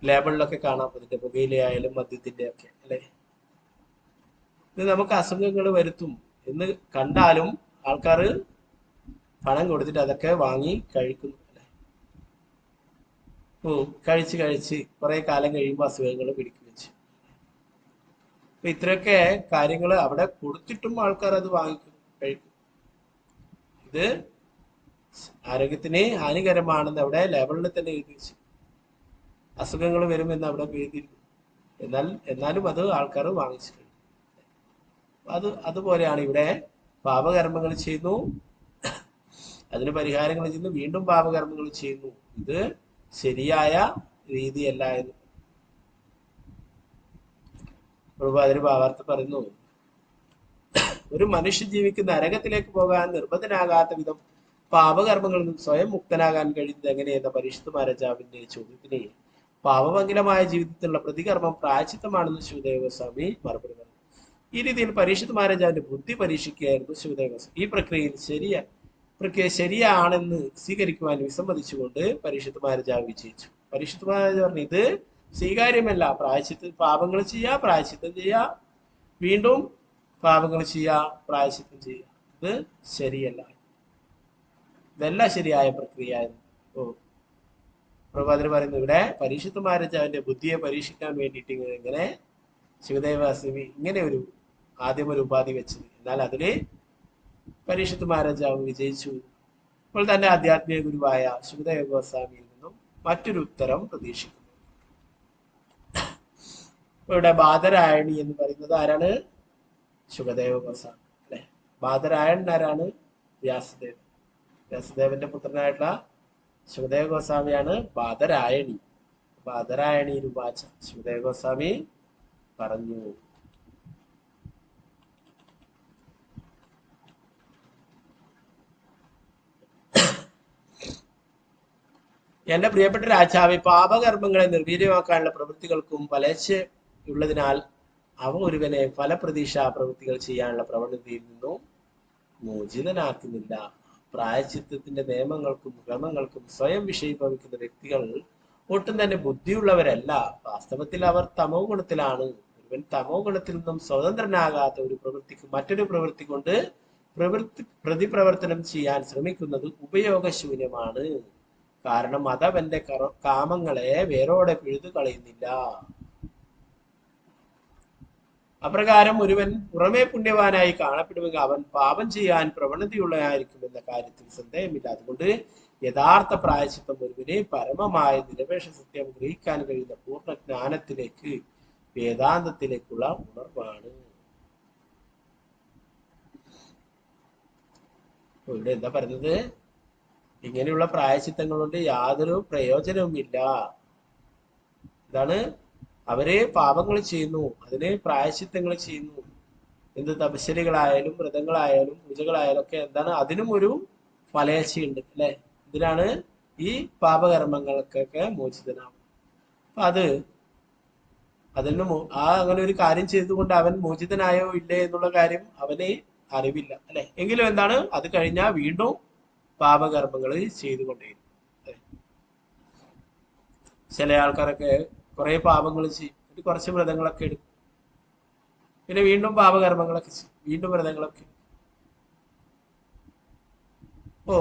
ലേബിളിലൊക്കെ കാണാം. അതിന്റെ പുകയിലയായാലും മദ്യത്തിന്റെ ഒക്കെ അല്ലെ. ഇത് നമുക്ക് അസുഖങ്ങൾ വരുത്തും എന്ന് കണ്ടാലും ആൾക്കാർ പണം കൊടുത്തിട്ട് അതൊക്കെ വാങ്ങി കഴിക്കുന്നു അല്ലെ. കഴിച്ച് കുറെ കാലം കഴിയുമ്പോൾ അസുഖങ്ങൾ പിടിക്കുകയും ചെയ്യും. അപ്പൊ ഇത്രയൊക്കെ കാര്യങ്ങൾ അവിടെ കൊടുത്തിട്ടും ആൾക്കാർ അത് വാങ്ങിക്കും, കഴിക്കും. ഇത് ആരോഗ്യത്തിന് ഹാനികരമാണെന്ന് അവിടെ ലേബിളിൽ തന്നെ എഴുതി വെച്ചു. അസുഖങ്ങൾ വരുമെന്ന് അവിടെ എഴുതിയിരുന്നു. എന്നാലും അത് ആൾക്കാർ വാങ്ങിച്ചു കഴിയും. അതുപോലെയാണ് ഇവിടെ പാപകർമ്മങ്ങൾ ചെയ്യുന്നു, അതിന് പരിഹാരങ്ങൾ ചെയ്യുന്നു, വീണ്ടും പാപകർമ്മങ്ങൾ ചെയ്യുന്നു. ഇത് ശരിയായ രീതിയല്ല എന്ന് അതിന് ഭാവാർത്ഥം പറയുന്നു. ഒരു മനുഷ്യ ജീവിക്ക് നരകത്തിലേക്ക് പോകാൻ നിർബന്ധനാകാത്ത വിധം പാപകർമ്മങ്ങളിൽ നിന്നും സ്വയം മുക്തനാകാൻ കഴിയുന്നത് എങ്ങനെയെന്ന പരീക്ഷിത് മഹാരാജാവിന്റെ ചോദ്യത്തിന് പാപമംഗലമായ ജീവിതത്തിലുള്ള പ്രതികർമ്മം പ്രായശ്ചിത്തമാണെന്ന് ശിവദേവ ഗോസ്വാമി മറുപടി പറഞ്ഞു. ഈ രീതിയിൽ പരീക്ഷിത് മഹാരാജാവിന്റെ ബുദ്ധി പരീക്ഷിക്കുകയായിരുന്നു ശിവദേവ ഗോസ്വാമി. ഈ പ്രക്രിയ ശരിയാണെന്ന് സ്വീകരിക്കുവാൻ വിസമ്മതിച്ചുകൊണ്ട് പരീക്ഷിത് മഹാരാജാവ് വിജയിച്ചു. പരീക്ഷിത് മഹാരാജാവ് പറഞ്ഞു, ഇത് സ്വീകാര്യമല്ല. പാപങ്ങൾ ചെയ്യുക, പ്രായശ്ചിത്തം ചെയ്യുക, വീണ്ടും പാപങ്ങൾ ചെയ്യുക, പ്രായശ്ചിത്തം ചെയ്യുക, ഇത് ശരിയല്ല, ഇതല്ല ശരിയായ പ്രക്രിയ എന്ന് പ്രഭാതർ പറയുന്നു. ഇവിടെ പരീക്ഷിത് മഹാരാജാവിന്റെ ബുദ്ധിയെ പരീക്ഷിക്കാൻ വേണ്ടിയിട്ട് ഇങ്ങനെ ശിവദേവ ഗോസ്വാമി ഇങ്ങനെ ആദ്യം ഒരു ഉപാധി വെച്ചത്. എന്നാൽ അതില് പരീക്ഷിത് മഹാരാജാവ് വിജയിച്ചു. ഇപ്പോൾ തന്റെ ആധ്യാത്മിക ഗുരുവായ ശിവദേവ ഗോസ്വാമിയിൽ നിന്നും മറ്റൊരു ഉത്തരം പ്രതീക്ഷിക്കുന്നു. ഇവിടെ ബാദരായണി എന്ന് പറയുന്നത് ആരാണ്? ശുകദേവ ഗോസ്വാമി അല്ലെ. ബാദരായണൻ ആരാണ്? വ്യാസദേവൻ. വ്യാസദേവന്റെ പുത്രനായിട്ടുള്ള ശുകദേവ ഗോസ്വാമിയാണ് ബാദരായണി. ബാദരായണി രൂപാച ശുകദേവ ഗോസ്വാമി പറഞ്ഞു. എന്റെ പ്രിയപ്പെട്ട രാജാവെ, പാപകർമ്മങ്ങളെ നിർവീര്യമാക്കാനുള്ള പ്രവൃത്തികൾക്കും ഉള്ളതിനാൽ അവ ഒരുവനെ ഫലപ്രതീക്ഷാ പ്രവൃത്തികൾ ചെയ്യാനുള്ള പ്രവണതയിൽ നിന്നും മോചിതനാക്കുന്നില്ല. പ്രായശ്ചിത്തത്തിന്റെ നിയമങ്ങൾക്കും ക്രമങ്ങൾക്കും സ്വയം വിഷയീഭവിക്കുന്ന വ്യക്തികൾ ഒട്ടും തന്നെ ബുദ്ധിയുള്ളവരല്ല. വാസ്തവത്തിൽ അവർ തമോ ഗുണത്തിലാണ്. ഒരുവൻ തമോ ഗുണത്തിൽ നിന്നും സ്വതന്ത്രനാകാത്ത ഒരു പ്രവൃത്തിക്ക് മറ്റൊരു പ്രവൃത്തി കൊണ്ട് പ്രതിപ്രവർത്തനം ചെയ്യാൻ ശ്രമിക്കുന്നത് ഉപയോഗശൂന്യമാണ്. കാരണം അതവന്റെ കാമങ്ങളെ വേരോടെ പിഴുതു കളയുന്നില്ല. അപ്രകാരം ഒരുവൻ പുറമേ പുണ്യവാനായി കാണപ്പെടുമെങ്കിൽ അവൻ പാപം ചെയ്യാൻ പ്രവണതയുള്ളതായിരിക്കുമെന്ന കാര്യത്തിൽ സന്ദേഹമില്ല. അതുകൊണ്ട് യഥാർത്ഥ പ്രായശ്ചിത്തം ഒരുവിനെ പരമമായ നിരപേക്ഷ സത്യം ഗ്രഹിക്കാൻ കഴിയുന്ന പൂർണ്ണ ജ്ഞാനത്തിലേക്ക്, വേദാന്തത്തിലേക്കുള്ള ഉണർവാണ്. ഇവിടെ എന്താ പറയുന്നത്? ഇങ്ങനെയുള്ള പ്രായശ്ചിത്തങ്ങൾ കൊണ്ട് യാതൊരു പ്രയോജനവുമില്ല. ഇതാണ്, അവര് പാപങ്ങൾ ചെയ്യുന്നു, അതിന് പ്രായശ്ചിത്തങ്ങൾ ചെയ്യുന്നു. എന്ത് തപശ്ശരികളായാലും വ്രതങ്ങളായാലും പൂജകളായാലും ഒക്കെ എന്താണ്, അതിനും ഒരു ഫലേച്ഛയുണ്ട് അല്ലെ? ഇതിനാണ് ഈ പാപകർമ്മങ്ങൾക്കൊക്കെ മോചിതനാവും. അപ്പൊ അതിന് അങ്ങനെ ഒരു കാര്യം ചെയ്തുകൊണ്ട് അവൻ മോചിതനായോ ഇല്ലേ എന്നുള്ള കാര്യം അവന് അറിവില്ല അല്ലെ? എങ്കിലും എന്താണ്, അത് കഴിഞ്ഞാൽ വീണ്ടും പാപകർമ്മങ്ങൾ ചെയ്തുകൊണ്ടേയിരിക്കും. ചില ആൾക്കാരൊക്കെ കുറെ പാപങ്ങൾ ചെയ്യും, കുറച്ച് വ്രതങ്ങളൊക്കെ എടുക്കും, പിന്നെ വീണ്ടും പാപകർമ്മങ്ങളൊക്കെ ചെയ്യും, വീണ്ടും വ്രതങ്ങളൊക്കെ. അപ്പോ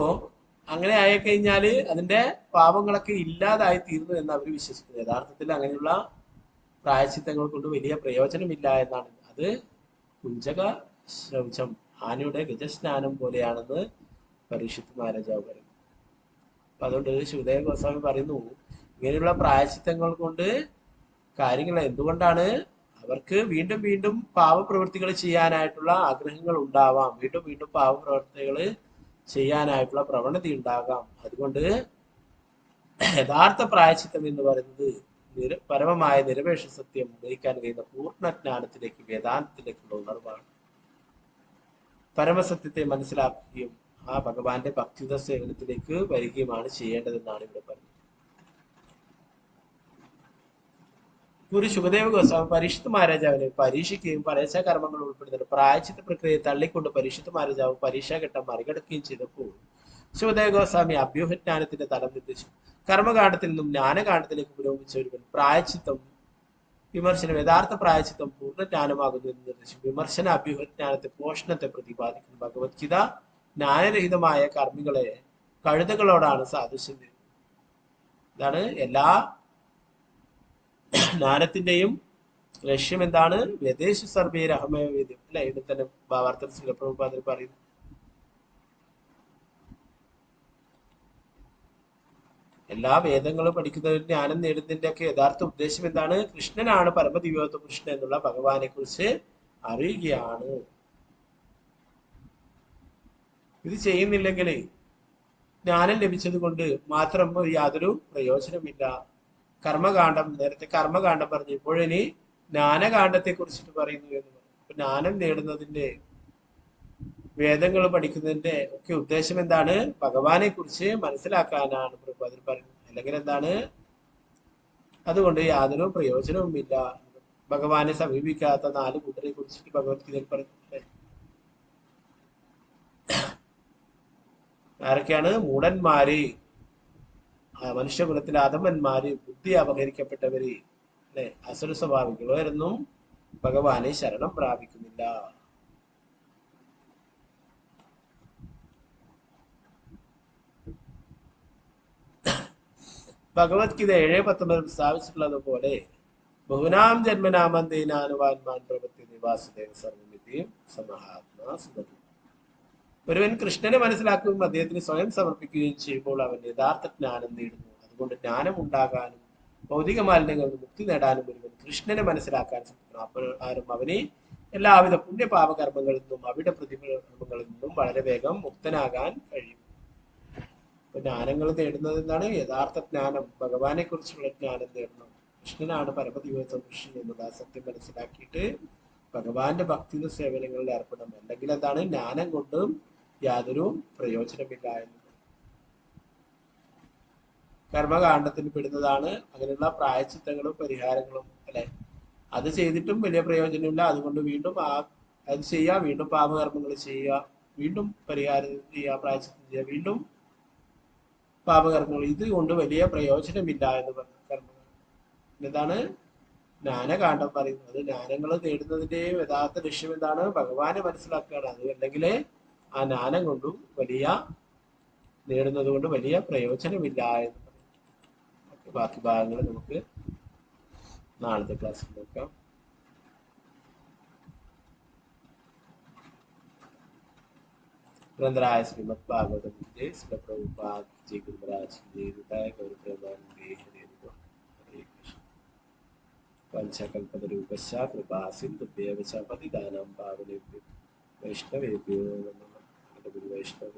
അങ്ങനെ ആയിക്കഴിഞ്ഞാല് അതിന്റെ പാപങ്ങളൊക്കെ ഇല്ലാതായി തീർന്നു എന്ന് അവർ വിശ്വസിക്കുന്നു. യഥാർത്ഥത്തിൽ അങ്ങനെയുള്ള പ്രായശ്ചിത്തങ്ങൾ കൊണ്ട് വലിയ പ്രയോജനമില്ല എന്നാണ്. അത് കുഞ്ചക ശൗചം, ആനയുടെ ഗജസ്നാനം പോലെയാണെന്ന് പരീക്ഷിത്ത് മഹാരാജാവ് പറയുന്നു. അപ്പൊ അതുകൊണ്ട് ശുദ്ധദേവ ഗോസ്വാമി പറയുന്നു, ഇങ്ങനെയുള്ള പ്രായശ്ചിത്തങ്ങൾ കൊണ്ട് കാര്യങ്ങൾ എന്തുകൊണ്ടാണ് അവർക്ക് വീണ്ടും വീണ്ടും പാപപ്രവൃത്തികൾ ചെയ്യാനായിട്ടുള്ള ആഗ്രഹങ്ങൾ ഉണ്ടാവാം, വീണ്ടും വീണ്ടും പാപപ്രവൃത്തികൾ ചെയ്യാനായിട്ടുള്ള പ്രവണത ഉണ്ടാകാം. അതുകൊണ്ട് യഥാർത്ഥ പ്രായശ്ചിത്തം എന്ന് പറയുന്നത് പരമമായ നിരപേക്ഷ സത്യം ഗ്രഹിക്കാൻ കഴിയുന്ന പൂർണ്ണജ്ഞാനത്തിലേക്ക്, വേദാന്തത്തിലേക്കുള്ള ഉണർവാണ്. പരമസത്യത്തെ മനസ്സിലാക്കുകയും ആ ഭഗവാന്റെ ഭക്തിയുത സേവനത്തിലേക്ക് വരികയുമാണ് ചെയ്യേണ്ടതെന്നാണ് ഇവിടെ പറയുന്നത്. ഗുരു ശുകദേവ ഗോസ്വാമി പരീക്ഷിത്ത് മഹാരാജാവിനെ പരീക്ഷിക്കുകയും പരീക്ഷാകർമ്മങ്ങൾ ഉൾപ്പെടുന്ന പ്രായശ്ചിത്ത പ്രക്രിയയെ തള്ളിക്കൊണ്ട് പരീക്ഷിത്ത് മഹാരാജാവ് പരീക്ഷാഘട്ടം മറികടക്കുകയും ചെയ്തപ്പോൾ ശുകദേവ ഗോസ്വാമി അഭ്യൂഹജ്ഞാനത്തിന്റെ തലം നിർദ്ദേശിച്ചു. കർമ്മകാണ്ഡത്തിൽ നിന്നും ജ്ഞാനകാണ്ഡത്തിലേക്ക് പുരോഗമിച്ച ഒരുവൻ പ്രായശ്ചിത്തം വിമർശനം, യഥാർത്ഥ പ്രായശ്ചിത്തം പൂർണ്ണജ്ഞാനമാകുന്നു എന്ന് നിർദ്ദേശിച്ചു. വിമർശന അഭ്യൂഹജ്ഞാനത്തെ പോഷണത്തെ പ്രതിപാദിക്കുന്നു. ഭഗവത്ഗീത ജ്ഞാനരഹിതമായ കർമ്മികളെ കഴുതകളോടാണ് സാദൃശ്യം ചെയ്യുന്നത്. ഇതാണ് എല്ലാ ജ്ഞാനത്തിന്റെയും ലക്ഷ്യം. എന്താണ്? വേദേഷു സർവേ അഹമേവ വേദ്യം അല്ലെ? ഇവിടെ തന്നെ ഭാവാർത്ഥ പ്രഭുപാദർ പറയുന്നു. എല്ലാ വേദങ്ങളും പഠിക്കുന്നവരും ജ്ഞാനം നേടുന്നതിന്റെ ഒക്കെ യഥാർത്ഥ ഉദ്ദേശം എന്താണ്? കൃഷ്ണനാണ് പരമദിവ്യോത്ത കൃഷ്ണൻ എന്നുള്ള ഭഗവാനെ കുറിച്ച് അറിയുകയാണ്. ഇത് ചെയ്യുന്നില്ലെങ്കിൽ ജ്ഞാനം ലഭിച്ചത് കൊണ്ട് മാത്രം യാതൊരു പ്രയോജനമില്ല. കർമ്മകാന്ഡം, നേരത്തെ കർമ്മകാന്ഡം പറഞ്ഞു, ഇപ്പോഴിനി ജ്ഞാനകാന്ഡത്തെ കുറിച്ചിട്ട് പറയുന്നു എന്ന് പറഞ്ഞു. അപ്പൊ ജ്ഞാനം നേടുന്നതിന്റെ, വേദങ്ങൾ പഠിക്കുന്നതിന്റെ ഒക്കെ ഉദ്ദേശം എന്താണ്? ഭഗവാനെ കുറിച്ച് മനസ്സിലാക്കാനാണ് പ്രഭുപാദർ പറയുന്നത്. അല്ലെങ്കിൽ എന്താണ്? അതുകൊണ്ട് യാതൊരു പ്രയോജനവുമില്ല. ഭഗവാനെ സമീപിക്കാത്ത 4 കൂട്ടരെ കുറിച്ചിട്ട് ഭഗവത്ഗീതയിൽ പറയുന്നത്. ആരൊക്കെയാണ്? മൂഢന്മാര്, മനുഷ്യകുലത്തിലെ അധമന്മാര്, ബുദ്ധി അപഹരിക്കപ്പെട്ടവര് അല്ലെ, അസുര സ്വഭാവികളൊന്നും ഭഗവാനെ ശരണം പ്രാപിക്കുന്നില്ല. ഭഗവത്ഗീത 7:19 സ്ഥാപിച്ചിട്ടുള്ളത് പോലെ ബഹുനാം ജന്മനാമന്തേനാനുവാൻമാൻ പ്രവൃത്തി വാസുദേവ സർവമിതിയും സമഹാത്മാ സുഖം. ഒരുവൻ കൃഷ്ണനെ മനസ്സിലാക്കുകയും അദ്ദേഹത്തിന് സ്വയം സമർപ്പിക്കുകയും ചെയ്യുമ്പോൾ അവൻ യഥാർത്ഥ ജ്ഞാനം നേടുന്നു. അതുകൊണ്ട് ജ്ഞാനം ഉണ്ടാകാനും ഭൗതിക മാലിന്യങ്ങളിൽ മുക്തി നേടാനും ഒരുവൻ കൃഷ്ണനെ മനസ്സിലാക്കാൻ ശ്രമിക്കണം. അപ്പോൾ അവന് എല്ലാവിധ പുണ്യപാപകർമ്മങ്ങളിൽ നിന്നും അവിടെ പ്രതികർമ്മങ്ങളിൽ നിന്നും വളരെ വേഗം മുക്തനാകാൻ കഴിയും. അപ്പൊ ജ്ഞാനങ്ങൾ നേടുന്നത് എന്താണ്? യഥാർത്ഥ ജ്ഞാനം, ഭഗവാനെ കുറിച്ചുള്ള ജ്ഞാനം നേടണം. കൃഷ്ണനാണ് പരമദിവ്യോത്ത കൃഷ്ണൻ എന്നുള്ള സത്യം മനസ്സിലാക്കിയിട്ട് ഭഗവാന്റെ ഭക്തി സേവനങ്ങളിൽ ഏർപ്പെടണം. അല്ലെങ്കിൽ എന്താണ്? ജ്ഞാനം കൊണ്ടും യാതൊരു പ്രയോജനമില്ല എന്നത് കർമ്മകാണ്ഡത്തിൽ പെടുന്നതാണ്. അങ്ങനെയുള്ള പ്രായശ്ചിത്തങ്ങളും പരിഹാരങ്ങളും അല്ലെ, അത് ചെയ്തിട്ടും വലിയ പ്രയോജനമില്ല. അതുകൊണ്ട് വീണ്ടും അത് ചെയ്യുക, വീണ്ടും പാപകർമ്മങ്ങൾ ചെയ്യുക, വീണ്ടും പരിഹാരം ചെയ്യുക, പ്രായശ്ചിത്തം ചെയ്യുക, വീണ്ടും പാപകർമ്മങ്ങൾ. ഇത് കൊണ്ട് വലിയ പ്രയോജനമില്ല എന്ന് പറഞ്ഞു കർമ്മങ്ങൾ. എന്താണ്? ജ്ഞാനകാന്ഡം പറയുന്നത് ജ്ഞാനങ്ങൾ നേടുന്നതിന്റെ യഥാർത്ഥ ലക്ഷ്യം എന്താണ്? ഭഗവാനെ മനസ്സിലാക്കുകയാണ്. അത് അല്ലെങ്കിൽ ആ ജ്ഞാനം കൊണ്ടും നേടുന്നത് കൊണ്ട് വലിയ പ്രയോജനമില്ല എന്ന് പറയും. ബാക്കി ഭാഗങ്ങൾ നമുക്ക് നാളത്തെ ക്ലാസ്സിൽ നോക്കാം. ग्रंथराज श्रीमद् भागवतम जय श्री प्रभुपाद जी गुरुराज जी हृदय गौर प्रेमानंदे हरे कृष्ण पंचकल्पतरूपश्च कृपा सिन्धुभ्यः च पतितानां पावनेभ्यो वैष्णवेभ्यो नमः. वैष्णव